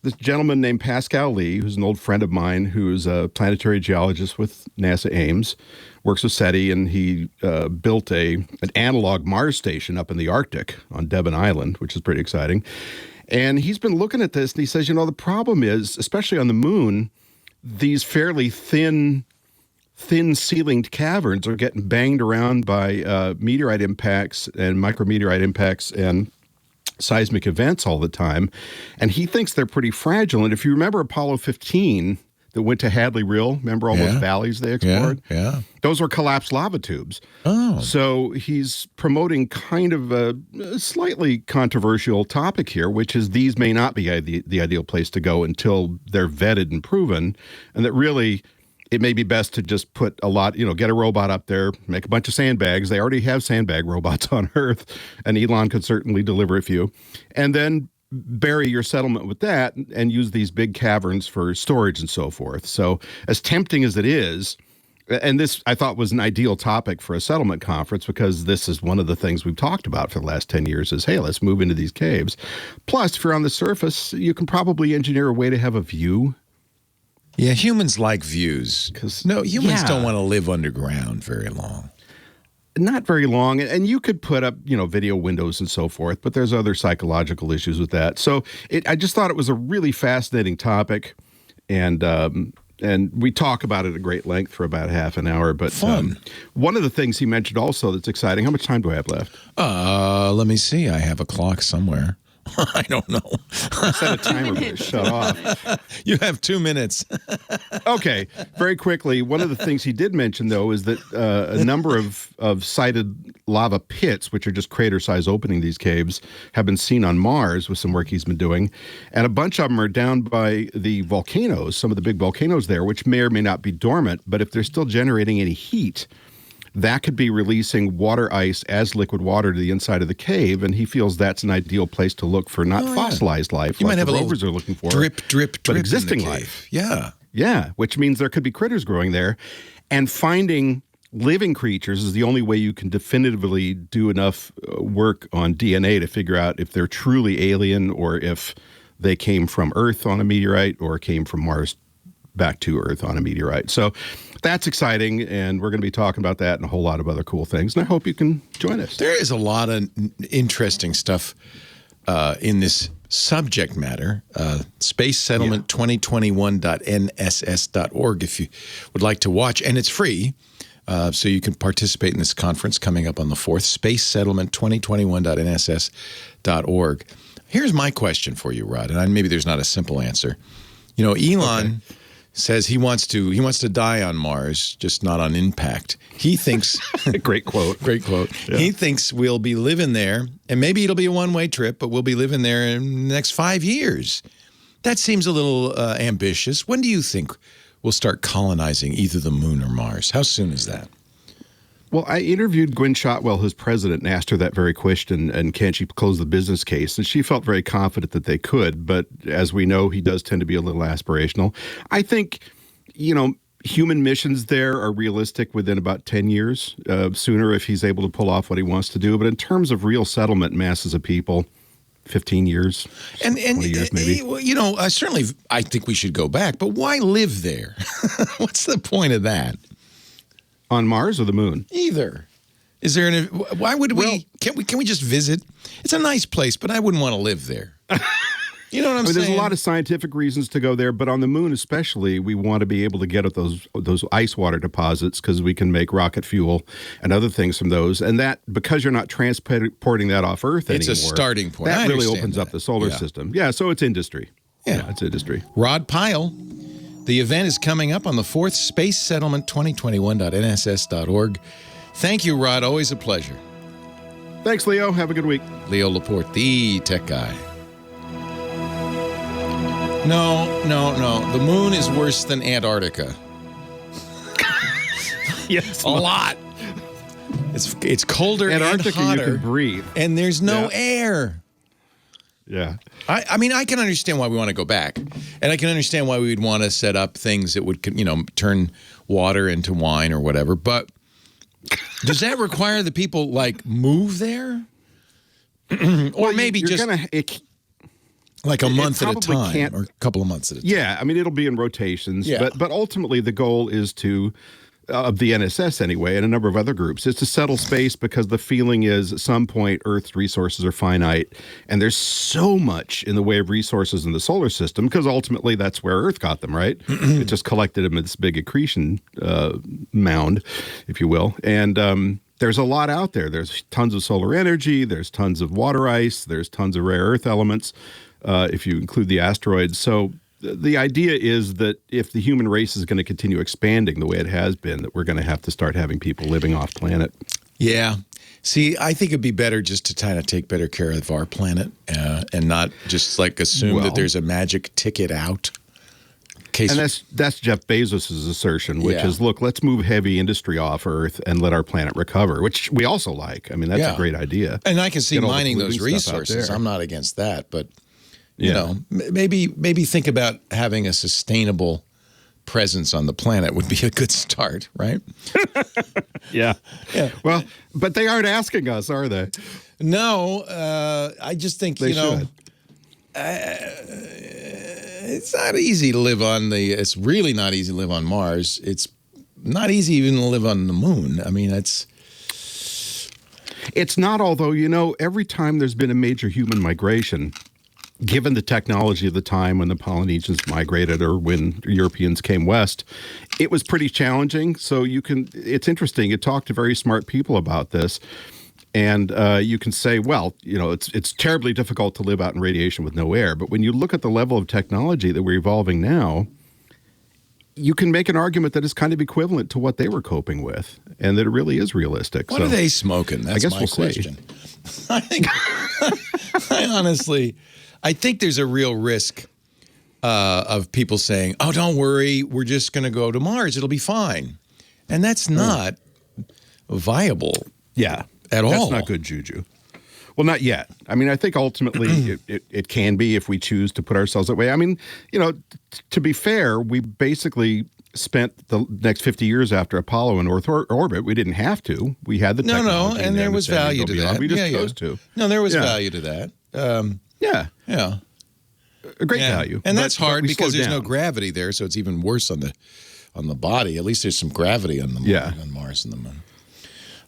This gentleman named Pascal Lee, who's an old friend of mine, who's a planetary geologist with NASA Ames, works with SETI, and he built an analog Mars station up in the Arctic on Devon Island, which is pretty exciting. And he's been looking at this, and he says, the problem is, especially on the moon, these fairly thin-ceilinged caverns are getting banged around by meteorite impacts and micrometeorite impacts and seismic events all the time. And he thinks they're pretty fragile. And if you remember Apollo 15 that went to Hadley Rill, remember all those valleys they explored? Yeah. Those were collapsed lava tubes. Oh. So he's promoting kind of a slightly controversial topic here, which is these may not be the ideal place to go until they're vetted and proven, and that really it may be best to just put get a robot up there, make a bunch of sandbags. They already have sandbag robots on Earth, and Elon could certainly deliver a few, and then bury your settlement with that and use these big caverns for storage and so forth. So as tempting as it is, and this I thought was an ideal topic for a settlement conference because this is one of the things we've talked about for the last 10 years is, hey, let's move into these caves. Plus, if you're on the surface, you can probably engineer a way to have a view. Yeah, humans like views. Humans don't want to live underground very long. Not very long. And you could put up, video windows and so forth, but there's other psychological issues with that. So I just thought it was a really fascinating topic. And we talk about it at great length for about half an hour. But fun. One of the things he mentioned also that's exciting, how much time do I have left? Let me see. I have a clock somewhere. I don't know. I set a timer to shut off. You have 2 minutes. Okay, very quickly. One of the things he did mention, though, is that a number of sighted lava pits, which are just crater-sized opening these caves, have been seen on Mars with some work he's been doing. And a bunch of them are down by the volcanoes, some of the big volcanoes there, which may or may not be dormant. But if they're still generating any heat, that could be releasing water ice as liquid water to the inside of the cave, and he feels that's an ideal place to look for not fossilized life, you like might have the a rovers are looking for, drip, but existing in the cave. life. Yeah. Yeah, which means there could be critters growing there. And finding living creatures is the only way you can definitively do enough work on DNA to figure out if they're truly alien or if they came from Earth on a meteorite or came from Mars back to Earth on a meteorite. So that's exciting, and we're going to be talking about that and a whole lot of other cool things. And I hope you can join us. There is a lot of interesting stuff in this subject matter. Space Settlement 2021.nss.org if you would like to watch, and it's free. So you can participate in this conference coming up on the 4th, Space Settlement 2021.nss.org. Here's my question for you, Rod, and maybe there's not a simple answer. You know, Elon says he wants to die on Mars, just not on impact. He thinks great quote. Yeah. He thinks we'll be living there, and maybe it'll be a one-way trip, but we'll be living there in the next 5 years. That seems a little ambitious. When do you think we'll start colonizing either the moon or Mars? How soon is that? Well, I interviewed Gwen Shotwell, his president, and asked her that very question, and can she close the business case? And she felt very confident that they could, but as we know, he does tend to be a little aspirational. I think, human missions there are realistic within about 10 years, sooner if he's able to pull off what he wants to do. But in terms of real settlement, masses of people, 15 years, and 20 years maybe. Certainly I think we should go back, but why live there? What's the point of that? On Mars or the moon? Either. Is there why would we can we just visit? It's a nice place, but I wouldn't want to live there. You know what I'm saying? There's a lot of scientific reasons to go there, but on the moon especially, we want to be able to get at those ice water deposits because we can make rocket fuel and other things from those. And that, because you're not transporting that off Earth anymore. It's a starting point. That really opens up the solar system. Yeah, so it's industry. Yeah, it's industry. Rod Pyle. The event is coming up on the 4th, Space Settlement 2021.nss.org. Thank you, Rod. Always a pleasure. Thanks, Leo. Have a good week. Leo Laporte, the tech guy. No. The moon is worse than Antarctica. Yes. A lot. It's colder Antarctica, and hotter. you can breathe. And there's no air. Yeah. I mean, I can understand why we want to go back. And I can understand why we would want to set up things that would, turn water into wine or whatever. But does that require the people, move there? Or maybe just like a month at a time or a couple of months at a time? Yeah, I mean, it'll be in rotations. Yeah. But ultimately, the goal is to, of the NSS anyway, and a number of other groups, is to settle space because the feeling is at some point Earth's resources are finite, and there's so much in the way of resources in the solar system because ultimately that's where Earth got them, right? It just collected them in this big accretion mound, if you will. And there's a lot out there. There's tons of solar energy. There's tons of water ice. There's tons of rare earth elements, if you include the asteroids. So the idea is that if the human race is going to continue expanding the way it has been, that we're going to have to start having people living off planet. Yeah. See, I think it'd be better just to kind of take better care of our planet and not just assume that there's a magic ticket out. And that's Jeff Bezos' assertion, which is, look, let's move heavy industry off Earth and let our planet recover, which we also like. I mean, that's a great idea. And I can see mining those resources. I'm not against that, but maybe think about having a sustainable presence on the planet would be a good start, right? Yeah. Well, but they aren't asking us, are they? No, I just think they should. It's not easy to live on it's really not easy to live on Mars. It's not easy even to live on the moon. I mean, it's not, although, every time there's been a major human migration, given the technology of the time when the Polynesians migrated or when Europeans came west, it was pretty challenging. So it's interesting. You talk to very smart people about this. And you can say, well, it's terribly difficult to live out in radiation with no air. But when you look at the level of technology that we're evolving now, you can make an argument that is kind of equivalent to what they were coping with, and that it really is realistic. What are they smoking? That's my question. I think there's a real risk of people saying, oh, don't worry, we're just going to go to Mars. It'll be fine. And that's not viable. Yeah. At all. That's not good juju. Well, not yet. I mean, I think ultimately it can be if we choose to put ourselves that way. I mean, to be fair, we basically spent the next 50 years after Apollo in Earth orbit. We didn't have to. We had the technology. And there was value to that. We just chose to. No, there was value to that. Yeah. A great value. And that's hard because there's no gravity there, so it's even worse on the body. At least there's some gravity on the moon, on Mars and the moon.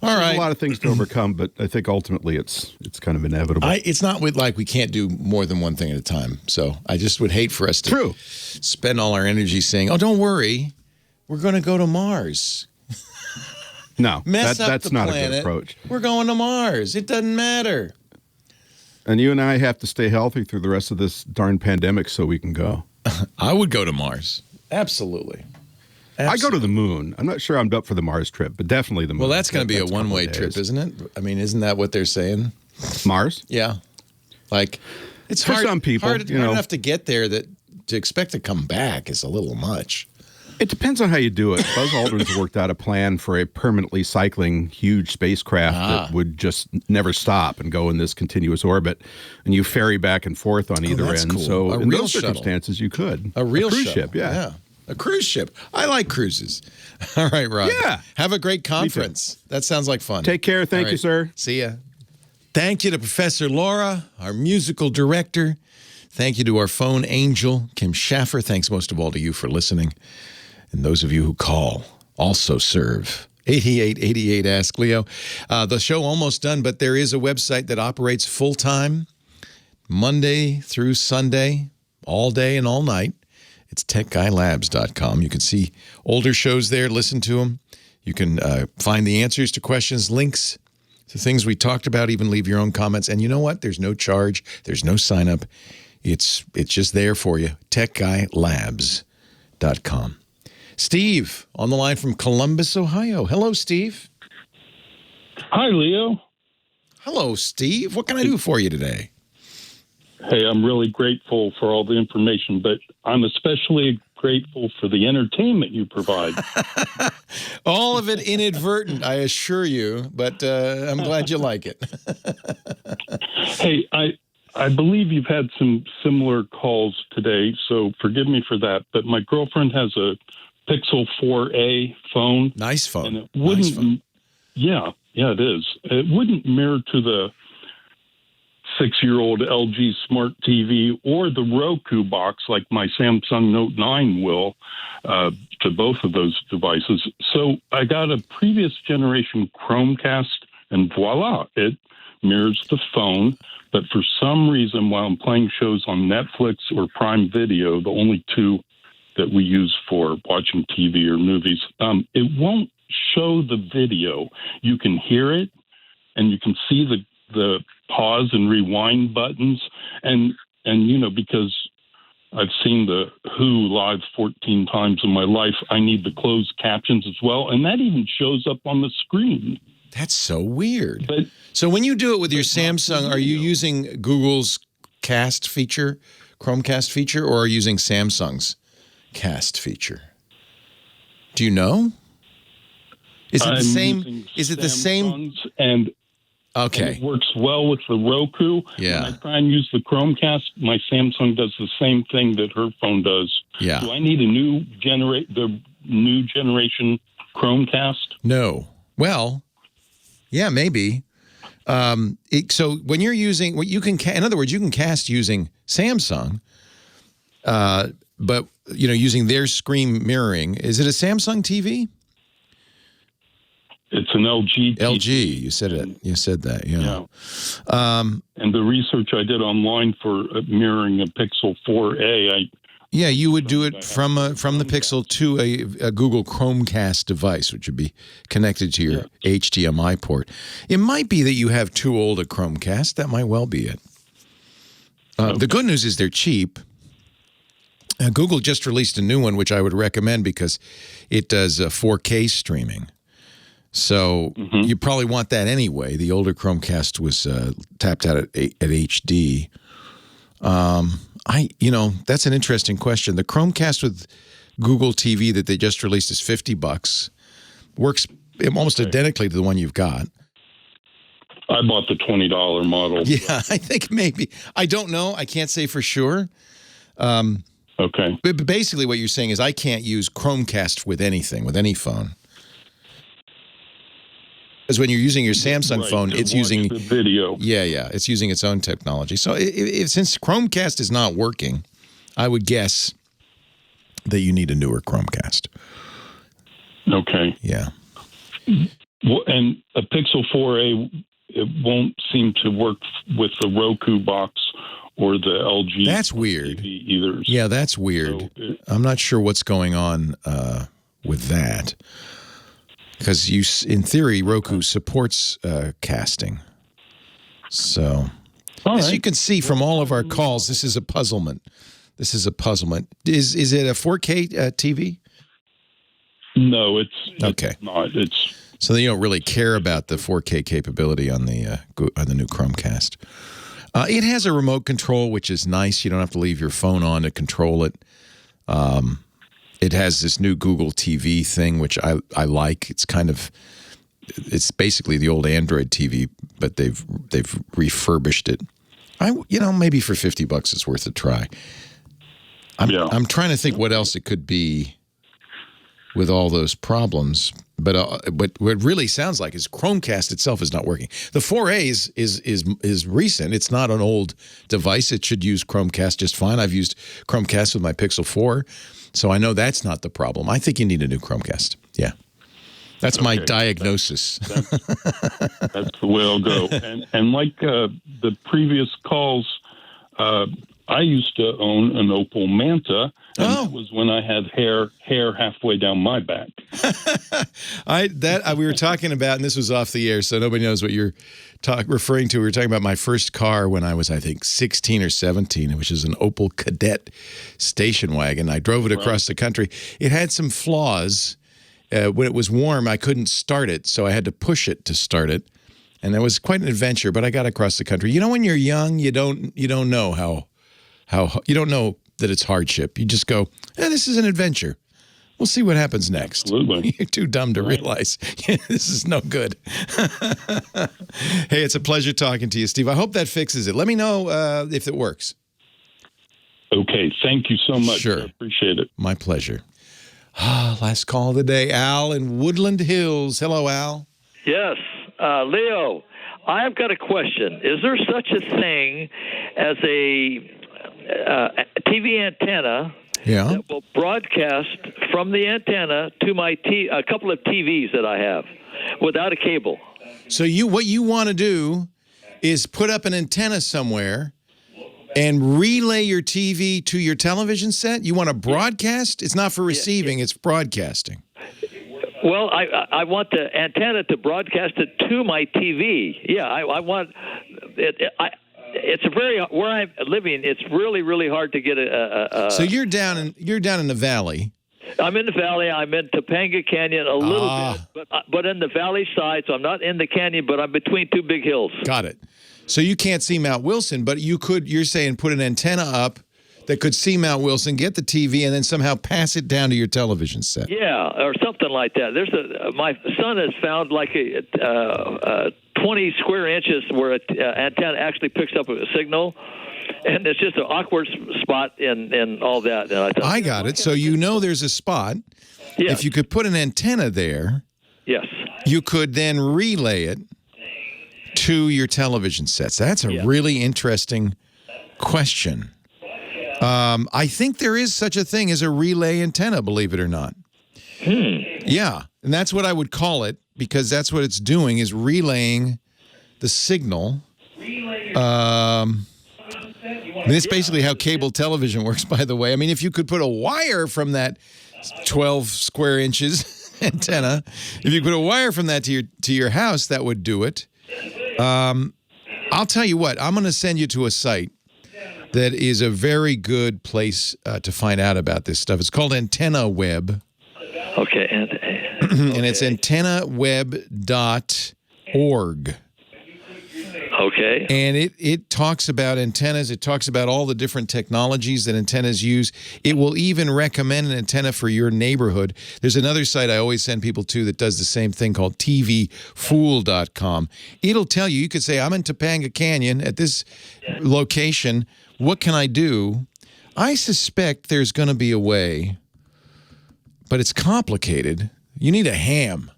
All right. There's a lot of things to overcome, but I think ultimately it's kind of inevitable. It's not like we can't do more than one thing at a time. So I just would hate for us to spend all our energy saying, "Oh, don't worry, we're going to go to Mars." No, that's not planet. a good approach. We're going to Mars. It doesn't matter. And you and I have to stay healthy through the rest of this darn pandemic so we can go. I would go to Mars. Absolutely. I go to the moon. I'm not sure I'm up for the Mars trip, but definitely the moon. Well, that's going to be a one-way trip, isn't it? I mean, isn't that what they're saying? Mars? Yeah. Like, it's for hard, some people, hard enough to get there that to expect to come back is a little much. It depends on how you do it. Buzz Aldrin's worked out a plan for a permanently cycling huge spacecraft that would just never stop and go in this continuous orbit, and you ferry back and forth on either end. Cool. So in real those circumstances, you could. A real cruise shuttle. ship, yeah. A cruise ship. I like cruises. All right, Rod. Yeah. Have a great conference. That sounds like fun. Take care. Thank you, sir. See ya. Thank you to Professor Laura, our musical director. Thank you to our phone angel, Kim Schaffer. Thanks most of all to you for listening. And those of you who call also serve. 8888 Ask Leo. The show almost done, but there is a website that operates full-time, Monday through Sunday, all day and all night. It's techguylabs.com. You can see older shows there, listen to them. You can find the answers to questions, links to things we talked about, even leave your own comments. And you know what? There's no charge. There's no sign up. It's just there for you. techguylabs.com. Steve on the line from Columbus, Ohio. Hello, Steve. Hi, Leo. Hello, Steve. What can I do for you today? Hey, I'm really grateful for all the information, but I'm especially grateful for the entertainment you provide. All of it inadvertent, I assure you, but I'm glad you like it. Hey, I believe you've had some similar calls today, so forgive me for that, but my girlfriend has a Pixel 4a phone. Nice phone. And it wouldn't, nice phone. Yeah, it is. It wouldn't mirror to the 6-year-old LG Smart TV or the Roku box like my Samsung Note 9 will to both of those devices. So I got a previous generation Chromecast, and voila, it mirrors the phone. But for some reason, while I'm playing shows on Netflix or Prime Video, the only two that we use for watching TV or movies, it won't show the video. You can hear it, and you can see the pause and rewind buttons. And because I've seen the Who live 14 times in my life, I need the closed captions as well. And that even shows up on the screen. That's so weird. So when you do it with your Samsung, are you using Google's Cast feature, Chromecast feature, or are you using Samsung's Cast feature? Do you know? Is it the same? Is it the same? And okay, and it works well with the Roku. Yeah. When I try and use the Chromecast, my Samsung does the same thing that her phone does. Yeah. Do I need the new generation Chromecast? No. Well, yeah, maybe. So when you're using what you can, in other words, you can cast using Samsung, but using their screen mirroring. Is it a Samsung TV? It's an LG TV. LG, you said it. You said that, yeah. And the research I did online for mirroring a Pixel 4a, you would do it from the Pixel to a Google Chromecast device, which would be connected to your HDMI port. It might be that you have too old a Chromecast. That might well be it. The good news is they're cheap. Google just released a new one, which I would recommend because it does 4K streaming. So you probably want that anyway. The older Chromecast was tapped out at HD. That's an interesting question. The Chromecast with Google TV that they just released is $50. Works almost identically to the one you've got. I bought the $20 model. Yeah, I think maybe. I don't know. I can't say for sure. Okay. But basically what you're saying is I can't use Chromecast with anything, with any phone. Because when you're using your Samsung phone, it's using the video. Yeah, it's using its own technology. So since Chromecast is not working, I would guess that you need a newer Chromecast. Okay. Yeah. Well, and a Pixel 4a, it won't seem to work with the Roku box or the LG. That's weird. TV either. Yeah, that's weird. So I'm not sure what's going on with that. Because in theory, Roku supports casting. So, as you can see from all of our calls, this is a puzzlement. Is it a 4K TV? No, it's okay. Not. So you don't really care about the 4K capability on the new Chromecast. It has a remote control, which is nice. You don't have to leave your phone on to control it. It has this new Google TV thing, which I like. It's basically the old Android TV, but they've refurbished it. Maybe for $50 it's worth a try. I'm trying to think what else it could be with all those problems. But what it really sounds like is Chromecast itself is not working. The 4A is recent. It's not an old device. It should use Chromecast just fine. I've used Chromecast with my Pixel 4, so I know that's not the problem. I think you need a new Chromecast. Yeah. That's my diagnosis. That's the way I'll go. And like the previous calls, I used to own an Opal Manta, and that was when I had hair halfway down my back. We were talking about, and this was off the air, so nobody knows what you're referring to. We were talking about my first car when I was, I think, 16 or 17, which is an Opal Kadett station wagon. I drove it across the country. It had some flaws. When it was warm, I couldn't start it, so I had to push it to start it. And that was quite an adventure, but I got across the country. You know, when you're young, you don't know how you don't know that it's hardship. You just go, this is an adventure. We'll see what happens next. Absolutely. You're too dumb to realize this is no good. Hey, it's a pleasure talking to you, Steve. I hope that fixes it. Let me know if it works. Okay. Thank you so much. Sure. I appreciate it. My pleasure. Last call of the day. Al in Woodland Hills. Hello, Al. Yes. Leo, I've got a question. Is there such a thing as a TV antenna that will broadcast from the antenna to my a couple of TVs that I have without a cable? So what you want to do is put up an antenna somewhere and relay your TV to your television set? You want to broadcast? It's not for receiving, it's broadcasting. Well, I want the antenna to broadcast it to my TV. Yeah, I want it. It's a very where I'm living. It's really, really hard to get a. So you're down in the valley. I'm in the valley. I'm in Topanga Canyon a little bit, but in the valley side. So I'm not in the canyon, but I'm between two big hills. Got it. So you can't see Mount Wilson, but you could. You're saying put an antenna up that could see Mount Wilson, get the TV, and then somehow pass it down to your television set. Yeah, or something like that. There's my son has found like a 20 square inches where an antenna actually picks up a signal, and it's just an awkward spot in all that. And I thought, I got it. So there's a spot. Yes. If you could put an antenna there, yes, you could then relay it to your television sets. That's a really interesting question. I think there is such a thing as a relay antenna, believe it or not. Yeah, and that's what I would call it, because that's what it's doing, is relaying the signal. This is basically how cable television works, by the way. I mean, if you could put a wire from that 12 square inches antenna, if you put a wire from that to your house, that would do it. I'll tell you what, I'm going to send you to a site that is a very good place to find out about this stuff. It's called Antenna Web. Okay. And it's antennaweb.org. Okay. And it talks about antennas. It talks about all the different technologies that antennas use. It will even recommend an antenna for your neighborhood. There's another site I always send people to that does the same thing called tvfool.com. It'll tell you, you could say, I'm in Topanga Canyon at this location. What can I do? I suspect there's going to be a way, but it's complicated. You need a ham.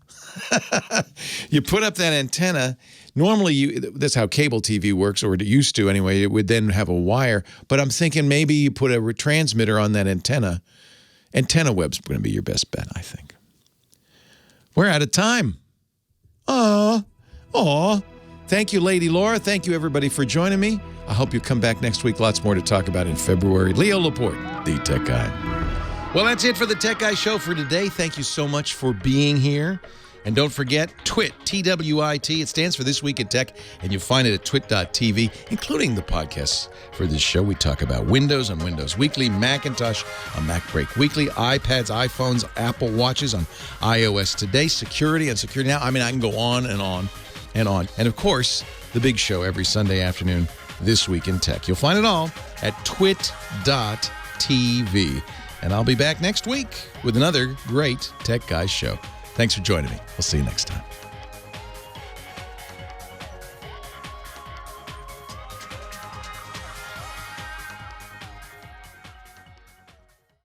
You put up that antenna. Normally, that's how cable TV works, or it used to anyway. It would then have a wire. But I'm thinking maybe you put a transmitter on that antenna. Antenna web's going to be your best bet, I think. We're out of time. Aw. Thank you, Lady Laura. Thank you, everybody, for joining me. I hope you come back next week. Lots more to talk about in February. Leo Laporte, the Tech Guy. Well, that's it for the Tech Guy Show for today. Thank you so much for being here. And don't forget, TWiT, T-W-I-T. It stands for This Week in Tech, and you'll find it at twit.tv, including the podcasts for this show. We talk about Windows on Windows Weekly, Macintosh on MacBreak Weekly, iPads, iPhones, Apple Watches on iOS Today, security on Security Now. I mean, I can go on and on and on. And, of course, the big show every Sunday afternoon, This Week in Tech. You'll find it all at twit.tv. And I'll be back next week with another great Tech Guys show. Thanks for joining me. We'll see you next time.